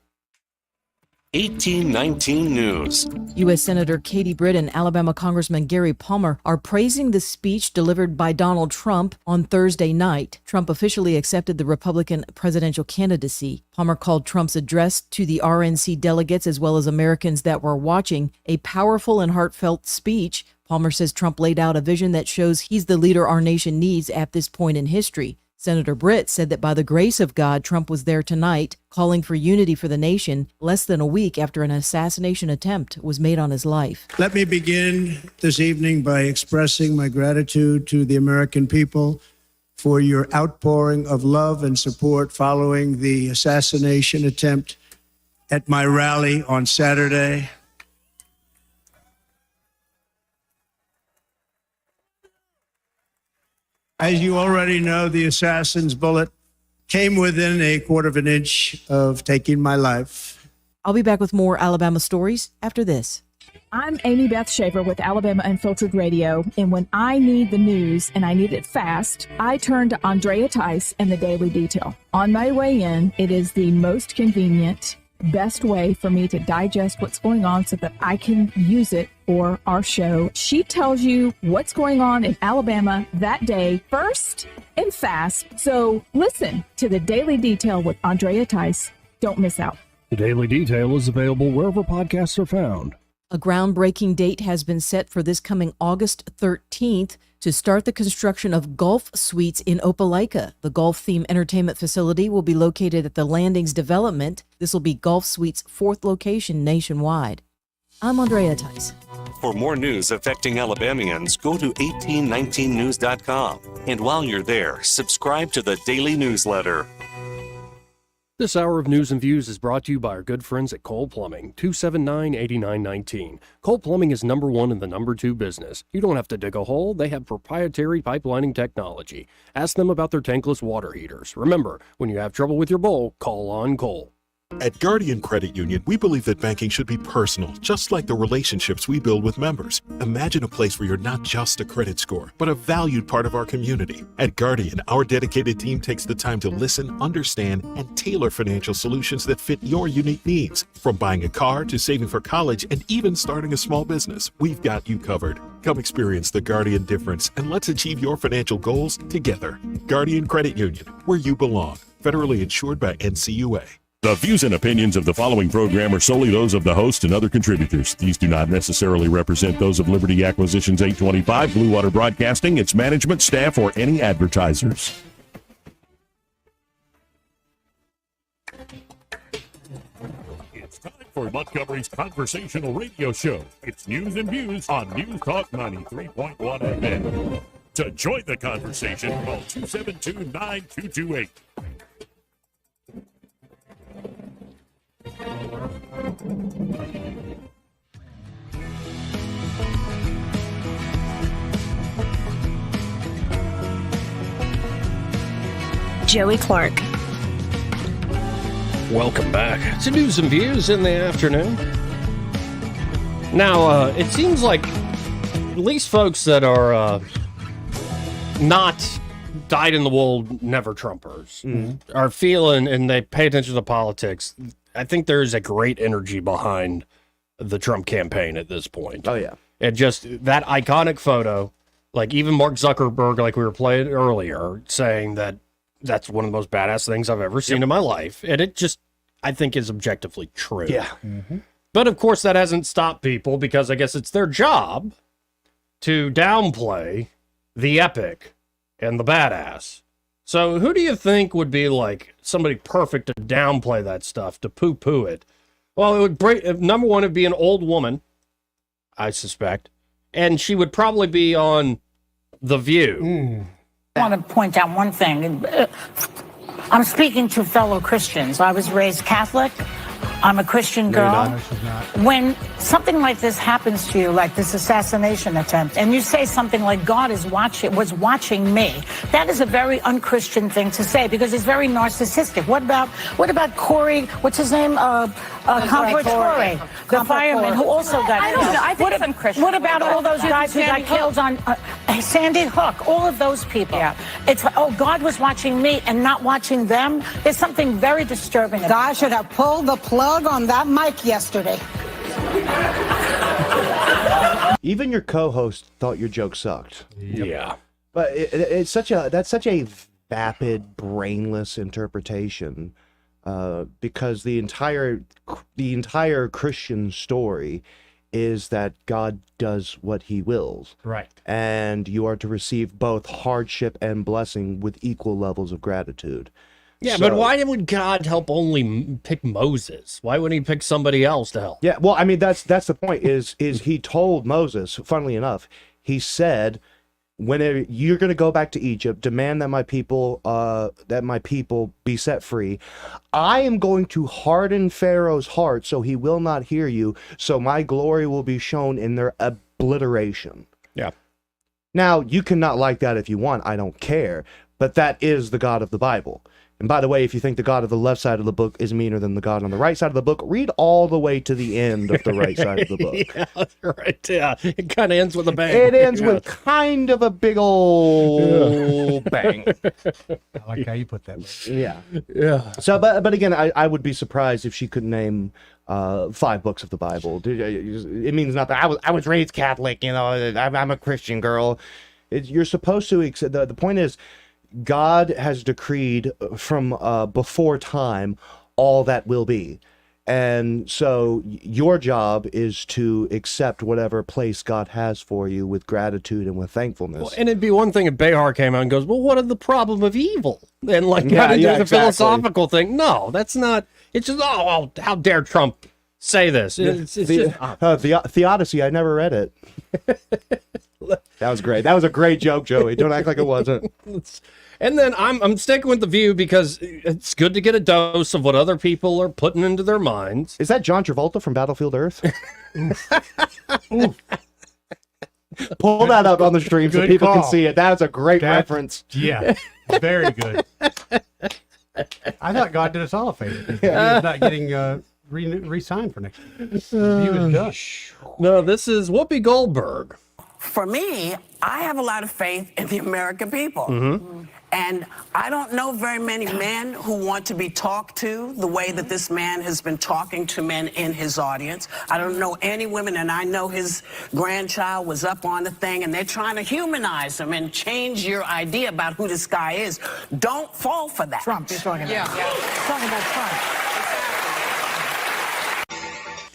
1819 News. U.S. Senator Katie Britt and Alabama Congressman Gary Palmer are praising the speech delivered by Donald Trump on Thursday night. Trump officially accepted the Republican presidential candidacy. Palmer called Trump's address to the RNC delegates as well as Americans that were watching a powerful and heartfelt speech. Palmer says Trump laid out a vision that shows he's the leader our nation needs at this point in history. Senator Britt said that by the grace of God, Trump was there tonight, calling for unity for the nation less than a week after an assassination attempt was made on his life. Let me begin this evening by expressing my gratitude to the American people for your outpouring of love and support following the assassination attempt at my rally on Saturday. As you already know, the assassin's bullet came within a quarter of an inch of taking my life. I'll be back with more Alabama stories after this. I'm Amy Beth Shaver with Alabama Unfiltered Radio, and when I need the news and I need it fast, I turn to Andrea Tice and the Daily Detail. On my way in, it is the most convenient, best way for me to digest what's going on so that I can use it for our show. She tells you what's going on in Alabama that day first and fast. So listen to the Daily Detail with Andrea Tice. Don't miss out. The Daily Detail is available wherever podcasts are found. A groundbreaking date has been set for this coming August 13th to start the construction of Golf Suites in Opelika. The golf-themed entertainment facility will be located at the Landings Development. This will be Golf Suites' 4th location nationwide. I'm Andrea Tice. For more news affecting Alabamians, go to 1819news.com. And while you're there, subscribe to the daily newsletter. This hour of News and Views is brought to you by our good friends at Cole Plumbing, 279-8919. Cole Plumbing is number 1 in the number 2 business. You don't have to dig a hole. They have proprietary pipelining technology. Ask them about their tankless water heaters. Remember, when you have trouble with your bowl, call on Cole. At Guardian Credit Union, we believe that banking should be personal, just like the relationships we build with members. Imagine a place where you're not just a credit score, but a valued part of our community. At Guardian, our dedicated team takes the time to listen, understand, and tailor financial solutions that fit your unique needs. From buying a car to saving for college and even starting a small business, we've got you covered. Come experience the Guardian difference and let's achieve your financial goals together. Guardian Credit Union, where you belong. Federally insured by NCUA. The views and opinions of the following program are solely those of the host and other contributors. These do not necessarily represent those of Liberty Acquisitions 825, Blue Water Broadcasting, its management, staff, or any advertisers. It's time for Montgomery's conversational radio show. It's News and Views on News Talk 93.1 FM. To join the conversation, call 272-9228. Joey Clark. Welcome back to News and Views in the afternoon. Now, it seems like at least folks that are not dyed-in-the-wool never-Trumpers are feeling, and they pay attention to politics. I think there's a great energy behind the Trump campaign at this point. Oh, yeah. And just that iconic photo, like even Mark Zuckerberg, like we were playing earlier, saying that that's one of the most badass things I've ever seen in my life. And it just, I think, is objectively true. Yeah. But of course, that hasn't stopped people because I guess it's their job to downplay the epic and the badass. So who do you think would be like somebody perfect to downplay that stuff, to poo-poo it? Well, it would break. Number one, it'd be an old woman, I suspect. And she would probably be on The View. I want to point out one thing. I'm speaking to fellow Christians. I was raised Catholic. I'm a Christian girl. No, she's not. When something like this happens to you, like this assassination attempt, and you say something like God was watching me, that is a very unchristian thing to say because it's very narcissistic. What about Corey? What's his name? Compratore, the fireman who also got I don't killed. know. I think some Christians. What about all those guys who got Sandy killed on Sandy Hook? All of those people. Yeah. It's God was watching me and not watching them. There's something very disturbing. God should have pulled the plug on that mic yesterday. Even your co-host thought your joke sucked. Yeah. But that's such a vapid, brainless interpretation, because the entire Christian story is that God does what He wills, right? And you are to receive both hardship and blessing with equal levels of gratitude. Yeah, but why would God help only pick Moses? Why wouldn't He pick somebody else to help? Yeah, well, I mean that's the point. Is He told Moses? Funnily enough, He said, "Whenever you're going to go back to Egypt, demand that my people be set free. I am going to harden Pharaoh's heart, so he will not hear you. So my glory will be shown in their obliteration." Yeah. Now you cannot like that if you want. I don't care. But that is the God of the Bible. And by the way, if you think the God of the left side of the book is meaner than the God on the right side of the book, read all the way to the end of the right side of the book. Yeah, that's right. Yeah, it kind of ends with a bang. It ends with kind of a big old bang. I like how you put that. Yeah. Yeah. So, but again, I would be surprised if she could name 5 books of the Bible. It means nothing. I was raised Catholic, I'm a Christian girl. You're supposed to accept. The point is, God has decreed from before time all that will be. And so your job is to accept whatever place God has for you with gratitude and with thankfulness. Well, and it'd be one thing if Behar came out and goes, well, what is the problem of evil? And got into the exactly. philosophical thing. No, that's not. It's just, how dare Trump say this? It's just, Theodicy, I never read it. That was great. That was a great joke, Joey. Don't act like it wasn't. And then I'm sticking with The View because it's good to get a dose of what other people are putting into their minds. Is that John Travolta from Battlefield Earth? Pull that up on the stream so Good people call. can see it. That's a great reference. Yeah, very good. I thought God did us all a favor. He was not getting re-signed for next year. The View is done. No, this is Whoopi Goldberg. For me, I have a lot of faith in the American people. Mm-hmm. And I don't know very many men who want to be talked to the way that this man has been talking to men in his audience. I don't know any women, and I know his grandchild was up on the thing, and they're trying to humanize him and change your idea about who this guy is. Don't fall for that. Trump, you're talking about. Yeah. Talking about Trump.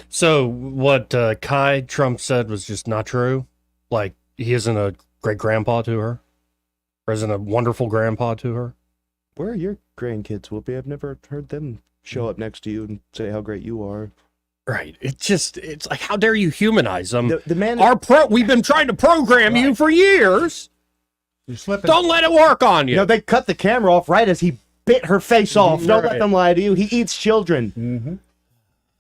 So what Kai Trump said was just not true? Like, he isn't a great-grandpa to her? Or isn't a wonderful grandpa to her? Where are your grandkids, Whoopi? I've never heard them show up next to you and say how great you are. Right. It's like, how dare you humanize them? The man... We've been trying to program you for years. You're slipping. Don't let it work on you. They cut the camera off right as he bit her face off. Don't let Right. them lie to you. He eats children. Mm-hmm.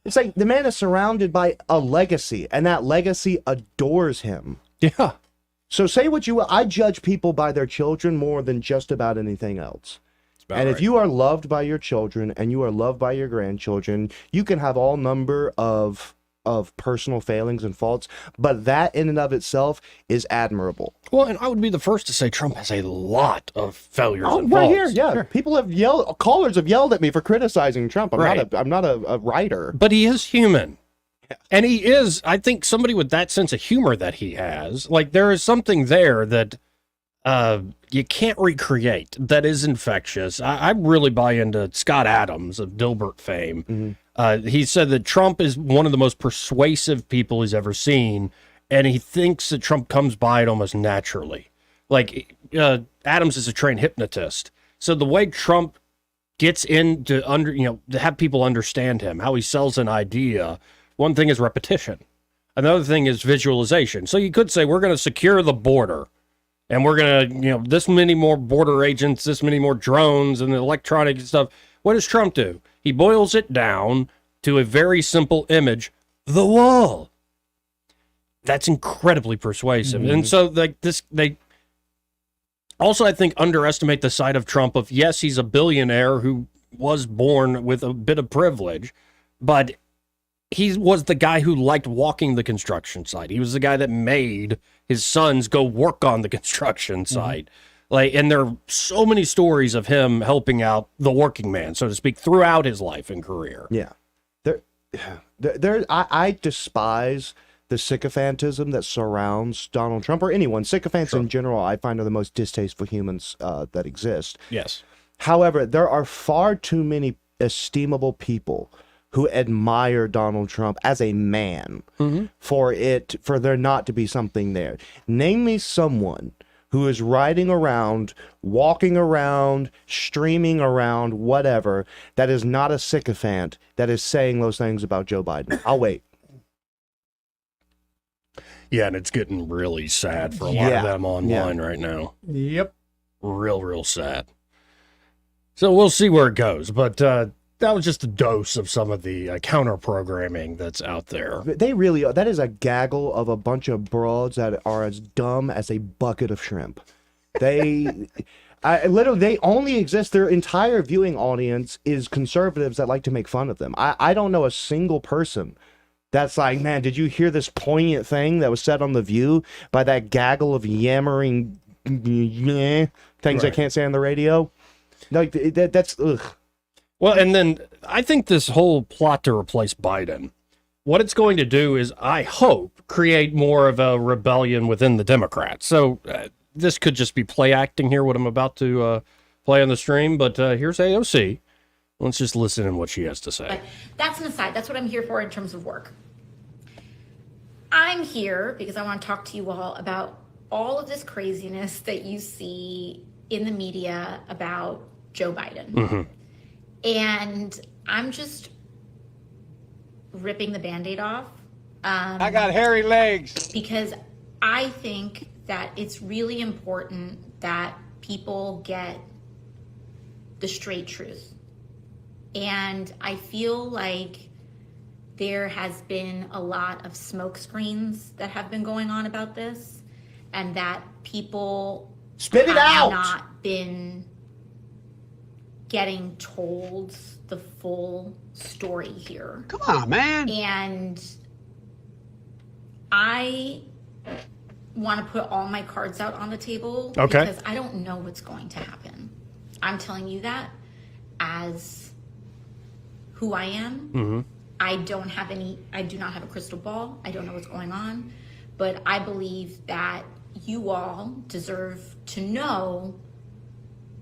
It's like the man is surrounded by a legacy, and that legacy adores him. Yeah. So say what you will. I judge people by their children more than just about anything else. And if you are loved by your children and you are loved by your grandchildren, you can have all number of personal failings and faults, but that in and of itself is admirable. Well, and I would be the first to say Trump has a lot of failures and right faults. here, yeah. Sure. People have callers have yelled at me for criticizing Trump. Right. I'm not a writer. But he is human. And he is, I think, somebody with that sense of humor that he has. Like, there is something there that you can't recreate that is infectious. I really buy into Scott Adams of Dilbert fame. Mm-hmm. He said that Trump is one of the most persuasive people he's ever seen, and he thinks that Trump comes by it almost naturally. Like, Adams is a trained hypnotist. So the way Trump gets in to have people understand him, how he sells an idea, one thing is repetition. Another thing is visualization. So you could say, we're going to secure the border. And we're going to, this many more border agents, this many more drones and the electronic stuff. What does Trump do? He boils it down to a very simple image, the wall. That's incredibly persuasive. Mm-hmm. And so they also, I think, underestimate the side of Trump of, yes, he's a billionaire who was born with a bit of privilege, but he was the guy who liked walking the construction site. He was the guy that made his sons go work on the construction site. And there are so many stories of him helping out the working man, so to speak, throughout his life and career. Yeah. I despise the sycophantism that surrounds Donald Trump or anyone. Sycophants in general, I find, are the most distasteful humans that exist. Yes. However, there are far too many estimable people who admire Donald Trump as a man for there not to be something there. Name me someone who is riding around, walking around, streaming around, whatever, that is not a sycophant that is saying those things about Joe Biden. I'll wait. Yeah, and it's getting really sad for a lot of them online right now. Yep. Real sad. So we'll see where it goes, but that was just a dose of some of the counter programming that's out there. They really are. That is a gaggle of a bunch of broads that are as dumb as a bucket of shrimp. They only exist. Their entire viewing audience is conservatives that like to make fun of them. I don't know a single person that's like, man, did you hear this poignant thing that was said on The View by that gaggle of yammering things I can't say on the radio? Like that's ugh. Well, and then I think this whole plot to replace Biden, what it's going to do is, I hope, create more of a rebellion within the Democrats. So this could just be play acting here, what I'm about to play on the stream. But here's AOC. Let's just listen to what she has to say. But that's an aside. That's what I'm here for in terms of work. I'm here because I want to talk to you all about all of this craziness that you see in the media about Joe Biden. And I'm just ripping the Band-Aid off. I got hairy legs. Because I think that it's really important that people get the straight truth. And I feel like there has been a lot of smoke screens that have been going on about this, and that people spit it out. Not been getting told the full story here. Come on, man. And I want to put all my cards out on the table because I don't know what's going to happen. I'm telling you that as who I am. I do not have a crystal ball. I don't know what's going on, but I believe that you all deserve to know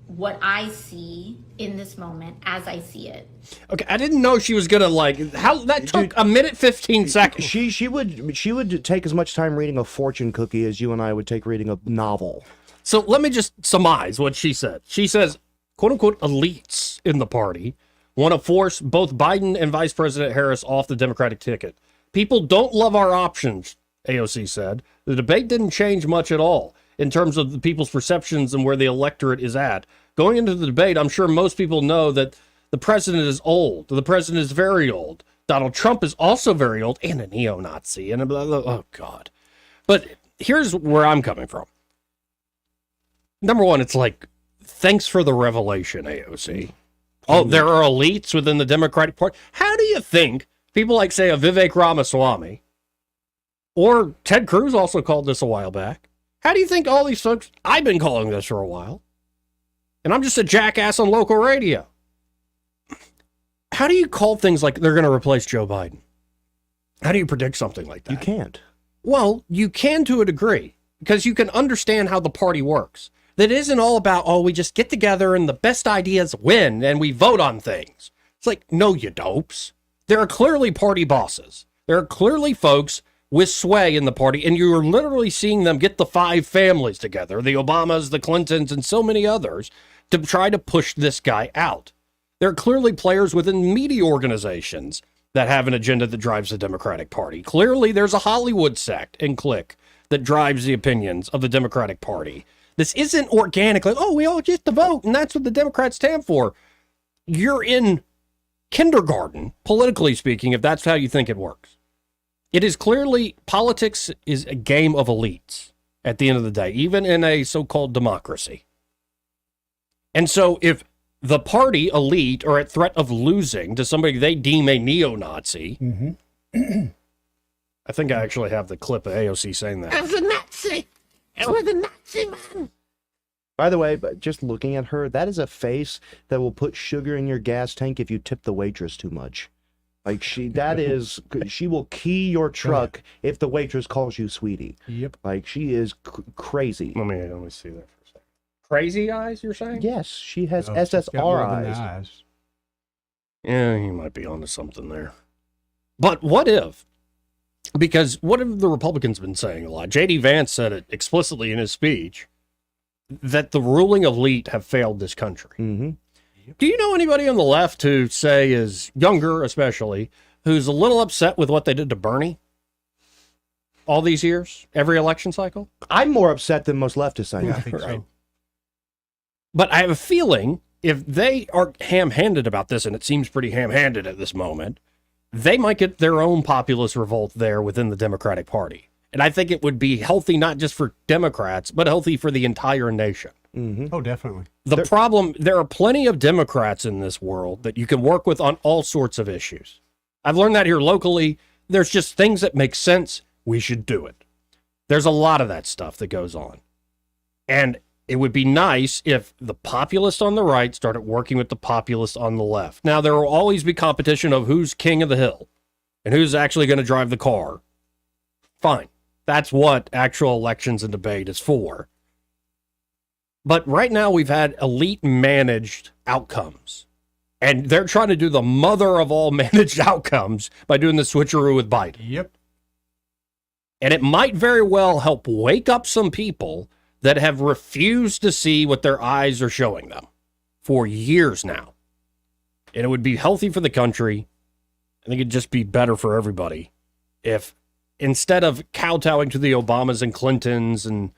what I see in this moment as I see it. Okay, I didn't know she was gonna how that took a minute 15 seconds. She would take as much time reading a fortune cookie as you and I would take reading a novel. So let me just surmise what she said. She says, quote unquote, elites in the party want to force both Biden and Vice President Harris off the Democratic ticket. People don't love our options, AOC said. The debate didn't change much at all in terms of the people's perceptions and where the electorate is at. Going into the debate, I'm sure most people know that the president is old. The president is very old. Donald Trump is also very old and a neo-Nazi. And oh, God. But here's where I'm coming from. Number one, it's like, thanks for the revelation, AOC. Oh, there are elites within the Democratic Party. How do you think people like, say, a Vivek Ramaswamy, or Ted Cruz also called this a while back, how do you think all these folks, I've been calling this for a while, and I'm just a jackass on local radio. How do you call things like they're going to replace Joe Biden? How do you predict something like that? You can't. Well, you can to a degree, because you can understand how the party works. That isn't all about, we just get together and the best ideas win and we vote on things. It's like, no, you dopes. There are clearly party bosses. There are clearly folks with sway in the party, and you're literally seeing them get the 5 families together, the Obamas, the Clintons, and so many others, to try to push this guy out. There are clearly players within media organizations that have an agenda that drives the Democratic Party. Clearly, there's a Hollywood sect and clique that drives the opinions of the Democratic Party. This isn't organic, like, we all get to vote, and that's what the Democrats stand for. You're in kindergarten, politically speaking, if that's how you think it works. It is clearly, politics is a game of elites at the end of the day, even in a so-called democracy. And so if the party elite are at threat of losing to somebody they deem a neo-Nazi, I think I actually have the clip of AOC saying that. I was a Nazi. I was a Nazi man. By the way, but just looking at her, that is a face that will put sugar in your gas tank if you tip the waitress too much. Like she will key your truck if the waitress calls you sweetie. Yep. Like she is crazy. Let me see that for a second. Crazy eyes, you're saying? Yes, she has No, she's got SSR more than eyes. Yeah, you might be onto something there. But what if? Because what have the Republicans been saying a lot? J.D. Vance said it explicitly in his speech that the ruling elite have failed this country. Mm-hmm. Do you know anybody on the left who, say, is younger especially, who's a little upset with what they did to Bernie all these years, every election cycle? I'm more upset than most leftists, I think. Right. But I have a feeling if they are ham-handed about this, and it seems pretty ham-handed at this moment, they might get their own populist revolt there within the Democratic Party. And I think it would be healthy not just for Democrats, but healthy for the entire nation. Mm-hmm. Oh, definitely. The problem, there are plenty of Democrats in this world that you can work with on all sorts of issues. I've learned that here locally. There's just things that make sense. We should do it. There's a lot of that stuff that goes on. And it would be nice if the populists on the right started working with the populists on the left. Now, there will always be competition of who's king of the hill and who's actually going to drive the car. Fine. That's what actual elections and debate is for. But right now we've had elite managed outcomes. And they're trying to do the mother of all managed outcomes by doing the switcheroo with Biden. Yep. And it might very well help wake up some people that have refused to see what their eyes are showing them for years now. And it would be healthy for the country. I think it'd just be better for everybody if instead of kowtowing to the Obamas and Clintons and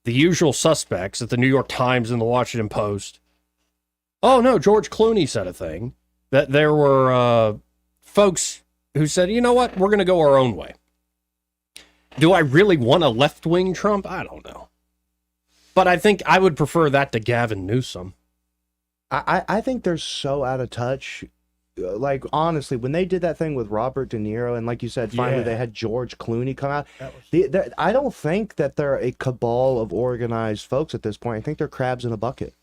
the usual suspects at the New York Times and the Washington Post. Oh, no, George Clooney said a thing that there were folks who said, you know what, we're going to go our own way. Do I really want a left-wing Trump? I don't know. But I think I would prefer that to Gavin Newsom. I think they're so out of touch. Like, honestly, when they did that thing with Robert De Niro, and like you said, finally they had George Clooney come out, I don't think that they're a cabal of organized folks at this point. I think they're crabs in a bucket.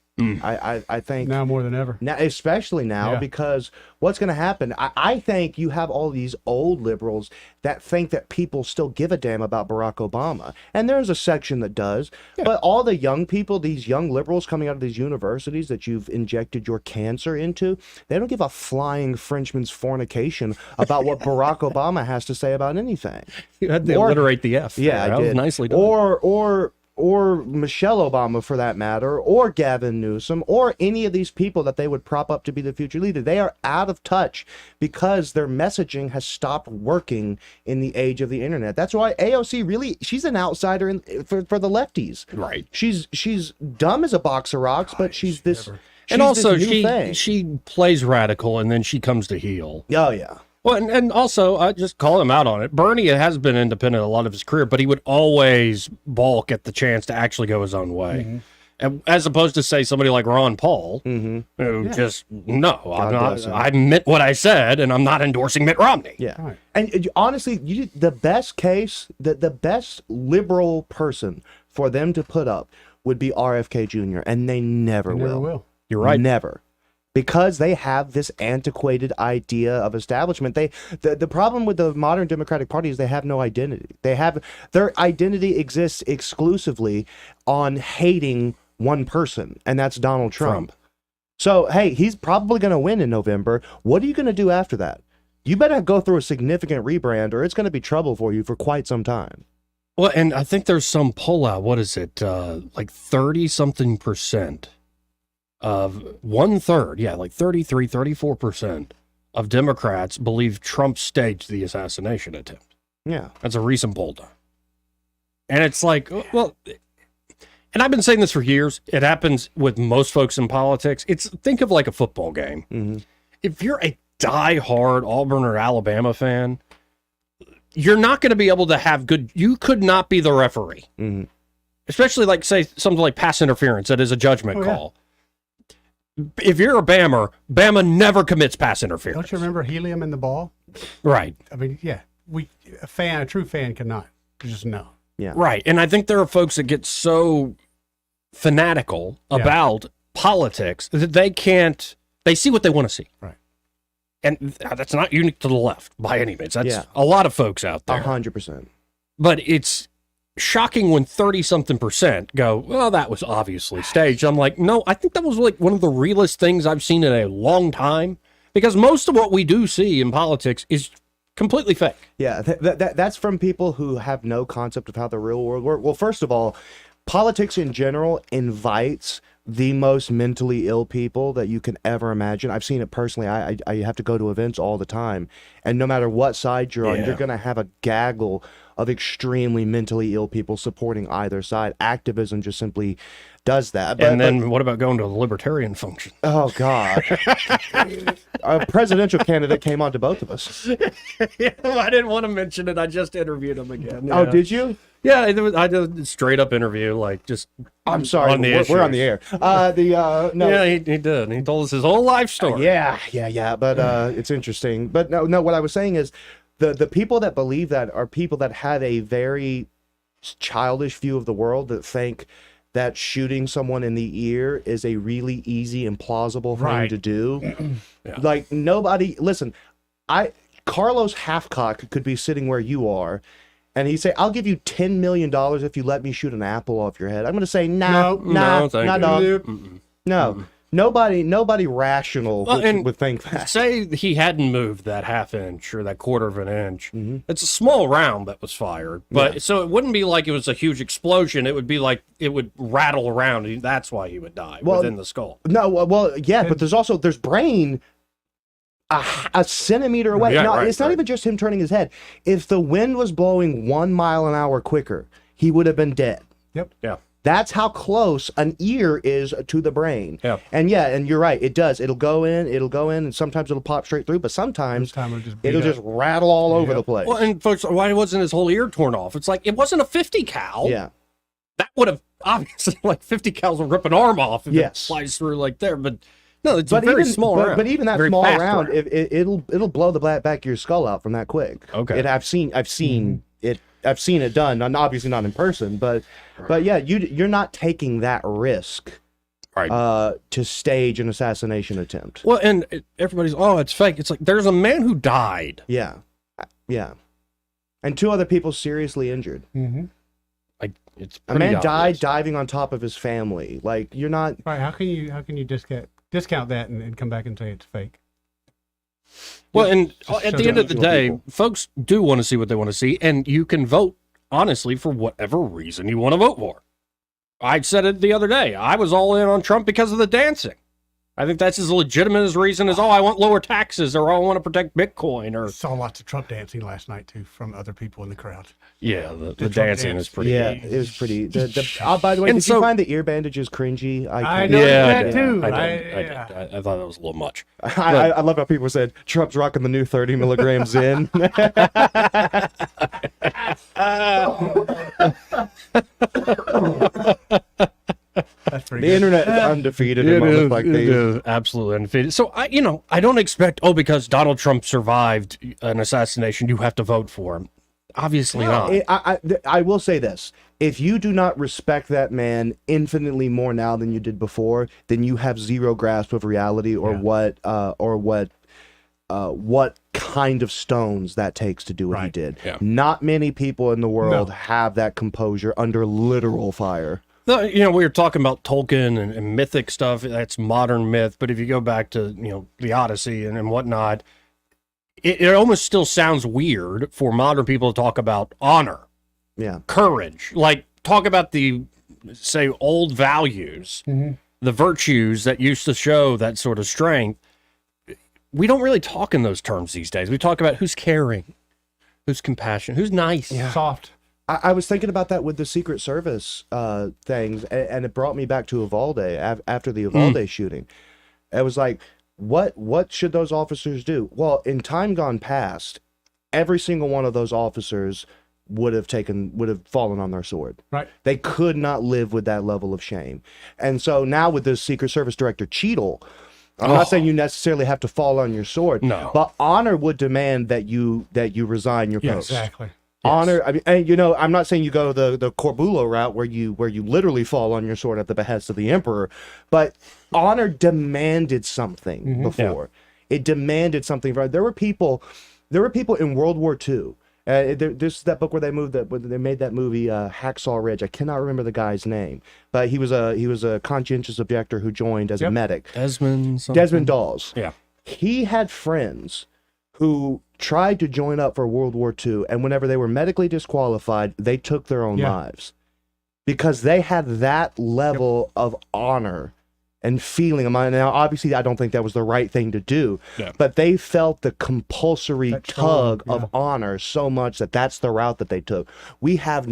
I think now more than ever. Now, especially now, because what's going to happen? I think you have all these old liberals that think that people still give a damn about Barack Obama, and there's a section that does. But all the young people, these young liberals coming out of these universities that you've injected your cancer into, they don't give a flying Frenchman's fornication about what Barack Obama has to say about anything. You had to alliterate the F. Yeah, I did. Nicely done. Or Michelle Obama, for that matter, or Gavin Newsom, or any of these people that they would prop up to be the future leader. They are out of touch because their messaging has stopped working in the age of the internet. That's why AOC really, she's an outsider for the lefties. Right. She's dumb as a box of rocks, but she's this. And also, this new thing. she plays radical and then she comes to heel. Oh, yeah. Well, and also, I just call him out on it. Bernie has been independent a lot of his career, but he would always balk at the chance to actually go his own way. Mm-hmm. And as opposed to, say, somebody like Ron Paul, who just, no, I meant what I said, and I'm not endorsing Mitt Romney. Yeah. Right. And honestly, the best case, the best liberal person for them to put up would be RFK Jr., and they never will. You're right. Never. Because they have this antiquated idea of establishment. The problem with the modern Democratic Party is they have no identity. Their identity exists exclusively on hating one person, and that's Donald Trump. So, hey, he's probably going to win in November. What are you going to do after that? You better go through a significant rebrand, or it's going to be trouble for you for quite some time. Well, and I think there's some pullout. What is it? Like 30-something% of 1/3, like 33, 34% of Democrats believe Trump staged the assassination attempt. Yeah. That's a recent poll done. And it's like, well, and I've been saying this for years. It happens with most folks in politics. Think of like a football game. Mm-hmm. If you're a diehard Auburn or Alabama fan, you're not going to be able to have you could not be the referee. Mm-hmm. Especially like, say, something like pass interference that is a judgment call. If you're a Bama never commits pass interference. Don't you remember helium in the ball? Right. I mean, yeah, a true fan cannot just know. Yeah. Right. And I think there are folks that get so fanatical about politics that they see what they want to see. Right. And that's not unique to the left by any means. That's a lot of folks out there. 100%. But it's shocking when 30-something% go, well, that was obviously staged. I'm like, no, I think that was like one of the realest things I've seen in a long time, because most of what we do see in politics is completely fake. Yeah, that's from people who have no concept of how the real world works. Well, first of all, politics in general invites the most mentally ill people that you can ever imagine. I've seen it personally. I have to go to events all the time, and no matter what side you're on, you're going to have a gaggle of extremely mentally ill people supporting either side. Activism just simply does that. And then what about going to a libertarian function? Oh, God. A presidential candidate came on to both of us. Yeah, I didn't want to mention it. I just interviewed him again. Oh, did you? Yeah, I did a straight up interview, like just. I'm sorry, we're on the air. No. Yeah, he did. He told us his whole life story. Yeah. But it's interesting. But no. What I was saying is, the people that believe that are people that have a very childish view of the world, that think that shooting someone in the ear is a really easy and plausible thing to do. Like, nobody. Listen, Carlos Halfcock could be sitting where you are, and he'd say, "I'll give you $10 million if you let me shoot an apple off your head." I'm going to say, nah, dog. No. Nobody rational would think that. Say he hadn't moved that half inch or that quarter of an inch. It's a small round that was fired, but so it wouldn't be like it was a huge explosion. It would be like it would rattle around. And that's why he would die within the skull. No, but there's brain a centimeter away. It's not even just him turning his head. If the wind was blowing 1 mile an hour quicker, he would have been dead. Yep. Yeah. That's how close an ear is to the brain. Yeah. And you're right. It does. It'll go in, and sometimes it'll pop straight through, but sometimes it'll just rattle all over the place. Well, and folks, why wasn't his whole ear torn off? It's like, it wasn't a 50 cal. Yeah. That would have, obviously, like 50 cals will rip an arm off if it flies through like there, but no, it's a very small round. But even that very small fast round, it'll blow the back of your skull out from that quick. Okay. I've seen it done, and obviously not in person, but yeah, you're not taking that risk, to stage an assassination attempt. Well, and everybody's, it's fake. It's like, there's a man who died. Yeah, and 2 other people seriously injured. Mm-hmm. Like, it's a man died diving on top of his family. Like, you're not right. How can you discount that and come back and say it's fake? Well, and at the end of the day, folks do want to see what they want to see, and you can vote, honestly, for whatever reason you want to vote for. I said it the other day. I was all in on Trump because of the dancing. I think that's as legitimate as reason as, I want lower taxes, or I want to protect Bitcoin. Or saw lots of Trump dancing last night, too, from other people in the crowd. Yeah, the dancing is pretty. Yeah, it was pretty. By the way, did you find the ear bandages cringy? I know that, too. I thought that was a little much. I love how people said, Trump's rocking the new 30 milligram Zen. The internet is undefeated in moments like these. It is absolutely undefeated. So I don't expect, because Donald Trump survived an assassination, you have to vote for him. Obviously not. I will say this: if you do not respect that man infinitely more now than you did before, then you have zero grasp of reality or what kind of stones that takes to do what he did. Yeah. Not many people in the world have that composure under literal fire. We were talking about Tolkien and mythic stuff. That's modern myth. But if you go back to, the Odyssey and whatnot, it almost still sounds weird for modern people to talk about honor, courage, like talk about the, say, old values, the virtues that used to show that sort of strength. We don't really talk in those terms these days. We talk about who's caring, who's compassionate, who's nice. Soft. I was thinking about that with the Secret Service things, and it brought me back to Uvalde after the Uvalde shooting. It was like, what should those officers do? Well, in time gone past, every single one of those officers would have fallen on their sword. Right. They could not live with that level of shame. And so now with the Secret Service Director Cheadle, I'm not saying you necessarily have to fall on your sword, but honor would demand that you resign your post. Exactly. Honor, I mean, and I'm not saying you go the Corbulo route where you literally fall on your sword at the behest of the emperor, but honor demanded something before. It demanded something. There were people in World War II. This is that book where they made that movie Hacksaw Ridge. I cannot remember the guy's name, but he was a conscientious objector who joined as a medic. Desmond Dawes. Yeah, he had friends who tried to join up for World War II, and whenever they were medically disqualified, they took their own lives because they had that level of honor and feeling of mine. Now, obviously, I don't think that was the right thing to do, but they felt the compulsory tug of honor so much that that's the route that they took. We have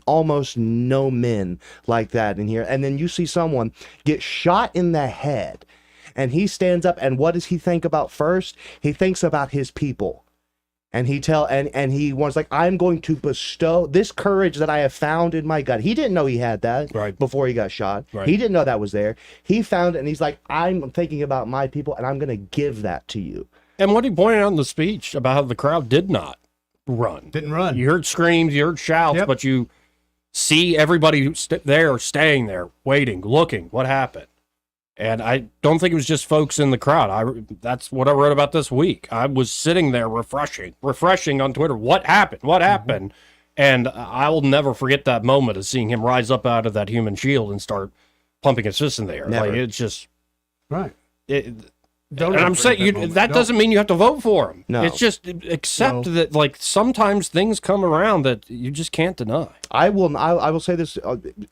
almost no men like that in here. And then you see someone get shot in the head, and he stands up, and what does he think about first? He thinks about his people. And he was like, I'm going to bestow this courage that I have found in my gut. He didn't know he had that before he got shot. Right. He didn't know that was there. He found it, and he's like, I'm thinking about my people, and I'm going to give that to you. And what he pointed out in the speech about how the crowd did not run. Didn't run. You heard screams, you heard shouts, but you see everybody there, staying there, waiting, looking. What happened? And I don't think it was just folks in the crowd. That's what I wrote about this week. I was sitting there refreshing on Twitter. What happened? What happened? And I will never forget that moment of seeing him rise up out of that human shield and start pumping his fist in the air. Never. Like, it's just right. And I'm saying that doesn't mean you have to vote for him. No. It's just accept that, like, sometimes things come around that you just can't deny. I will say this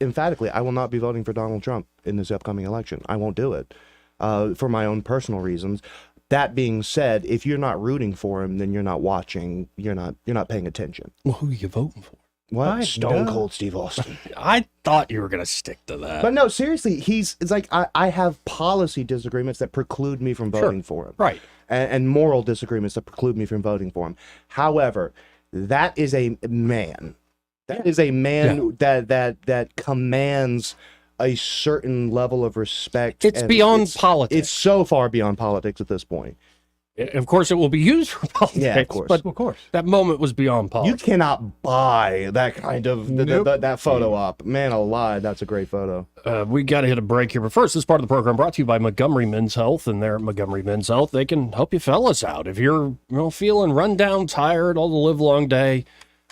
emphatically. I will not be voting for Donald Trump in this upcoming election. I won't do it for my own personal reasons. That being said, if you're not rooting for him, then you're not watching. You're not paying attention. Well, who are you voting for? What? Stone Cold Steve Austin. I thought you were going to stick to that. But no, seriously, it's like I have policy disagreements that preclude me from voting for him. Right. And moral disagreements that preclude me from voting for him. However, that is a man. That is a man that commands a certain level of respect. It's beyond politics. It's so far beyond politics at this point. Of course, it will be used for politics. Yeah, of course. But of course, that moment was beyond politics. You cannot buy that kind of that photo op. Man alive, that's a great photo. We got to hit a break here. But first, this part of the program brought to you by Montgomery Men's Health. And there at Montgomery Men's Health, they can help you fellas out. If you're feeling run down, tired all the live long day,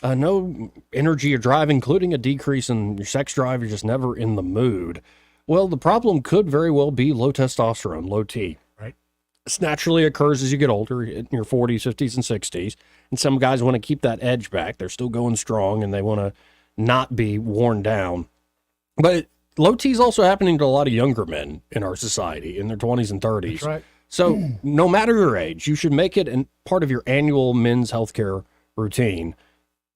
no energy or drive, including a decrease in your sex drive, you're just never in the mood. Well, the problem could very well be low testosterone, low T. This naturally occurs as you get older, in your 40s, 50s, and 60s. And some guys want to keep that edge back. They're still going strong, and they want to not be worn down. But low T is also happening to a lot of younger men in our society, in their 20s and 30s. That's right. So no matter your age, you should make it part of your annual men's healthcare routine.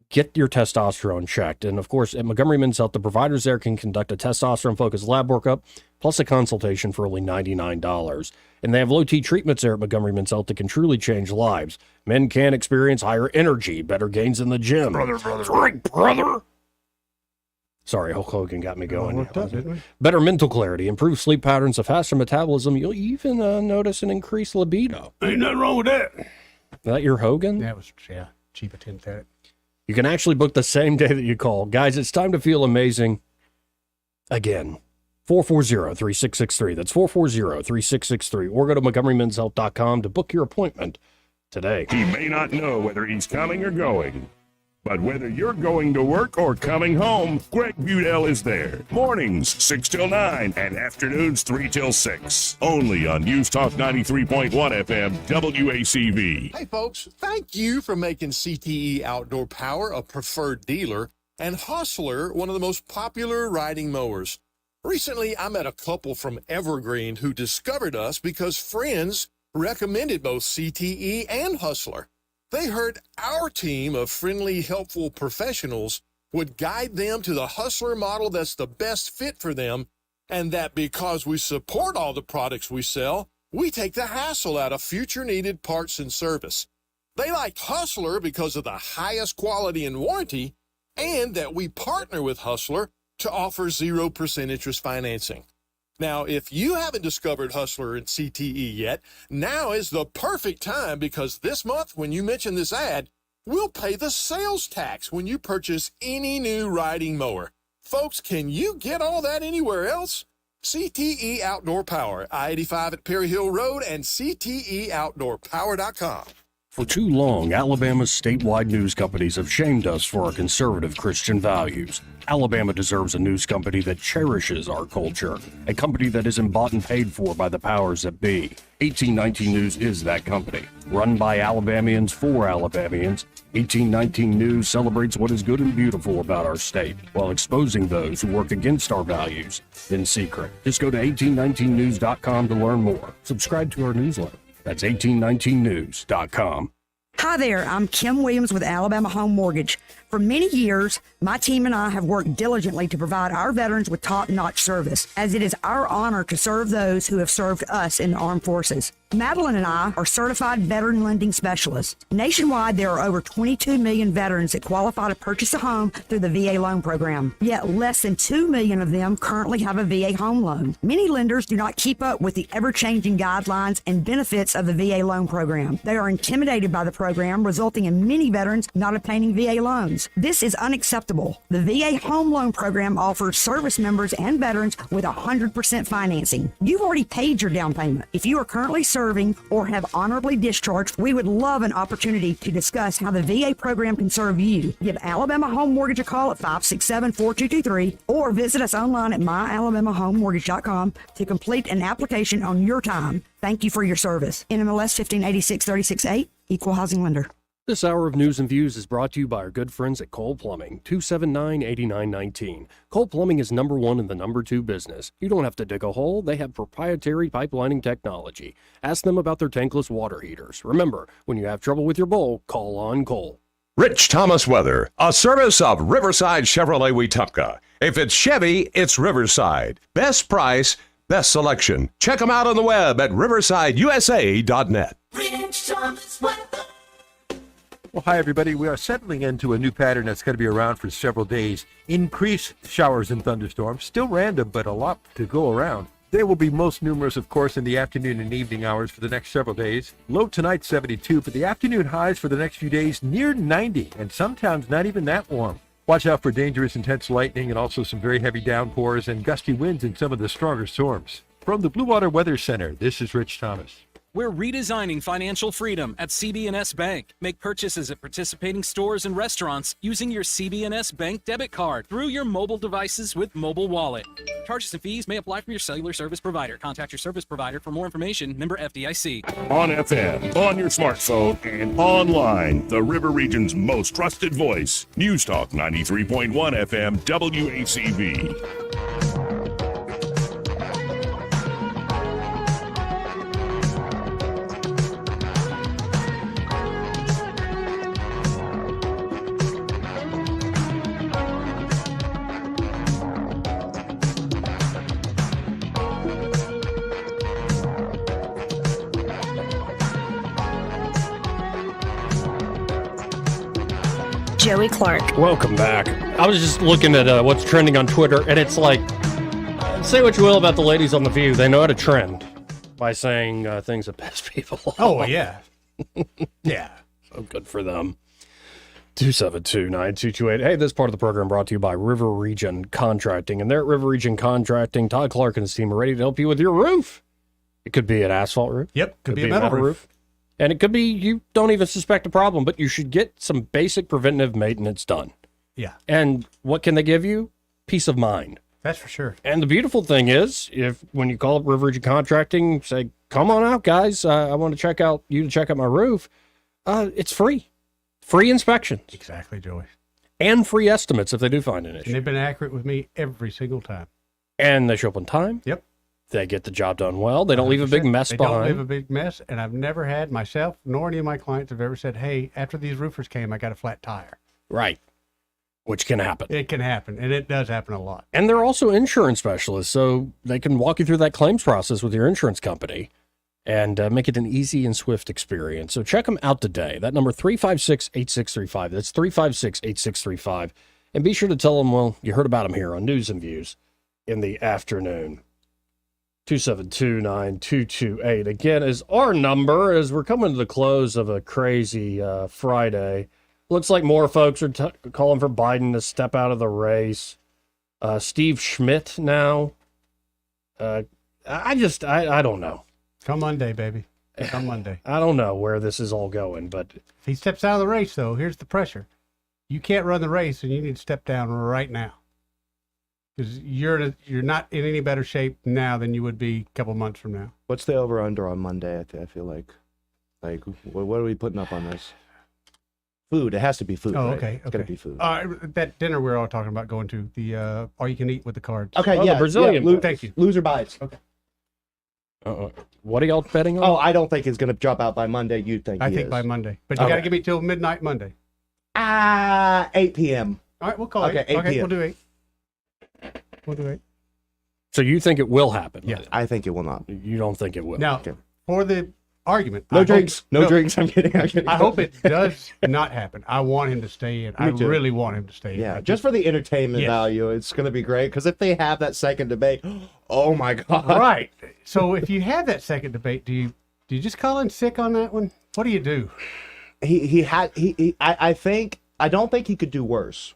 Get your testosterone checked. And, of course, at Montgomery Men's Health, the providers there can conduct a testosterone-focused lab workup plus a consultation for only $99. And they have low-T treatments there at Montgomery Men's Health that can truly change lives. Men can experience higher energy, better gains in the gym. Brother. That's right, brother. Sorry, Hulk Hogan got me going. Worked up, didn't we? Better mental clarity, improved sleep patterns, a faster metabolism. You'll even notice an increased libido. Ain't nothing wrong with that. Is that your Hogan? That was, cheap attempt at it. You can actually book the same day that you call. Guys, it's time to feel amazing again. 440-3663. That's 440-3663. Or go to MontgomeryMen'sHealth.com to book your appointment today. He may not know whether he's coming or going, but whether you're going to work or coming home, Greg Budell is there. Mornings, 6 till 9, and afternoons, 3 till 6. Only on News Talk 93.1 FM, WACV. Hey, folks, thank you for making CTE Outdoor Power a preferred dealer and Hustler one of the most popular riding mowers. Recently, I met a couple from Evergreen who discovered us because friends recommended both CTE and Hustler. They heard our team of friendly, helpful professionals would guide them to the Hustler model that's the best fit for them, and that because we support all the products we sell, we take the hassle out of future needed parts and service. They liked Hustler because of the highest quality and warranty, and that we partner with Hustler to offer 0% interest financing. Now, if you haven't discovered Hustler and CTE yet, now is the perfect time, because this month, when you mention this ad, we'll pay the sales tax when you purchase any new riding mower. Folks, can you get all that anywhere else? CTE Outdoor Power, I-85 at Perry Hill Road, and CTEOutdoorPower.com. For too long, Alabama's statewide news companies have shamed us for our conservative Christian values. Alabama deserves a news company that cherishes our culture, a company that isn't bought and paid for by the powers that be. 1819 News is that company. Run by Alabamians for Alabamians, 1819 News celebrates what is good and beautiful about our state, while exposing those who work against our values in secret. Just go to 1819news.com to learn more. Subscribe to our newsletter. That's 1819news.com. Hi there, I'm Kim Williams with Alabama Home Mortgage. For many years, my team and I have worked diligently to provide our veterans with top-notch service, as it is our honor to serve those who have served us in the armed forces. Madeline and I are certified veteran lending specialists. Nationwide, there are over 22 million veterans that qualify to purchase a home through the VA loan program. Yet less than 2 million of them currently have a VA home loan. Many lenders do not keep up with the ever-changing guidelines and benefits of the VA loan program. They are intimidated by the program, resulting in many veterans not obtaining VA loans. This is unacceptable. The VA home loan program offers service members and veterans with 100% financing. You've already paid your down payment. If you are currently serving or have honorably discharged, we would love an opportunity to discuss how the VA program can serve you. Give Alabama Home Mortgage a call at 567-4223 or visit us online at myalabamahomemortgage.com to complete an application on your time. Thank you for your service. NMLS 1586-368, Equal Housing Lender. This hour of News and Views is brought to you by our good friends at Cole Plumbing, 279-8919. Cole Plumbing is number one in the number two business. You don't have to dig a hole. They have proprietary pipelining technology. Ask them about their tankless water heaters. Remember, when you have trouble with your bowl, call on Cole. Rich Thomas Weather, a service of Riverside Chevrolet Wetumpka. If it's Chevy, it's Riverside. Best price, best selection. Check them out on the web at riversideusa.net. Rich Thomas Weather. Well, hi, everybody. We are settling into a new pattern that's going to be around for several days. Increased showers and thunderstorms, still random, but a lot to go around. They will be most numerous, of course, in the afternoon and evening hours for the next several days. Low tonight, 72, but the afternoon highs for the next few days near 90, and sometimes not even that warm. Watch out for dangerous, intense lightning and also some very heavy downpours and gusty winds in some of the stronger storms. From the Blue Water Weather Center, this is Rich Thomas. We're redesigning financial freedom at CB&S Bank. Make purchases at participating stores and restaurants using your CB&S Bank debit card through your mobile devices with Mobile Wallet. Charges and fees may apply from your cellular service provider. Contact your service provider for more information. Member FDIC. On FM, on your smartphone, and online, the River Region's most trusted voice. News Talk 93.1 FM WACB. Joey Clark. Welcome back. I was just looking at what's trending on Twitter, and it's like, say what you will about the ladies on The View, they know how to trend by saying things that piss people off. Oh, yeah. Yeah. So good for them. 272-9228. Hey, this part of the program brought to you by River Region Contracting. And there at River Region Contracting, Todd Clark and his team are ready to help you with your roof. It could be an asphalt roof. Yep, could be a metal roof. And it could be you don't even suspect a problem, but you should get some basic preventative maintenance done. Yeah. And what can they give you? Peace of mind. That's for sure. And the beautiful thing is, if when you call up River Region Contracting, say, come on out, guys. I want to check out my roof. It's free. Free inspections. Exactly, Joey. And free estimates if they do find an issue. And they've been accurate with me every single time. And they show up on time. Yep. They get the job done well. They don't leave a big mess behind. They don't leave a big mess. And I've never had, myself nor any of my clients have ever said, hey, after these roofers came, I got a flat tire. Right. which can happen. It can happen, and it does happen a lot. And they're also insurance specialists, so they can walk you through that claims process with your insurance company and make it an easy and swift experience. So check them out today. That number, 356-8635. That's 356-8635. And be sure to tell them, well, you heard about them here on News and Views in the afternoon. 272-9228 again is our number as we're coming to the close of a crazy Friday. Looks like more folks are calling for Biden to step out of the race. Steve Schmidt now. I don't know. Come Monday, baby. Come Monday. I don't know where this is all going, but if he steps out of the race, though, here's the pressure. You can't run the race, and you need to step down right now. Because you're not in any better shape now than you would be a couple months from now. What's the over-under on Monday? I feel like what are we putting up on this? Food. It has to be food. Oh, right? okay. It's got to be food. That dinner we're all talking about going to, the all you can eat with the cards. Okay, the Brazilian. Yeah, thank you. Loser buys. Okay. What are y'all betting on? Oh, I don't think it's going to drop out by Monday. You think? I think by Monday, but you got to give me till midnight Monday. 8 p.m. All right, we'll call it. 8 p.m. We'll do 8. We'll do 8. So you think it will happen? Yeah, I think it will not. You don't think it will? Now, for the argument, no drinks. No drinks. I'm kidding. I hope it does not happen. I want him to stay in. I really want him to stay in. Yeah, just for the entertainment value, it's going to be great. Because if they have that second debate, oh my god! Right. So if you have that second debate, do you just call in sick on that one? What do you do? I don't think he could do worse.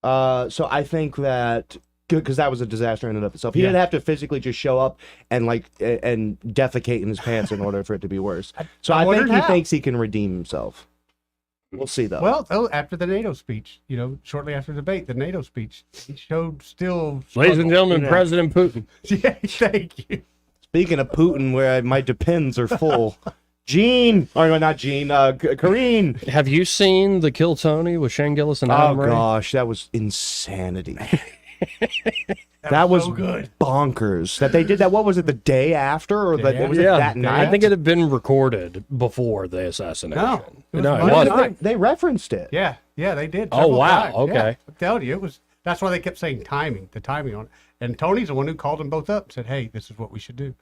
So I think that because that was a disaster in and of itself. He didn't have to physically just show up and and defecate in his pants in order for it to be worse. So I think he thinks he can redeem himself. We'll see though. Well, after the NATO speech, shortly after the debate, the NATO speech, he showed still. Ladies and gentlemen, President Putin. Yeah, thank you. Speaking of Putin, where my depends are full. Karine. Have you seen the Kill Tony with Shane Gillis and Adam Ray? Oh gosh, that was insanity. That was so good. Bonkers. That they did that. What was it? The day after, or was it that night? I think it had been recorded before the assassination. No, it wasn't. They referenced it. Yeah, they did. Oh wow. Times. Okay. Yeah, I'm telling you, it was. That's why they kept saying the timing on it. And Tony's the one who called them both up and said, "Hey, this is what we should do."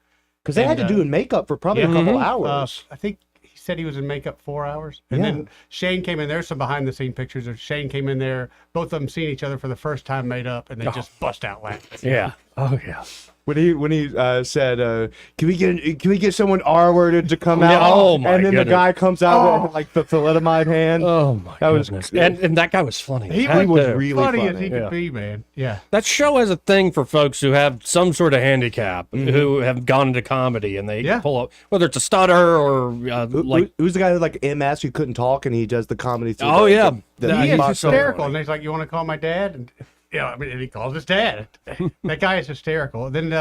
Because they had to do in makeup for probably a couple hours. I think he said he was in makeup 4 hours. And then Shane came in. There's some behind the scene pictures of Shane came in there, both of them seeing each other for the first time made up, and they just bust out laughing. Yeah. Oh yeah. When he said, "Can we get someone R-worded to come out?" Oh my! And then the guy comes out with the thalidomide hand. Oh my! That was and that guy was funny. He was really funny as he could be, man. Yeah. That show has a thing for folks who have some sort of handicap, who have gone into comedy, and they pull up, whether it's a stutter or who's the guy who MS who couldn't talk and he does the comedy. He is hysterical, and he's like, "You want to call my dad?" And and he calls his dad. That guy is hysterical. Then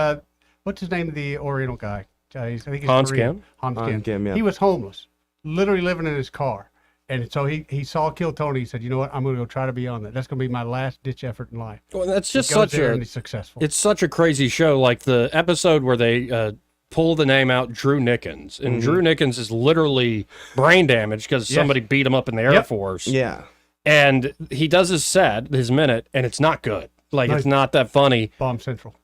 what's his name? The Oriental guy. I think he's Hans Korean. Kim. Hans Kim. Yeah. He was homeless, literally living in his car. And so he saw Kill Tony. He said, "You know what? I'm going to go try to be on that. That's going to be my last ditch effort in life." Well, that's just he goes such there a. and he's successful. It's such a crazy show. Like the episode where they pull the name out, Drew Nickens, and Drew Nickens is literally brain damaged because somebody beat him up in the Air Force. Yeah. And he does his minute, and it's not good. Like, it's not that funny. Bomb Central.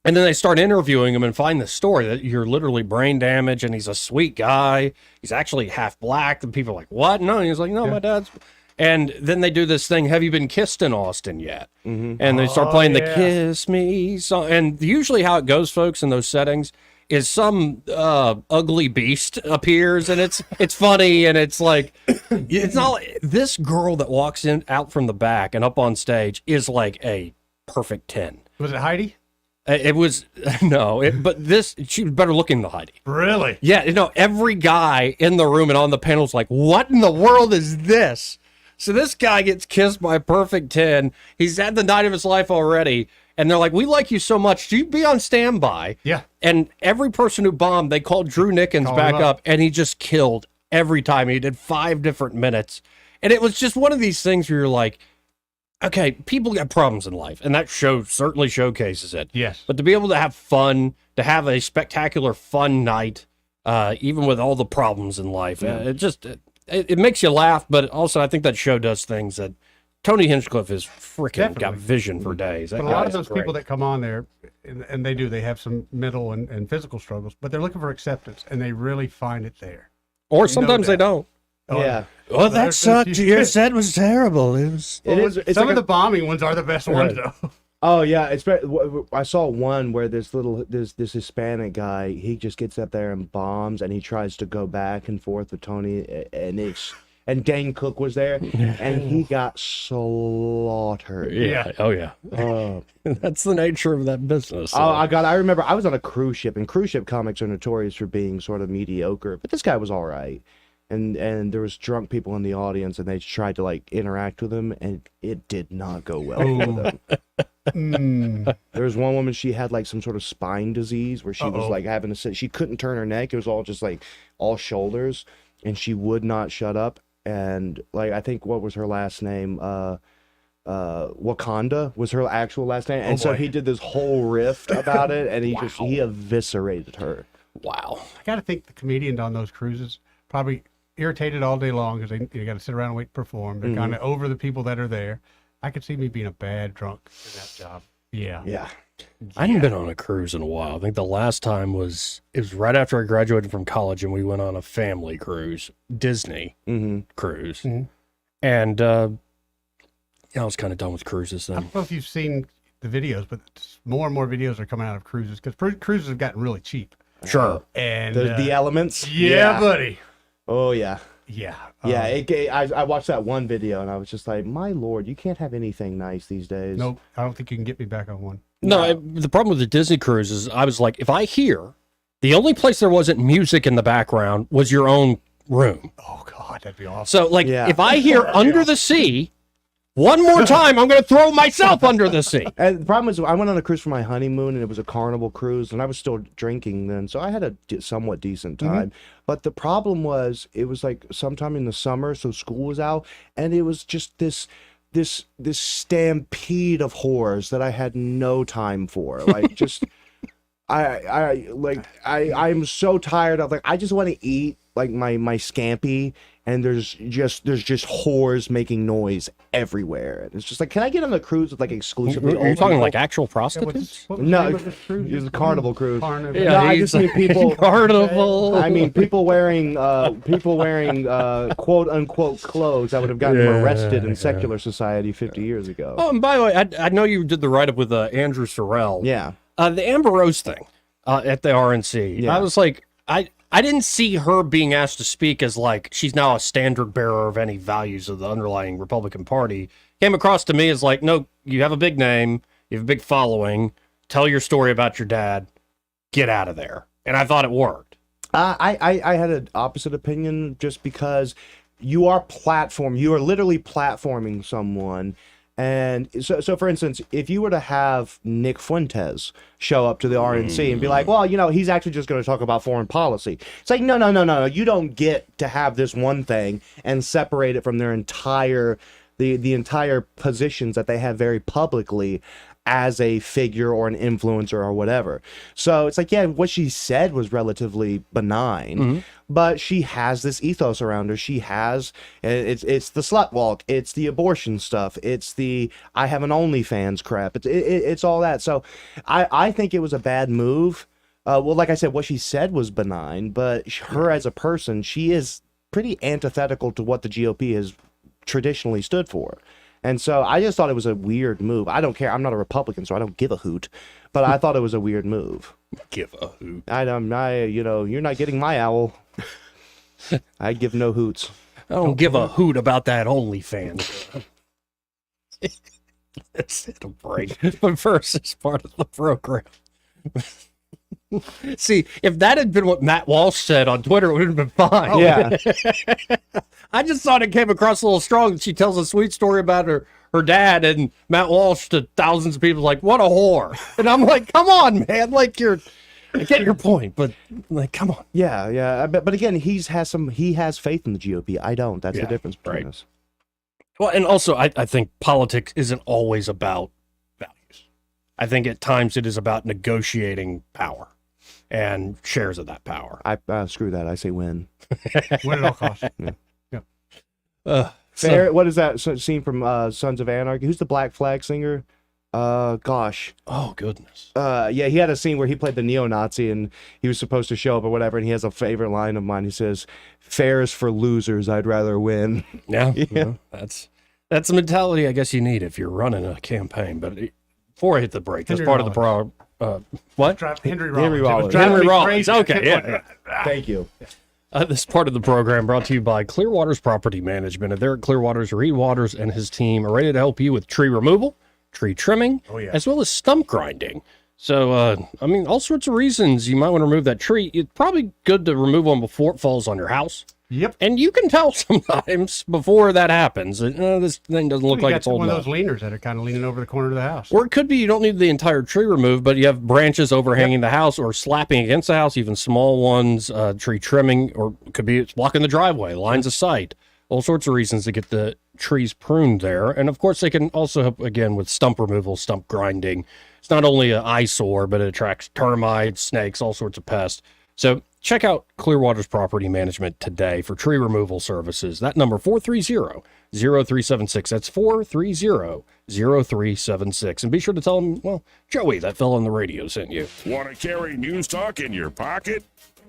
And then they start interviewing him and find the story that you're literally brain damaged, and he's a sweet guy. He's actually half black. And people are like, what? No. And he's like, no, my dad's. And then they do this thing, have you been kissed in Austin yet? And they start playing the Kiss Me song. And usually how it goes, folks, in those settings is some ugly beast appears, and it's funny, and it's like, it's not this girl that walks out from the back and up on stage is like a perfect 10. Was it Heidi? It was but she was better looking than Heidi. Really? Yeah, every guy in the room and on the panel's like, what in the world is this? So this guy gets kissed by a perfect 10. He's had the night of his life already. And they're like, we like you so much. Do you be on standby? Yeah. And every person who bombed, they called Drew Nickens back up, and he just killed every time. He did 5 different minutes. And it was just one of these things where you're like, okay, people got problems in life, and that show certainly showcases it. Yes. But to be able to have fun, to have a spectacular, fun night, even with all the problems in life, it makes you laugh, but also I think that show does things that Tony Hinchcliffe has freaking got Definitely. vision for days. But a lot of those people that come on there, and they have some mental and physical struggles, but they're looking for acceptance, and they really find it there. Or sometimes they don't. Yeah. Oh, that sucked. Your set was terrible. It's Some of the bombing ones are the best ones, Right. though. Oh yeah, I saw one where this Hispanic guy, he just gets up there and bombs, and he tries to go back and forth with Tony, and Dane Cook was there, and he got slaughtered. Yeah. Oh yeah. That's the nature of that business. I remember I was on a cruise ship, and cruise ship comics are notorious for being sort of mediocre, but this guy was all right. And there was drunk people in the audience, and they tried to like interact with him, and it did not go well for them. There was one woman, she had like some sort of spine disease where she was like having to sit, she couldn't turn her neck, it was all just like all shoulders, and she would not shut up. And like, I think, what was her last name? Wakanda was her actual last name. And so he did this whole riff about it, and he eviscerated her. Wow. I got to think the comedians on those cruises probably irritated all day long because you got to sit around and wait to perform. They're kind of over the people that are there. I could see me being a bad drunk in that job. Yeah. Yeah. I hadn't been on a cruise in a while. I think the last time was right after I graduated from college, and we went on a family cruise, Disney cruise. And I was kind of done with cruises I then. don't know if you've seen the videos, but more and more videos are coming out of cruises because cruises have gotten really cheap. Sure. And The Elements. Yeah, buddy. Oh yeah. Yeah. Yeah, I watched that one video, and I was just like, my lord, you can't have anything nice these days. Nope. I don't think you can get me back on one. No, the problem with the Disney cruise is I was like, if I hear the only place there wasn't music in the background was your own room. Oh God, that'd be awesome. So like, if I hear Under the Sea one more time, I'm going to throw myself under the sea. And the problem is, I went on a cruise for my honeymoon, and it was a Carnival cruise, and I was still drinking then, so I had a somewhat decent time. But the problem was, it was like sometime in the summer, so school was out, and it was just this stampede of whores that I had no time for. Like, just I'm so tired of, like, I just want to eat like my scampi, and there's just whores making noise everywhere. And it's just like, can I get on the cruise with like exclusively? Are you talking like actual prostitutes? No, it's a Carnival cruise. Yeah, no, I just mean people. Carnival. I mean people wearing quote unquote clothes that would have gotten them arrested in secular society 50 years ago. Oh, and by the way, I know you did the write-up with Andrew Sorrell. Yeah. The Amber Rose thing at the RNC. Yeah. I was like, I didn't see her being asked to speak as like she's now a standard bearer of any values of the underlying Republican Party. Came across to me as like, no, you have a big name, you have a big following, tell your story about your dad, get out of there. And I thought it worked. I had an opposite opinion, just because you are literally platforming someone. And so for instance, if you were to have Nick Fuentes show up to the RNC and be like, well, he's actually just going to talk about foreign policy. It's like, no. You don't get to have this one thing and separate it from their entire, the entire positions that they have very publicly as a figure or an influencer or whatever. So it's like, yeah, what she said was relatively benign, but she has this ethos around her. She has, it's the slut walk, it's the abortion stuff, it's the I have an OnlyFans crap, it's all that. So I think it was a bad move. Well, like I said, what she said was benign, but her as a person, she is pretty antithetical to what the GOP has traditionally stood for. And so I just thought it was a weird move. I don't care. I'm not a Republican, so I don't give a hoot. But I thought it was a weird move. Give a hoot. You're not getting my owl. I give no hoots. I don't give a hoot about that OnlyFans. Let's hit a break. But first, it's part of the program. See, if that had been what Matt Walsh said on Twitter, it would have been fine. Yeah. I just thought it came across a little strong. She tells a sweet story about her dad, and Matt Walsh to thousands of people like, what a whore. And I'm like, come on, man. Like, I get your point, but like, come on. Yeah. But again, he has faith in the GOP. I don't. That's the difference between us. Well, and also, I think politics isn't always about values. I think at times it is about negotiating power and shares of that power. Screw that. I say win. Win at all costs. Yeah. What is that scene from Sons of Anarchy? Who's the Black Flag singer? Gosh. Oh, goodness. Yeah, he had a scene where he played the neo-Nazi and he was supposed to show up or whatever, and he has a favorite line of mine. He says, "Fair is for losers, I'd rather win." Yeah, yeah. That's the mentality I guess you need if you're running a campaign. But before I hit the break, that's part of the what? Henry Rollins. Henry Rollins. Okay, yeah. Thank you. This part of the program brought to you by Clearwater's Property Management. And there at Clearwater's, Reed Waters and his team are ready to help you with tree removal, tree trimming, as well as stump grinding. So, all sorts of reasons you might want to remove that tree. It's probably good to remove one before it falls on your house. Yep. And you can tell sometimes before that happens, this thing doesn't look like it's old one enough. of those leaners that are kind of leaning over the corner of the house. Or it could be you don't need the entire tree removed, but you have branches overhanging the house or slapping against the house, even small ones, tree trimming, or it could be it's blocking the driveway, lines of sight. All sorts of reasons to get the trees pruned there. And of course, they can also help, again, with stump removal, stump grinding. It's not only an eyesore, but it attracts termites, snakes, all sorts of pests. So check out Clearwater's Property Management today for tree removal services. That number, 430-0376. That's 430-0376. And be sure to tell them, well, Joey, that fella on the radio sent you. Want to carry News Talk in your pocket?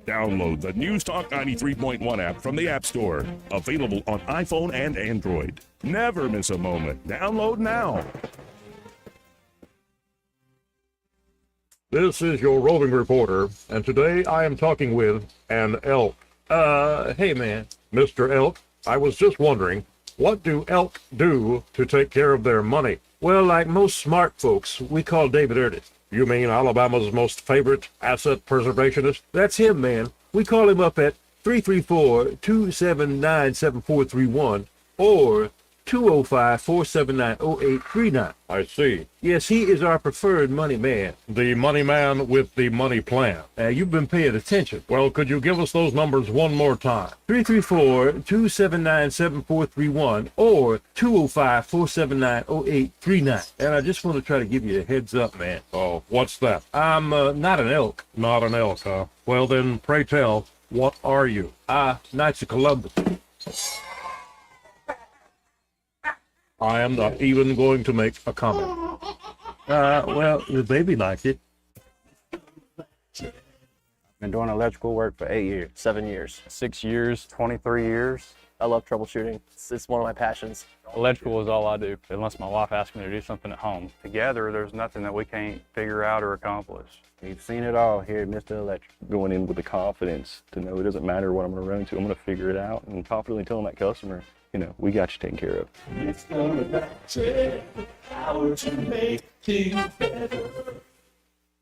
Download the News Talk 93.1 app from the App Store. Available on iPhone and Android. Never miss a moment. Download now. This is your roving reporter, and today I am talking with an elk. Hey man. Mr. Elk, I was just wondering, what do elk do to take care of their money? Well, like most smart folks, we call David Ernest. You mean Alabama's most favorite asset preservationist? That's him, man. We call him up at 334-279-7431 or 205-479-0839. I see. Yes, he is our preferred money man. The money man with the money plan. You've been paying attention. Well, could you give us those numbers one more time? 334-279-7431 or 205-479-0839. And I just want to try to give you a heads up, man. Oh, what's that? I'm not an elk. Not an elk, huh? Well, then, pray tell, what are you? Knights of Columbus. I am not even going to make a comment. Well, the baby liked it. Been doing electrical work for 8 years, 7 years, 6 years, 23 years. I love troubleshooting. It's one of my passions. Electrical is all I do, unless my wife asks me to do something at home. Together, there's nothing that we can't figure out or accomplish. We've seen it all here at Mr. Electric. Going in with the confidence to know it doesn't matter what I'm going to run into, I'm going to figure it out, and confidently telling that customer, you know, we got you taken care of. It's gonna take power to make things better.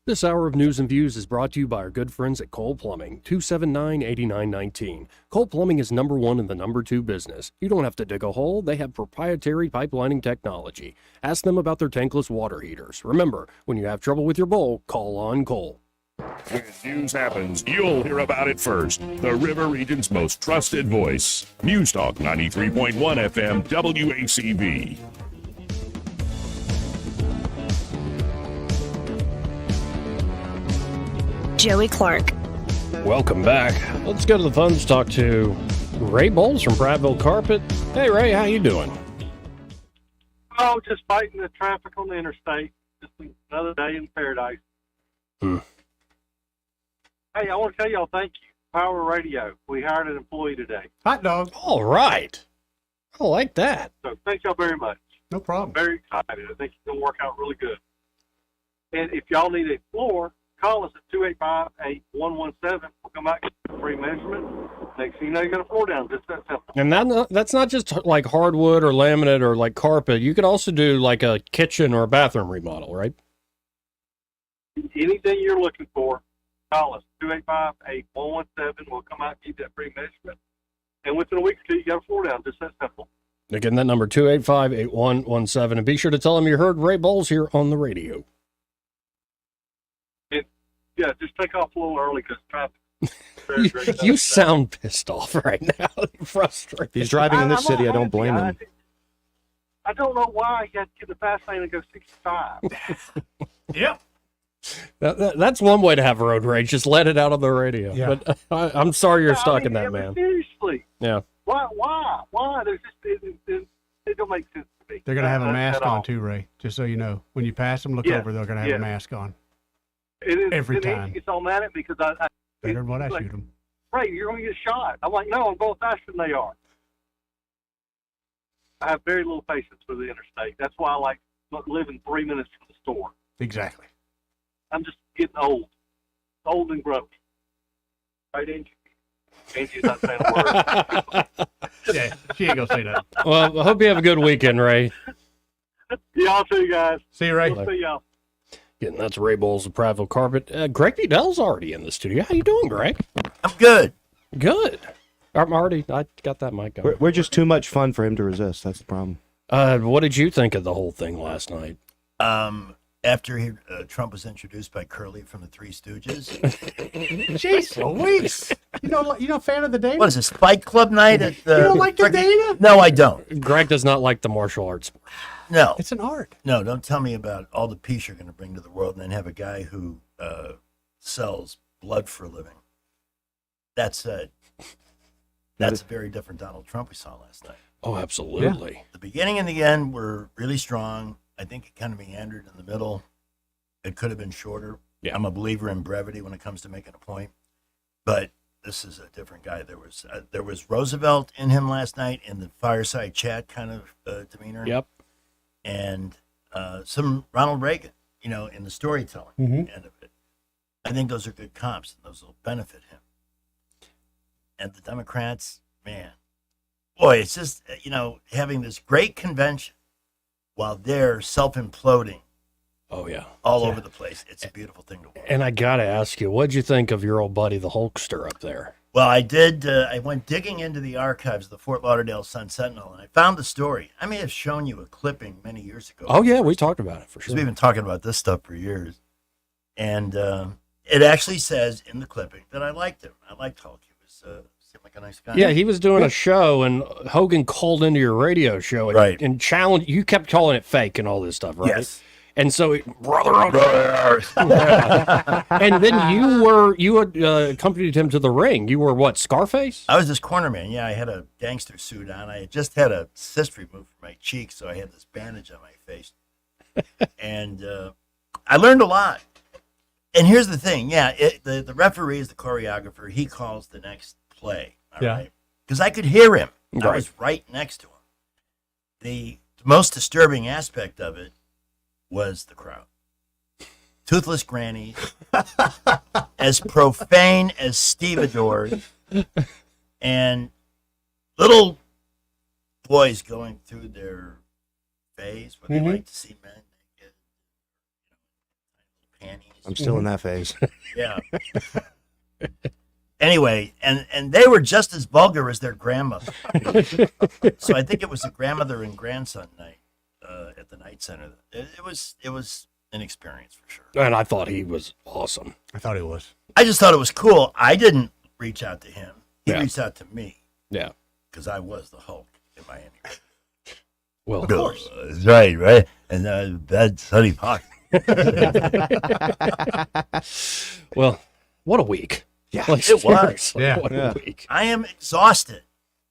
This hour of News and Views is brought to you by our good friends at Cole Plumbing, 279-8919. Cole Plumbing is number one in the number two business. You don't have to dig a hole. They have proprietary pipelining technology. Ask them about their tankless water heaters. Remember, when you have trouble with your bowl, call on Cole. When news happens, you'll hear about it first. The River Region's most trusted voice. News Talk 93.1 FM WACV. Joey Clark. Welcome back. Let's go to the phones to talk to Ray Bowles from Prattville Carpet. Hey, Ray, how you doing? Oh, just fighting the traffic on the interstate. Just another day in paradise. Hey, I want to tell y'all thank you. Power Radio. We hired an employee today. Hot dog. All right. I like that. So thank y'all very much. No problem. Very excited. I think it's going to work out really good. And if y'all need a floor, call us at 285-8117. We'll come out and get a free measurement. Next thing you know, you got a floor down. Just that simple. And that's not just like hardwood or laminate or like carpet. You could also do like a kitchen or a bathroom remodel, right? Anything you're looking for, call us. 285-8117. We'll come out and give you that free measurement. And within a week or two, you got a floor down. Just that simple. Again, that number, 285-8117. And be sure to tell them you heard Ray Bowles here on the radio. And, yeah, just take off a little early because traffic. You sound pissed off right now. You're frustrated. If he's driving in this city, I don't blame him. I don't know why you have to get the fast lane and go 65. Yep. That's one way to have road rage. Just let it out on the radio. Yeah. But I'm sorry you're stuck in that, man. Seriously. Yeah. Why? There's just it don't make sense to me. They're going to have a mask at all. on too, Ray. Just so you know, when you pass them, look Yes, over. They're going to have yes. a mask on. It is every it time. gets all mad at me because I Better than what I like, shoot them. Ray, you're going to get shot. I'm like, no, I'm going faster than they are. I have very little patience for the interstate. That's why I like living 3 minutes from the store. Exactly. I'm just getting old and grumpy. Right, Angie? Angie's not saying a word. Yeah, she ain't going to say that. Well, I hope you have a good weekend, Ray. Y'all too, guys. See you, Ray. We'll see y'all. Again, that's Ray Bowles of Prattville Carpet. Greg Budell's already in the studio. How you doing, Greg? I'm good. Good. I got that mic going. We're just too much fun for him to resist. That's the problem. What did you think of the whole thing last night? After Trump was introduced by Curly from the Three Stooges. Jeez Louise. You know, a fan of the Dana? What is this, Fight Club night at the... You don't like the Dana? No, I don't. Greg does not like the martial arts. No. It's an art. No, don't tell me about all the peace you're going to bring to the world and then have a guy who sells blood for a living. That's a very different Donald Trump we saw last night. Oh, absolutely. Yeah. The beginning and the end were really strong. I think it kind of meandered in the middle. It could have been shorter. Yeah. I'm a believer in brevity when it comes to making a point. But this is a different guy. There was Roosevelt in him last night in the fireside chat kind of demeanor. Yep. And some Ronald Reagan, in the storytelling end of it. I think those are good comps, and those will benefit him. And the Democrats, man, boy, it's just, having this great convention while they're self-imploding. Oh, yeah. All over the place. It's a beautiful thing to watch. And I got to ask you, what'd you think of your old buddy, the Hulkster, up there? Well, I did. I went digging into the archives of the Fort Lauderdale Sun-Sentinel, and I found the story. I may have shown you a clipping many years ago. Oh, yeah, we talked about it for sure. We've been talking about this stuff for years. And it actually says in the clipping that I liked him. I liked Hulk. He was seemed like a nice guy. Yeah, he was doing a show, and Hogan called into your radio show and challenged. You kept calling it fake and all this stuff, right? Yes. And so, brother. And then you accompanied him to the ring. You were what, Scarface? I was this corner man. Yeah, I had a gangster suit on. I had just had a cyst removed from my cheek, so I had this bandage on my face. And I learned a lot. And here's the thing. Yeah, the referee is the choreographer. He calls the next play. All right? Because I could hear him. I was right next to him. The most disturbing aspect of it was the crowd. Toothless grannies, as profane as stevedores, and little boys going through their phase where they like to see men naked, panties. I'm still in that phase. Yeah. Anyway, and they were just as vulgar as their grandmother. So I think it was the grandmother and grandson night at the Night Center. It was an experience for sure. And I thought he was awesome. I thought he was. I just thought it was cool. I didn't reach out to him. He reached out to me. Yeah. Because I was the Hulk in Miami. Well, of course. That's right. And that's Sonny Pocket. Well, what a week. Yeah, Like, it was. seriously, what a week. I am exhausted.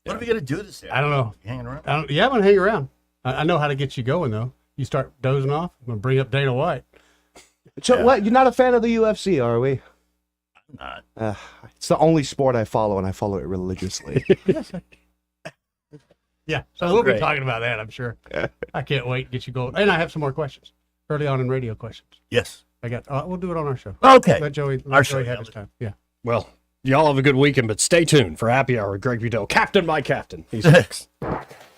What are we going to do this afternoon? I don't know. You hanging around? I'm going to hang around. I know how to get you going, though. You start dozing off, I'm going to bring up Dana White. So, what? You're not a fan of the UFC, are we? I'm not. It's the only sport I follow, and I follow it religiously. Yeah, so we'll be talking about that, I'm sure. I can't wait to get you going. And I have some more questions. Early on in radio questions. Yes. I got. We'll do it on our show. Okay. Let Joey have his time. Yeah. Well, y'all have a good weekend, but stay tuned for Happy Hour with Greg Budell, Captain by Captain. He's next.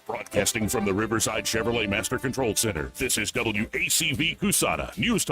Broadcasting from the Riverside Chevrolet Master Control Center, this is WACV Cusana News Talk.